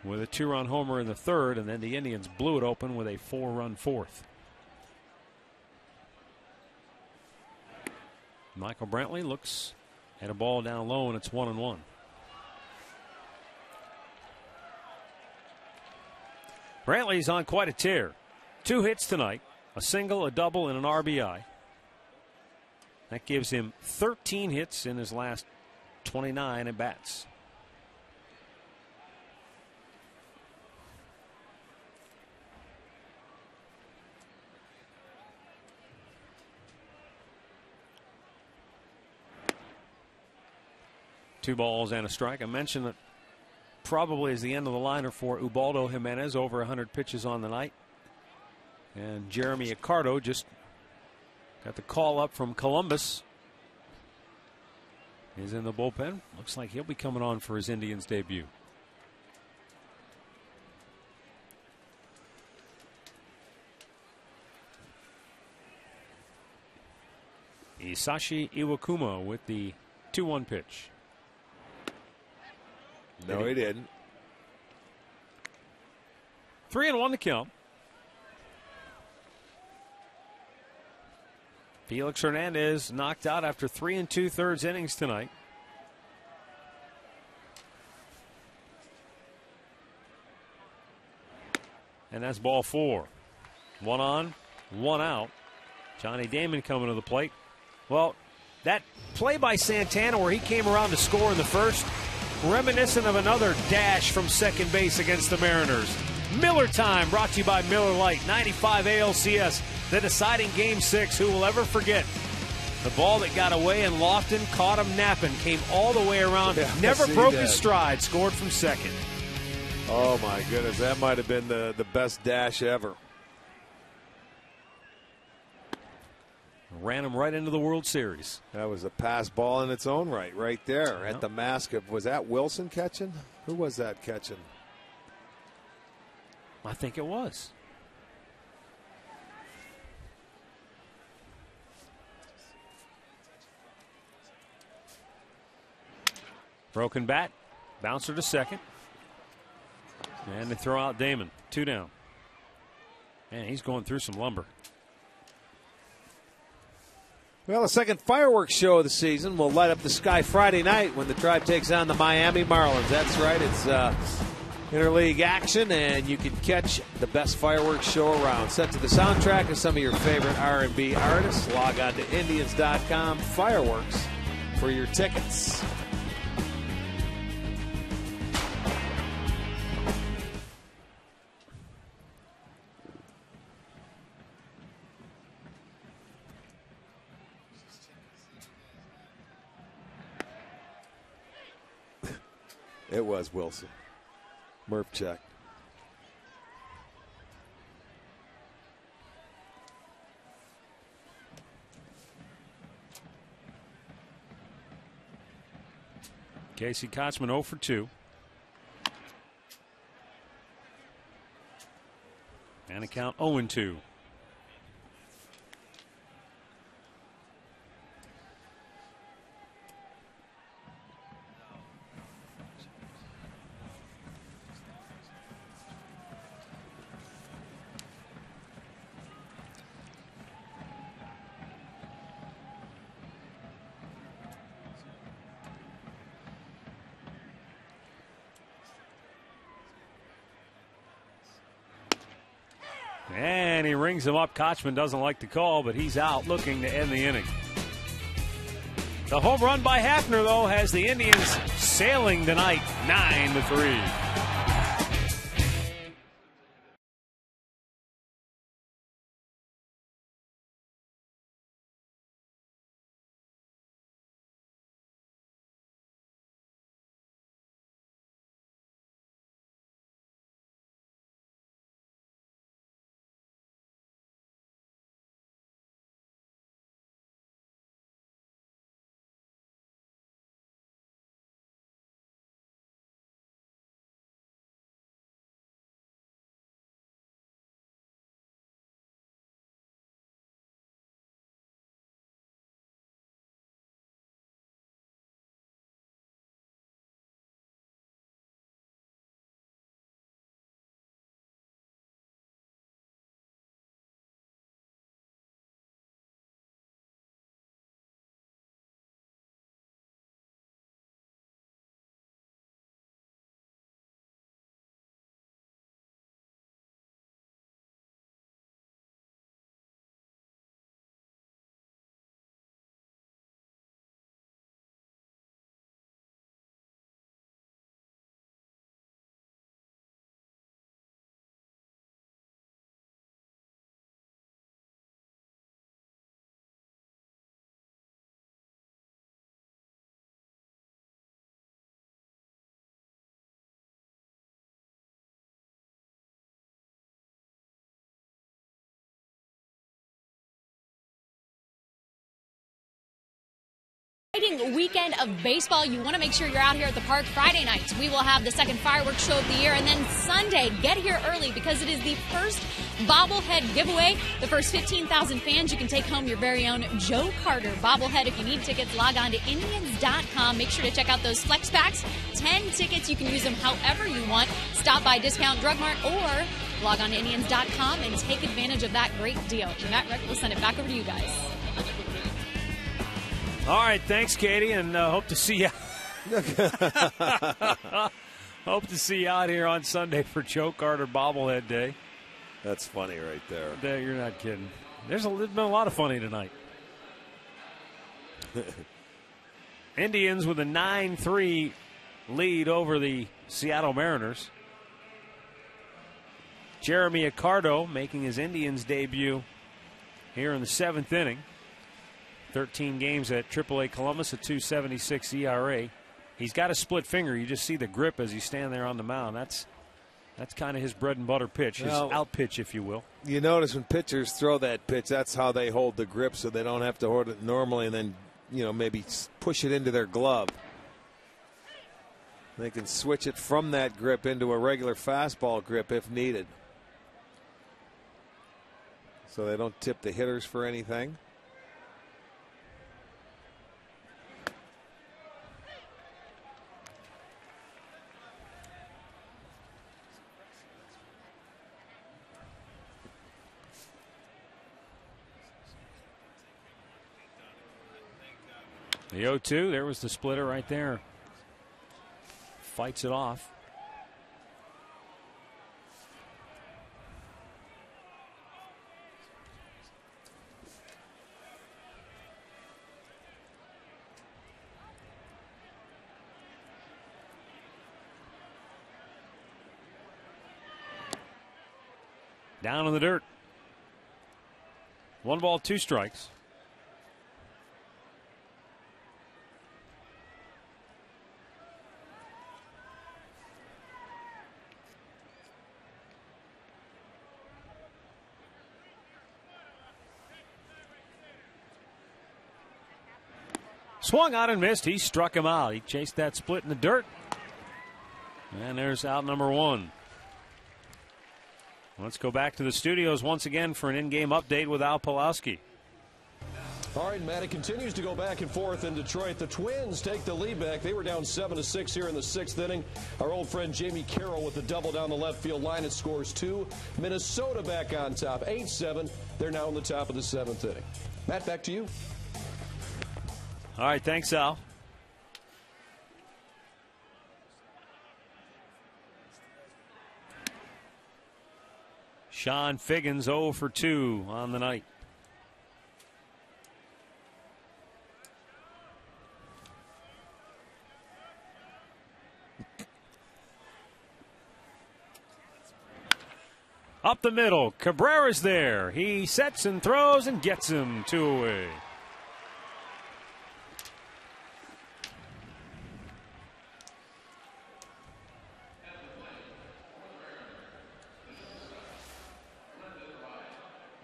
with a 2-run homer in the third, and then the Indians blew it open with a 4-run fourth. Michael Brantley looks at a ball down low, and it's 1-1. Brantley's on quite a tear. 2 hits tonight, a single, a double, and an RBI. That gives him 13 hits in his last 29 at bats. Two balls and a strike. I mentioned that probably is the end of the liner for Ubaldo Jimenez, over 100 pitches on the night. And Jeremy Accardo just got the call up from Columbus. He's in the bullpen. Looks like he'll be coming on for his Indians debut. Isashi Iwakuma with the 2-1 pitch. No, he didn't. 3-1 to count. Felix Hernandez knocked out after 3 2/3 innings tonight. And that's ball 4. 1 on, 1 out. Johnny Damon coming to the plate. Well, that play by Santana where he came around to score in the first, reminiscent of another dash from second base against the Mariners. Miller time, brought to you by Miller Lite, 95 ALCS, the deciding Game 6. Who will ever forget the ball that got away and Lofton caught him napping, came all the way around, never broke his stride, scored from second. Oh my goodness, that might have been the best dash ever. Ran him right into the World Series. That was a pass ball in its own right there at the mask of, was that Wilson catching? Who was that catching? I think it was. Broken bat, bouncer to second. And they throw out Damon, 2 down. Man, he's going through some lumber. Well, the second fireworks show of the season will light up the sky Friday night when the Tribe takes on the Miami Marlins. That's right, it's interleague action, and you can catch the best fireworks show around. Set to the soundtrack of some of your favorite R&B artists. Log on to Indians.com, fireworks, for your tickets. It was Wilson. Murph check. Casey Kotzman 0 for 2. And a count 0-2. And he rings him up. Kochman doesn't like the call, but he's out looking to end the inning. The home run by Hafner, though, has the Indians sailing tonight 9-3. exciting weekend of baseball. You want to make sure you're out here at the park. Friday nights, we will have the second fireworks show of the year. And then Sunday, get here early because it is the first bobblehead giveaway. The first 15,000 fans, you can take home your very own Joe Carter bobblehead. If you need tickets, log on to Indians.com. Make sure to check out those flex packs. 10 tickets. You can use them however you want. Stop by Discount Drug Mart or log on to Indians.com and take advantage of that great deal. Matt, Rick, we'll send it back over to you guys. All right, thanks, Katie, and hope to see you. Hope to see you out here on Sunday for Joe Carter Bobblehead Day. That's funny right there. You're not kidding. There's been a lot of funny tonight. Indians with a 9-3 lead over the Seattle Mariners. Jeremy Accardo making his Indians debut here in the 7th inning. 13 games at AAA Columbus, a 2.76 ERA. He's got a split finger. You just see the grip as he's standing there on the mound. That's kind of his bread and butter pitch, his out pitch, if you will. You notice when pitchers throw that pitch, that's how they hold the grip, so they don't have to hold it normally and then, maybe push it into their glove. They can switch it from that grip into a regular fastball grip if needed. So they don't tip the hitters for anything. The 0-2, there was the splitter right there. Fights it off. Down in the dirt. 1 ball, 2 strikes. Swung out and missed. He struck him out. He chased that split in the dirt. And there's out number 1. Let's go back to the studios once again for an in-game update with Al Pawlowski. All right, Matt, it continues to go back and forth in Detroit. The Twins take the lead back. They were down 7-6 here in the 6th inning. Our old friend Jamie Carroll with the double down the left field line. It scores 2. Minnesota back on top, 8-7. They're now in the top of the 7th inning. Matt, back to you. All right, thanks, Al. Sean Figgins 0 for 2 on the night. Up the middle, Cabrera's there. He sets and throws and gets him 2 away.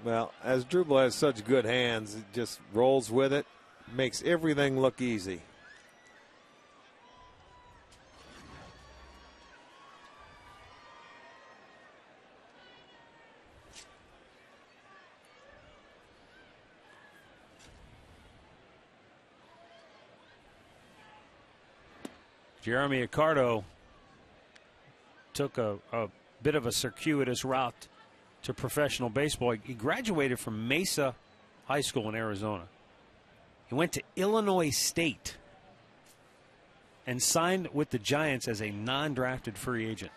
Well, as Drupal has such good hands, it just rolls with it, makes everything look easy. Jeremy Accardo took a bit of a circuitous route to professional baseball. He graduated from Mesa High School in Arizona. He went to Illinois State and signed with the Giants as a non-drafted free agent.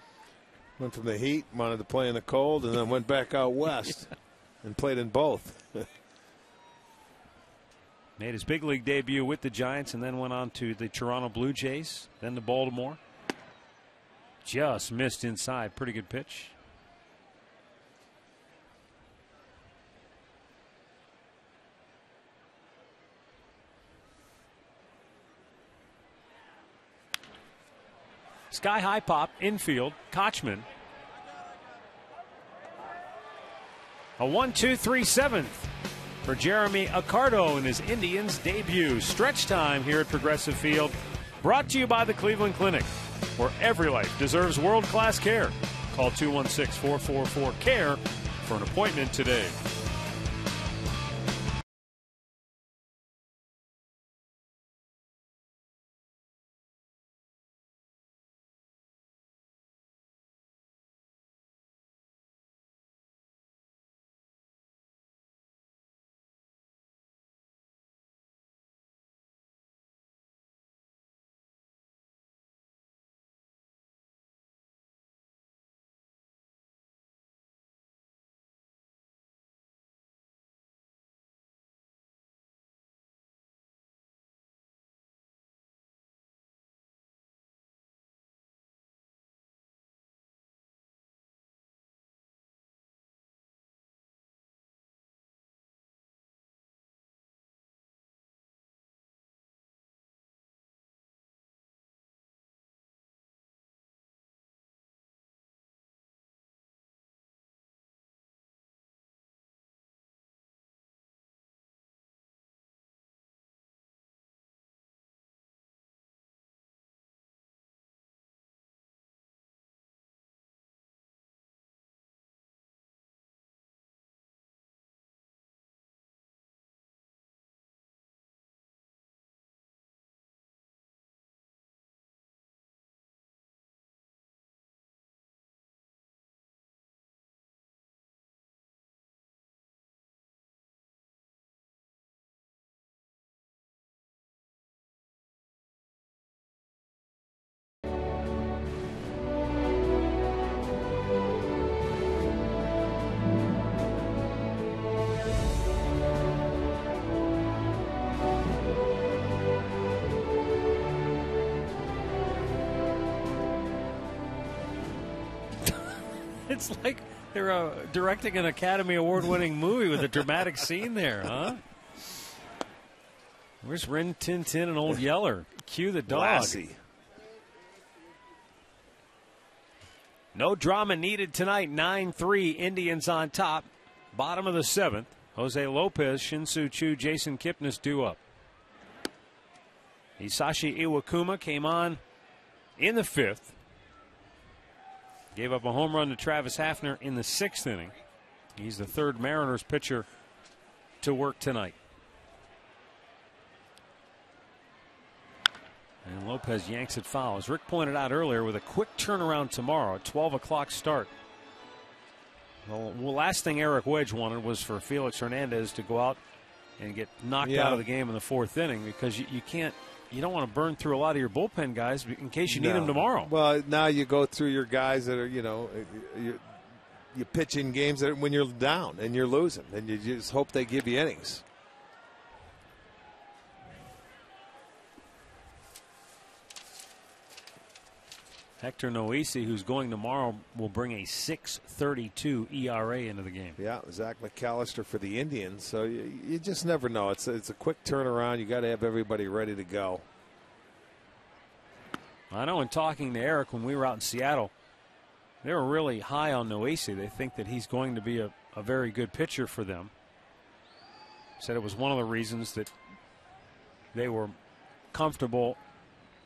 Went from the heat, wanted to play in the cold, and then went back out west and played in both. Made his big league debut with the Giants and then went on to the Toronto Blue Jays, then to Baltimore. Just missed inside. Pretty good pitch. Sky high pop, infield, Kochman. A 1-2-3 7th. for Jeremy Accardo in his Indians debut. Stretch time here at Progressive Field, brought to you by the Cleveland Clinic, where every life deserves world-class care. Call 216-444-CARE for an appointment today. It's like they're directing an Academy Award-winning movie with a dramatic scene there, huh? Where's Rin Tin Tin and Old Yeller? Cue the dog. Lassie. No drama needed tonight. 9-3, Indians on top. Bottom of the 7th. Jose Lopez, Shin-Soo Choo, Jason Kipnis due up. Hisashi Iwakuma came on in the 5th. Gave up a home run to Travis Hafner in the 6th inning. He's the third Mariners pitcher to work tonight. And Lopez yanks it foul. As Rick pointed out earlier, with a quick turnaround tomorrow, a 12 o'clock start. The last thing Eric Wedge wanted was for Felix Hernandez to go out and get knocked out of the game in the 4th inning, because you don't want to burn through a lot of your bullpen guys in case you need them tomorrow. Well, now you go through your guys that are, you pitch in games that when you're down and you're losing, and you just hope they give you innings. Hector Noesi, who's going tomorrow, will bring a 6.32 ERA into the game. Yeah, Zach McAllister for the Indians. So you just never know. It's a quick turnaround. You got to have everybody ready to go. I know in talking to Eric when we were out in Seattle, they were really high on Noesi. They think that he's going to be a very good pitcher for them. Said it was one of the reasons that they were comfortable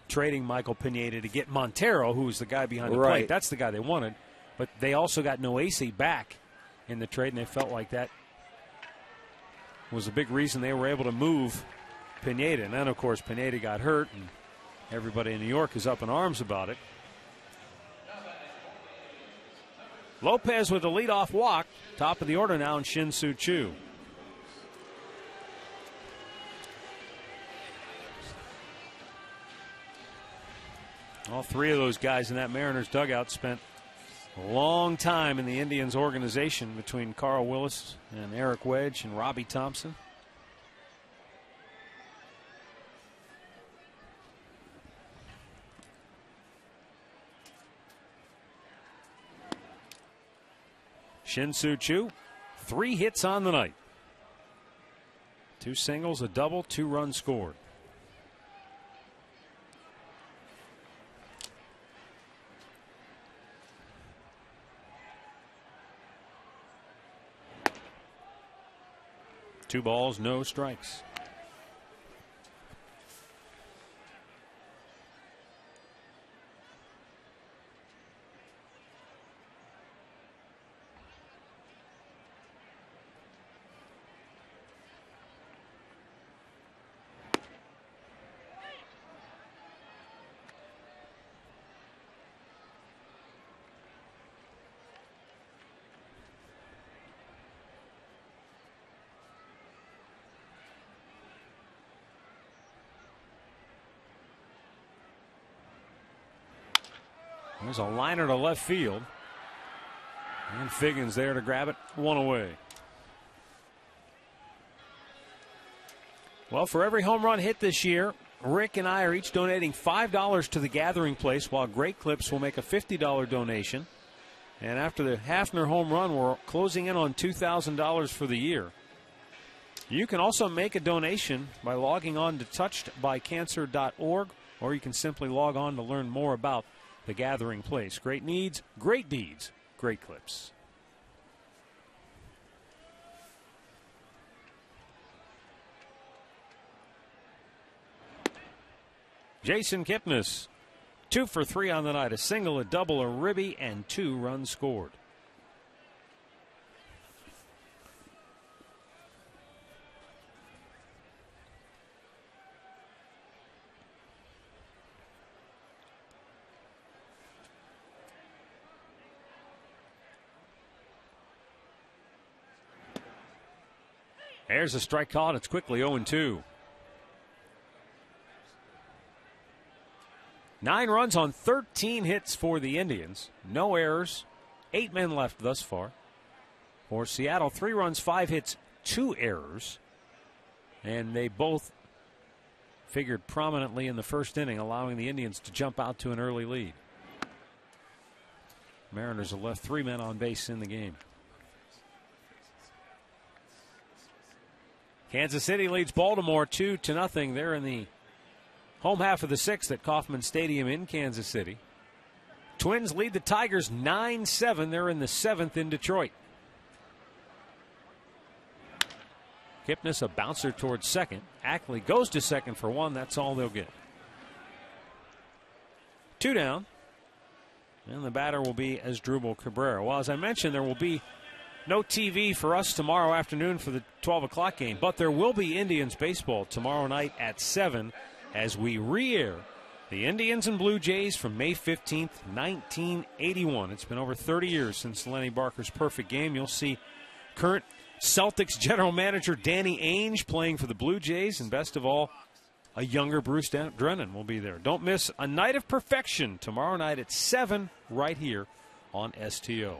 trading Michael Pineda to get Montero, who was the guy behind the plate. That's the guy they wanted. But they also got Noesi back in the trade, and they felt like that was a big reason they were able to move Pineda. And then, of course, Pineda got hurt, and everybody in New York is up in arms about it. Lopez with a leadoff walk. Top of the order now in Shin-Soo Choo. All three of those guys in that Mariners dugout spent a long time in the Indians organization, between Carl Willis and Eric Wedge and Robbie Thompson. Shin-Soo Choo, 3 hits on the night. 2 singles, a double, 2 runs scored. 2 balls, no strikes. There's a liner to left field. And Figgins there to grab it. 1 away. Well, for every home run hit this year, Rick and I are each donating $5 to the Gathering Place, while Great Clips will make a $50 donation. And after the Hafner home run, we're closing in on $2,000 for the year. You can also make a donation by logging on to touchedbycancer.org, or you can simply log on to learn more about the Gathering Place. Great needs, great deeds, Great Clips. Jason Kipnis, 2 for 3 on the night. A single, a double, a ribby, and 2 runs scored. There's a strike caught. It's quickly 0-2. 9 runs on 13 hits for the Indians. No errors. 8 men left thus far. For Seattle, 3 runs, 5 hits, 2 errors. And they both figured prominently in the first inning, allowing the Indians to jump out to an early lead. Mariners have left 3 men on base in the game. Kansas City leads Baltimore 2-0. They're in the home half of the 6th at Kauffman Stadium in Kansas City. Twins lead the Tigers 9-7. They're in the 7th in Detroit. Kipnis a bouncer towards second. Ackley goes to second for 1. That's all they'll get. 2 down. And the batter will be Asdrubal Cabrera. Well, as I mentioned, there will be no TV for us tomorrow afternoon for the 12 o'clock game, but there will be Indians baseball tomorrow night at 7 as we re-air the Indians and Blue Jays from May 15th, 1981. It's been over 30 years since Lenny Barker's perfect game. You'll see current Celtics general manager Danny Ainge playing for the Blue Jays, and best of all, a younger Bruce Drennan will be there. Don't miss a night of perfection tomorrow night at 7 right here on STO.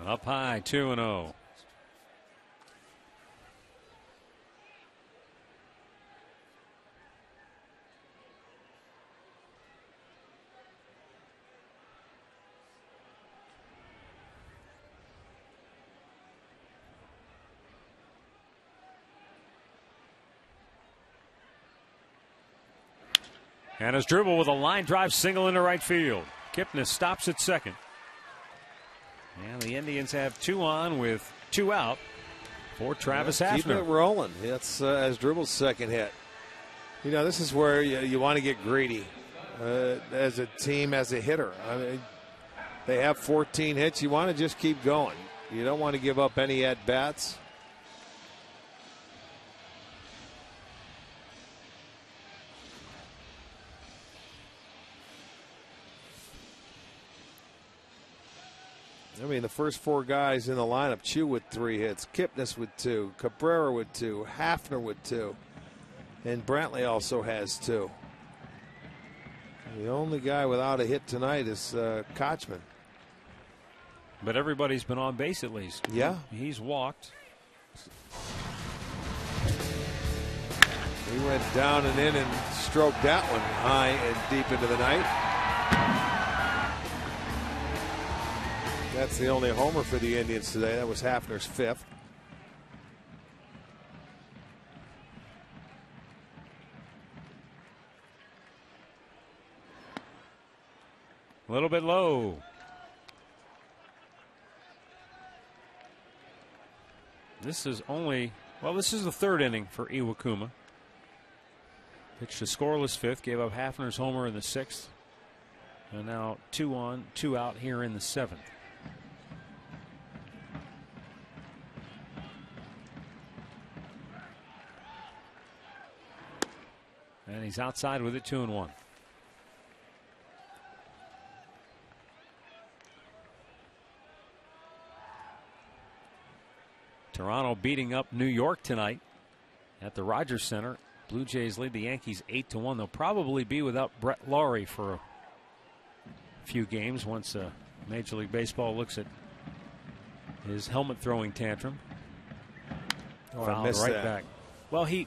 Up high, 2-0. And Asdrubal with a line drive single into right field. Kipnis stops at second. And the Indians have 2 on with 2 out for Travis Hafner. Keeping it rolling. That's Asdrubal's second hit. You know, this is where you want to get greedy as a team, as a hitter. I mean, they have 14 hits. You want to just keep going. You don't want to give up any at-bats. I mean, the first 4 guys in the lineup, Chu with 3 hits, Kipnis with 2, Cabrera with 2, Hafner with 2, and Brantley also has 2. The only guy without a hit tonight is Kochman. But everybody's been on base at least. Yeah. He's walked. He went down and in and stroked that one high and deep into the night. That's the only homer for the Indians today. That was Hafner's 5th. A little bit low. This is only, well, this is the 3rd inning for Iwakuma. Pitched a scoreless 5th, gave up Hafner's homer in the 6th. And now 2 on, 2 out here in the 7th. And he's outside with it, 2-1. Toronto beating up New York tonight at the Rogers Center. Blue Jays lead the Yankees 8-1. They'll probably be without Brett Lawrie for a few games once Major League Baseball looks at his helmet throwing tantrum. I missed right that. back. Well, he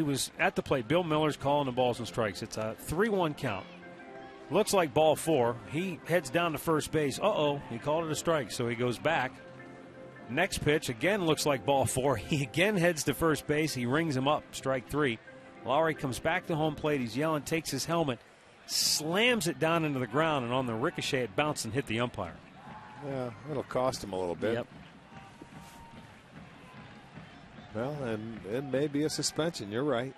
was at the plate. Bill Miller's calling the balls and strikes. It's a 3-1 count. Looks like ball 4. He heads down to first base. He called it a strike, so he goes back. Next pitch again looks like ball 4. He again heads to first base. He rings him up, strike 3. Lowry comes back to home plate. He's yelling, takes his helmet, slams it down into the ground, and on the ricochet it bounced and hit the umpire. Yeah, it'll cost him a little bit. Yep. Well, and it may be a suspension. You're right.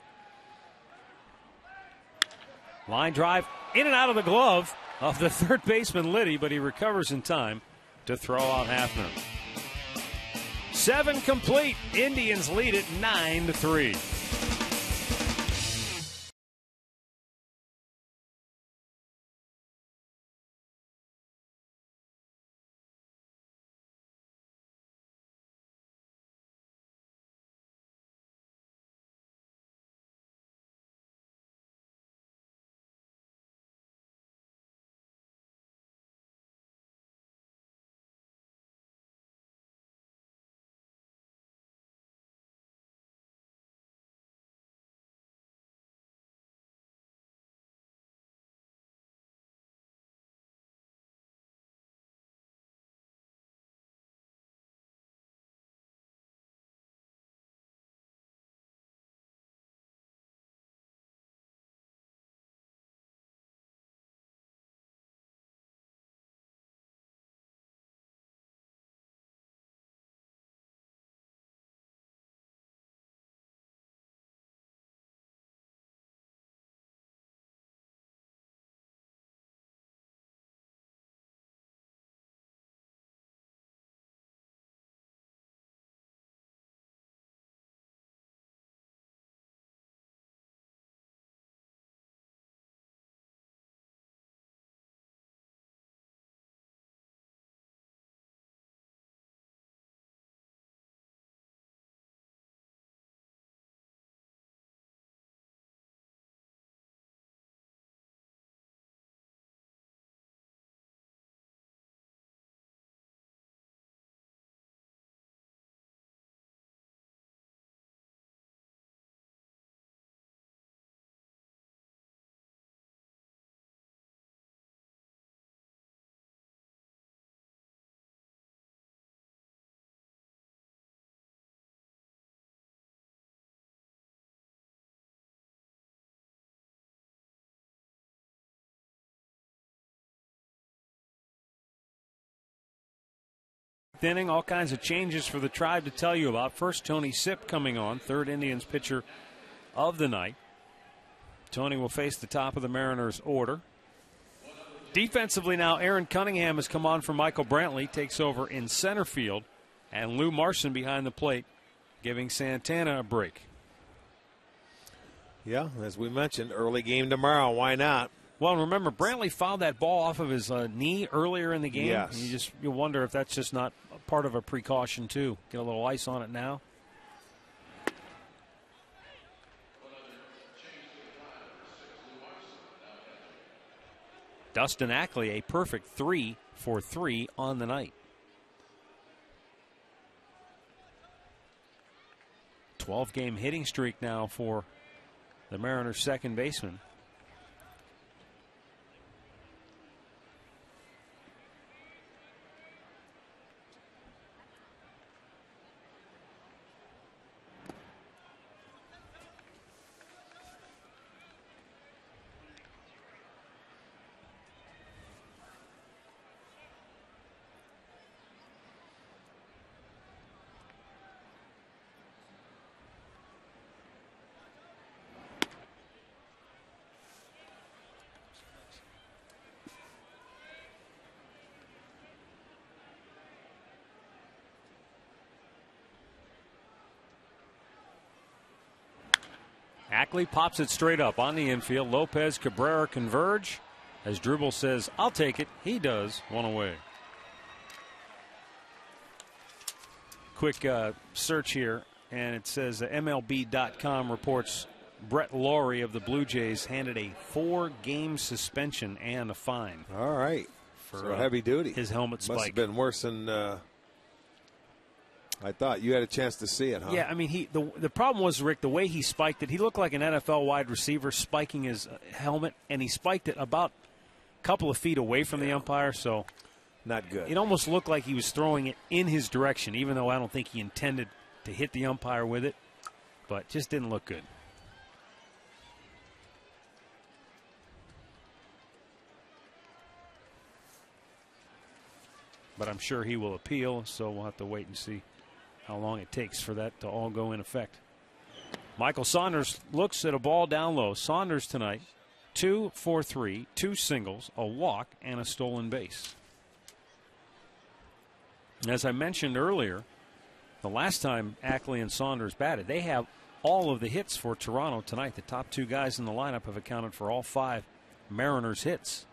Line drive in and out of the glove of the third baseman Liddy, but he recovers in time to throw out Hafner. 7 complete. Indians lead it 9-3. Inning, all kinds of changes for the Tribe to tell you about. First, Tony Sipp coming on, third Indians pitcher of the night. Tony will face the top of the Mariners order. Defensively now, Aaron Cunningham has come on for Michael Brantley, takes over in center field, and Lou Marson behind the plate, giving Santana a break. Yeah, as we mentioned, early game tomorrow. Why not? Well, remember, Brantley fouled that ball off of his knee earlier in the game. Yes. You wonder if that's just not part of a precaution, too. Get a little ice on it now. Dustin Ackley, a perfect 3 for 3 on the night. 12-game hitting streak now for the Mariners' second baseman. Ackley pops it straight up on the infield. Lopez, Cabrera converge. As Dribble says, I'll take it. He does. One away. Quick search here, and it says MLB.com reports Brett Laurie of the Blue Jays handed a 4-game suspension and a fine. All right. For heavy duty. His helmet spike. Must have been worse than I thought. You had a chance to see it, huh? Yeah, I mean, the problem was, Rick, the way he spiked it. He looked like an NFL wide receiver spiking his helmet, and he spiked it about a couple of feet away from the umpire, so not good. It almost looked like he was throwing it in his direction, even though I don't think he intended to hit the umpire with it, but just didn't look good. But I'm sure he will appeal, so we'll have to wait and see how long it takes for that to all go in effect. Michael Saunders looks at a ball down low. Saunders tonight, 2 for 3, 2 singles, a walk, and a stolen base. As I mentioned earlier, the last time Ackley and Saunders batted, they have all of the hits for Toronto tonight. The top 2 guys in the lineup have accounted for all 5 Mariners hits.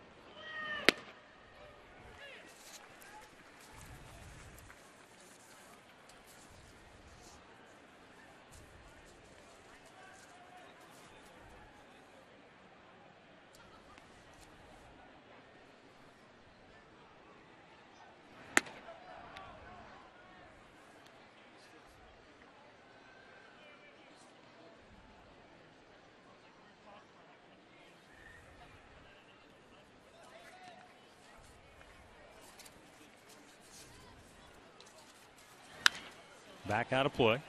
Back out of play.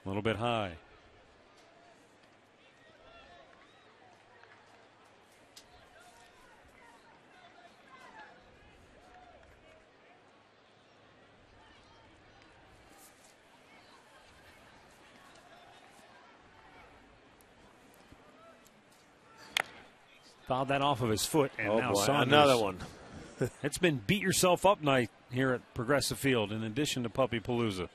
A little bit high. Fouled that off of his foot, and now boy, Saunders. another one. It's been beat yourself up night here at Progressive Field, in addition to Puppy Palooza.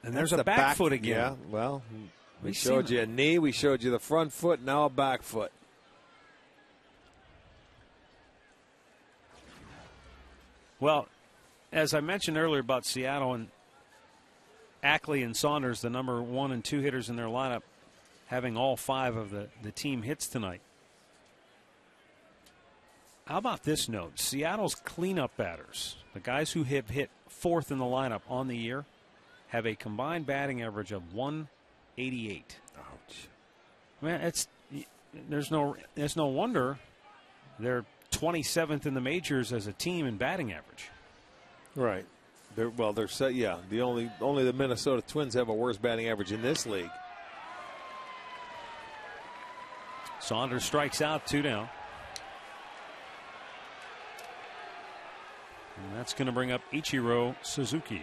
And there's a back foot again. Yeah, well, we showed you a knee, we showed you the front foot, now a back foot. Well, as I mentioned earlier about Seattle and Ackley and Saunders, the number 1 and 2 hitters in their lineup, having all 5 of the team hits tonight. How about this note? Seattle's cleanup batters, the guys who have hit 4th in the lineup on the year, have a combined batting average of 188. Ouch. Man, there's no wonder they're 27th in the majors as a team in batting average. Right. They're set. Yeah. Only the Minnesota Twins have a worse batting average in this league. Saunders strikes out, 2 down. And that's going to bring up Ichiro Suzuki.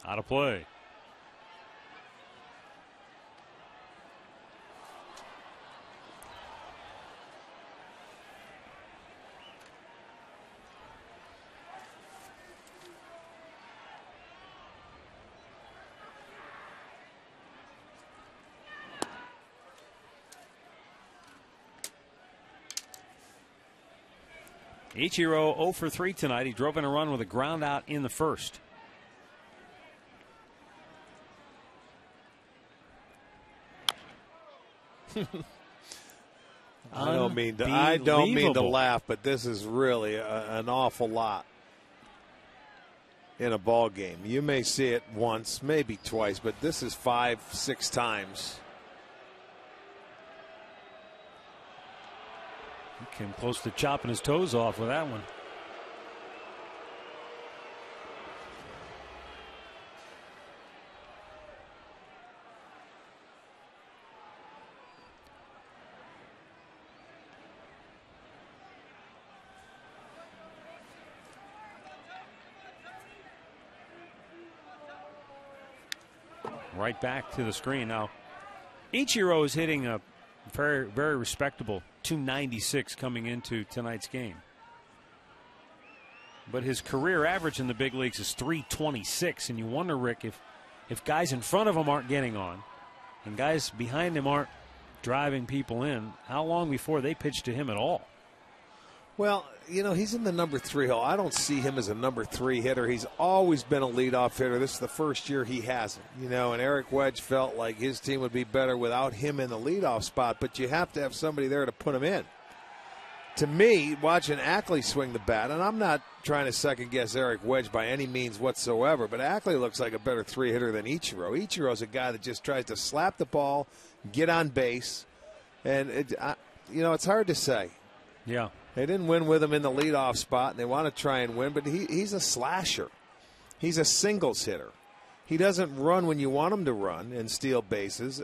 Out of play. Ichiro 0 for 3 tonight. He drove in a run with a ground out in the first. I don't mean to laugh, but this is really an awful lot in a ball game. You may see it once, maybe twice, but this is 5-6 times. He came close to chopping his toes off with that one. Right back to the screen now. Ichiro is hitting a very, very respectable 296 coming into tonight's game. But his career average in the big leagues is 326, and you wonder, Rick, if guys in front of him aren't getting on and guys behind him aren't driving people in, how long before they pitch to him at all? Well, you know, he's in the number 3 hole. I don't see him as a number 3 hitter. He's always been a leadoff hitter. This is the first year he hasn't. You know, and Eric Wedge felt like his team would be better without him in the leadoff spot, but you have to have somebody there to put him in. To me, watching Ackley swing the bat, and I'm not trying to second-guess Eric Wedge by any means whatsoever, but Ackley looks like a better 3 hitter than Ichiro. Ichiro's a guy that just tries to slap the ball, get on base, and, it's hard to say. Yeah. They didn't win with him in the leadoff spot, and they want to try and win, but he's a slasher. He's a singles hitter. He doesn't run when you want him to run and steal bases,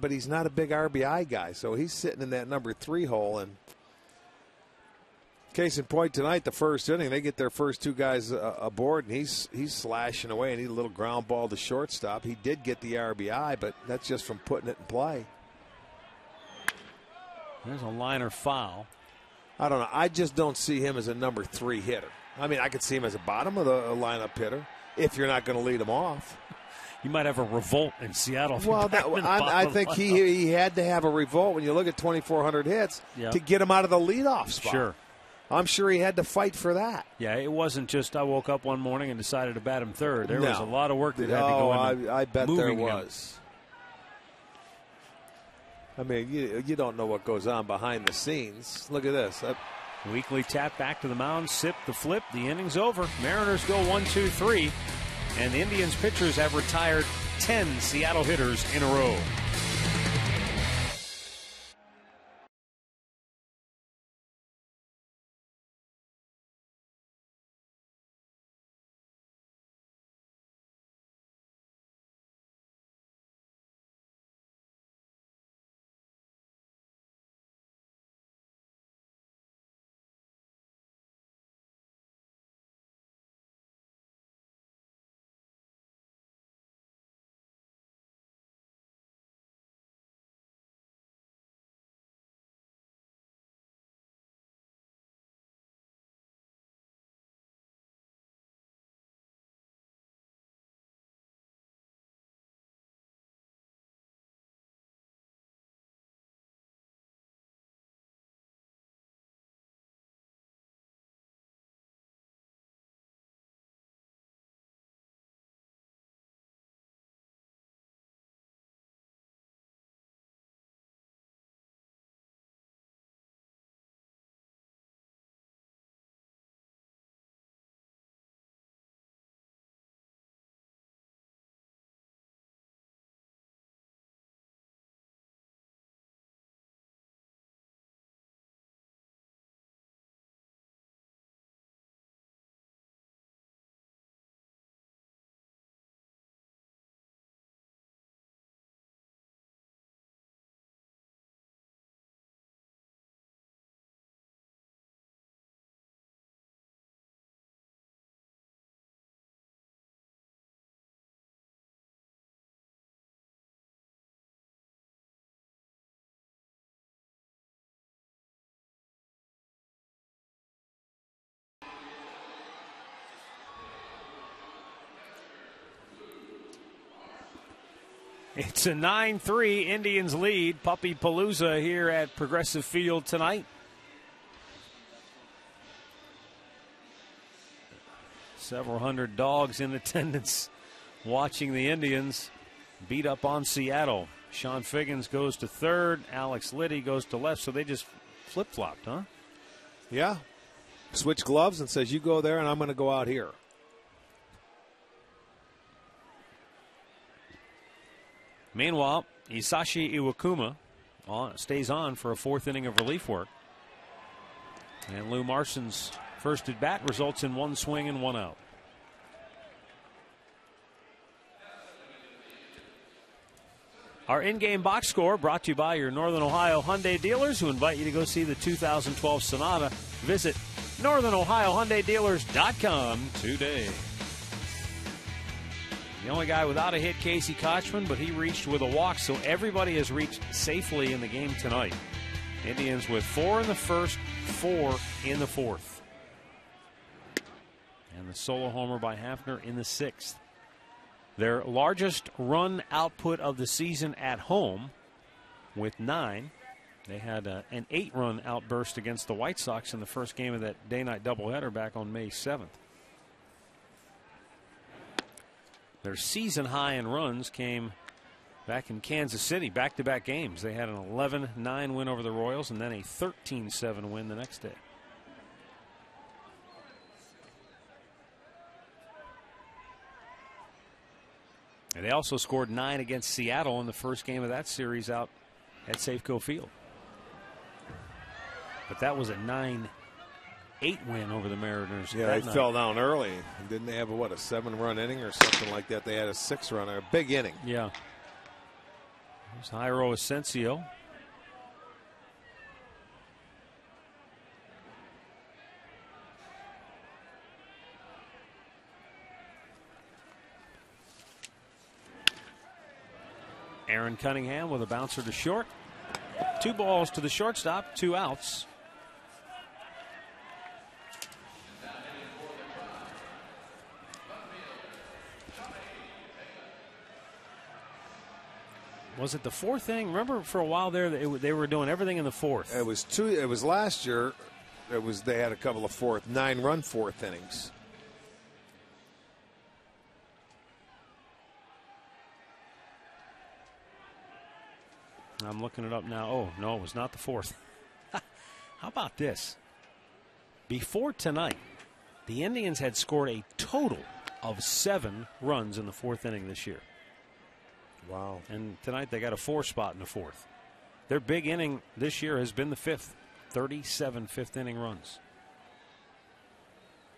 but he's not a big RBI guy, so he's sitting in that number 3 hole. And case in point tonight, the first inning, they get their first 2 guys aboard, and he's slashing away, and he need a little ground ball to shortstop. He did get the RBI, but that's just from putting it in play. There's a liner foul. I don't know. I just don't see him as a number 3 hitter. I mean, I could see him as a bottom of the lineup hitter if you're not going to lead him off. You might have a revolt in Seattle. Well, I think he had to have a revolt when you look at 2,400 hits to get him out of the leadoff spot. Sure. I'm sure he had to fight for that. Yeah, it wasn't just I woke up one morning and decided to bat him third. There was a lot of work that had to go into I bet there was. Him. I mean, you don't know what goes on behind the scenes. Look at this. Weekly tap back to the mound, sip the flip. The inning's over. Mariners go 1-2-3, and the Indians pitchers have retired 10 Seattle hitters in a row. It's a 9-3 Indians lead. Puppy Palooza here at Progressive Field tonight. Several hundred dogs in attendance watching the Indians beat up on Seattle. Sean Figgins goes to third. Alex Liddy goes to left. So they just flip-flopped, huh? Yeah. Switch gloves and says, you go there and I'm going to go out here. Meanwhile, Isashi Iwakuma stays on for a fourth inning of relief work. And Lou Marson's first at bat results in one swing and one out. Our in-game box score brought to you by your Northern Ohio Hyundai dealers, who invite you to go see the 2012 Sonata. Visit NorthernOhioHyundaiDealers.com today. The only guy without a hit, Casey Kochman, but he reached with a walk, so everybody has reached safely in the game tonight. Indians with 4 in the first, 4 in the fourth. And the solo homer by Hafner in the sixth. Their largest run output of the season at home with 9. They had an 8-run outburst against the White Sox in the first game of that day-night doubleheader back on May 7th. Their season high in runs came back in Kansas City, back-to-back games. They had an 11-9 win over the Royals and then a 13-7 win the next day. And they also scored 9 against Seattle in the first game of that series out at Safeco Field. But that was a 9-8 win over the Mariners. Yeah, they fell down early. Didn't they have a 7-run inning or something like that? They had a 6-runner, a big inning. Yeah. There's Jairo Asensio. Aaron Cunningham with a bouncer to short. 2 balls to the shortstop, 2 outs. Was it the fourth inning? Remember, for a while there, they were doing everything in the fourth. It was last year. They had a couple of 9-run fourth innings. I'm looking it up now. Oh, no, it was not the fourth. How about this? Before tonight, the Indians had scored a total of 7 runs in the fourth inning this year. Wow. And tonight they got a 4 spot in the fourth. Their big inning this year has been the 5th. 37 fifth inning runs.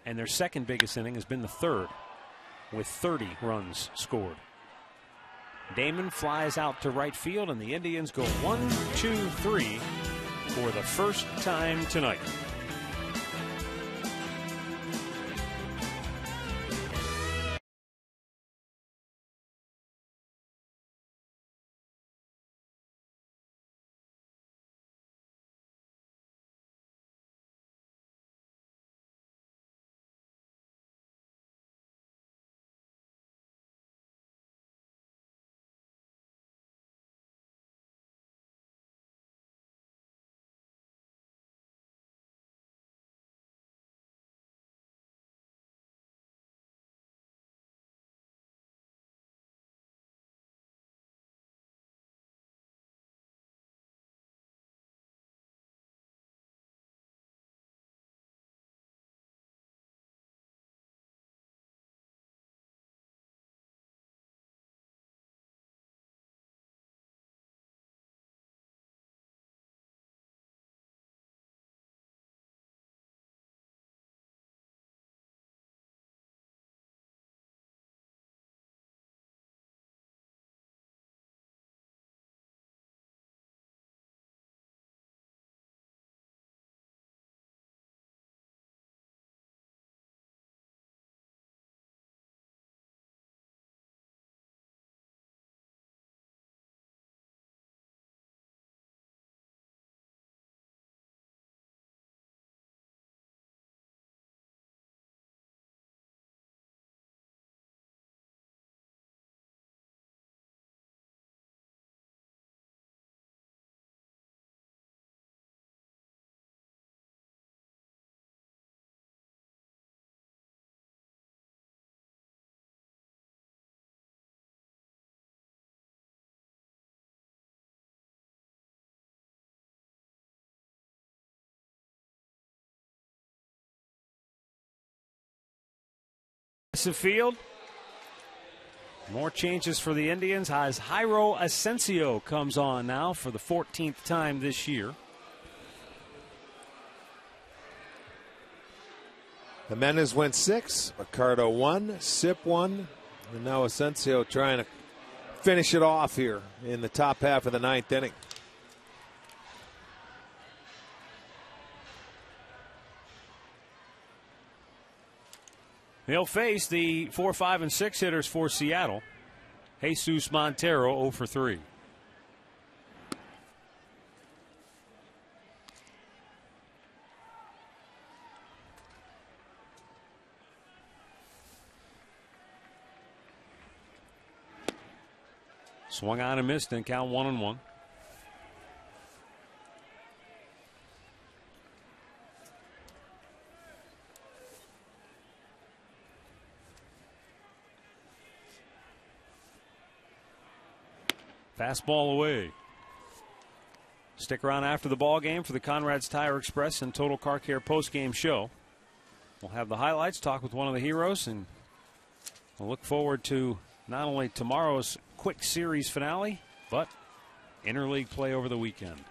And their second biggest inning has been the 3rd with 30 runs scored. Damon flies out to right field, and the Indians go 1-2-3 for the first time tonight. Progressive Field. More changes for the Indians as Jairo Asensio comes on now for the 14th time this year. Jimenez went 6, Ricardo 1, Sip 1, and now Asensio trying to finish it off here in the top half of the 9th inning. He'll face the 4, 5, and 6 hitters for Seattle. Jesus Montero 0 for 3. Swung on and missed, and count 1-1. Fastball away. Stick around after the ball game for the Conrad's Tire Express and Total Car Care postgame show. We'll have the highlights, talk with one of the heroes, and we'll look forward to not only tomorrow's quick series finale, but interleague play over the weekend.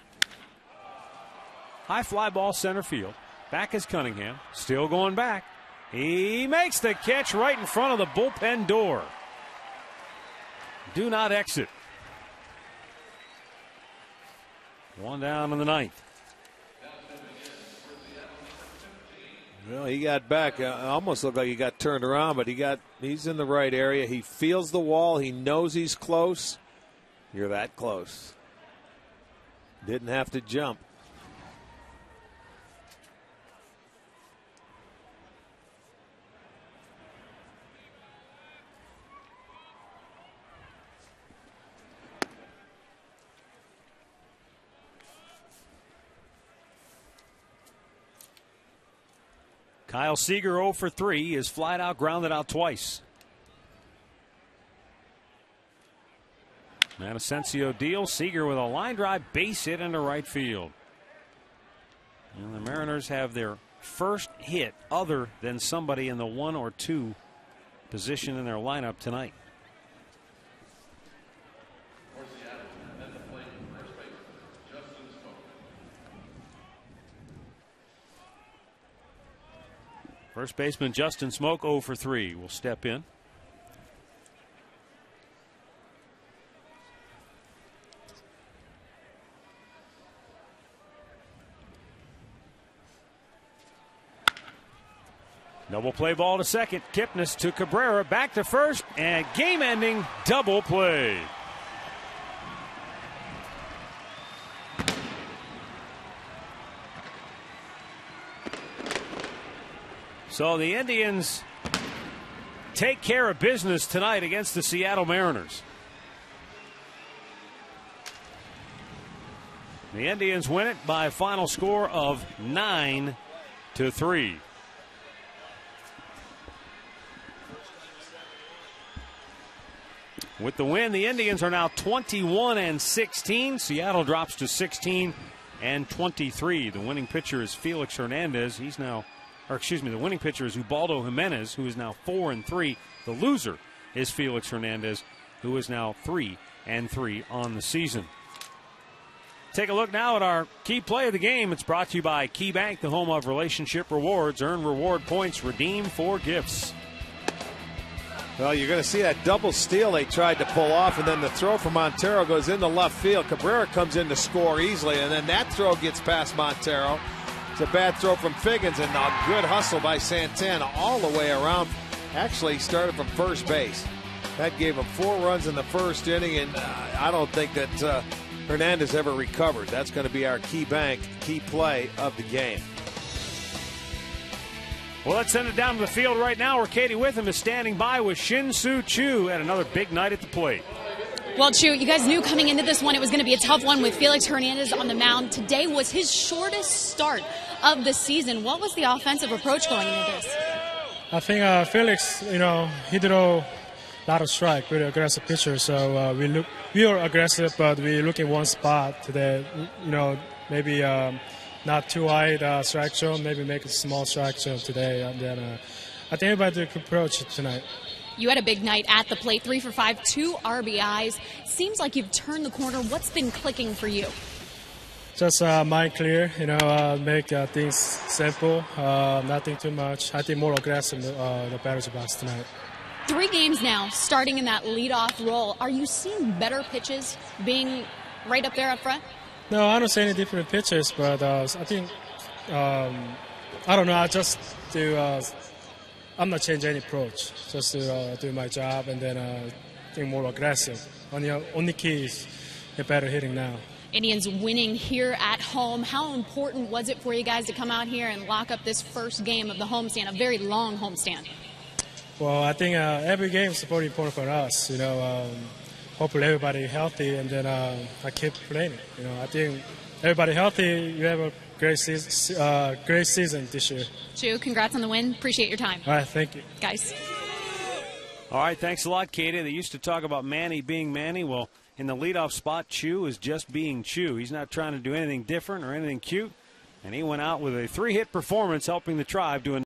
High fly ball center field. Back is Cunningham. Still going back. He makes the catch right in front of the bullpen door. Do not exit. One down in the 9th. Well, he got back. Almost looked like he got turned around, but he's in the right area. He feels the wall. He knows he's close. You're that close. Didn't have to jump. Kyle Seager 0 for 3 is flied out, grounded out twice. And Asensio deals. Seager with a line drive base hit into right field. And the Mariners have their first hit other than somebody in the 1 or 2 position in their lineup tonight. First baseman Justin Smoke 0 for 3 will step in. Double play ball to second. Kipnis to Cabrera, back to first, and game-ending double play. So the Indians take care of business tonight against the Seattle Mariners. The Indians win it by a final score of 9-3. With the win, the Indians are now 21-16. Seattle drops to 16-23. The winning pitcher is Felix Hernandez. The winning pitcher is Ubaldo Jimenez, who is now 4-3. The loser is Felix Hernandez, who is now 3-3 on the season. Take a look now at our key play of the game. It's brought to you by Key Bank, the home of relationship rewards. Earn reward points, redeem for gifts. Well, you're going to see that double steal they tried to pull off, and then the throw from Montero goes into left field. Cabrera comes in to score easily, and then that throw gets past Montero. It's a bad throw from Figgins, and a good hustle by Santana all the way around. Actually, he started from first base. That gave him 4 runs in the first inning, and I don't think that Hernandez ever recovered. That's going to be our Key Bank key play of the game. Well, let's send it down to the field right now where Katie Witham is standing by with Shin-Soo Choo at another big night at the plate. Well, Chu, you guys knew coming into this one it was going to be a tough one with Felix Hernandez on the mound. Today was his shortest start of the season. What was the offensive approach going into this? I think Felix, he threw a lot of strike, really aggressive pitcher. So we are aggressive, but we look in one spot today. Maybe not too wide strike zone, maybe make a small strike zone today. And then I think everybody did a good approach tonight. You had a big night at the plate, 3 for 5, 2 RBIs. Seems like you've turned the corner. What's been clicking for you? Just mind clear, make things simple, nothing too much. I think more aggressive the batter's box tonight. 3 games now, starting in that leadoff role. Are you seeing better pitches being right up there up front? No, I don't see any different pitches, but I think, I don't know, I just do, I'm not changing any approach, just to do my job and then think more aggressive. Only key is get better hitting now. Indians winning here at home. How important was it for you guys to come out here and lock up this first game of the homestand, a very long homestand? Well, I think every game is very important for us. Hopefully everybody healthy, and then I keep playing. I think everybody healthy, you have a great season this year. Chu, congrats on the win. Appreciate your time. All right, thank you. Guys. All right, thanks a lot, Katie. They used to talk about Manny being Manny. Well, in the leadoff spot, Chu is just being Chu. He's not trying to do anything different or anything cute. And he went out with a 3-hit performance, helping the Tribe to a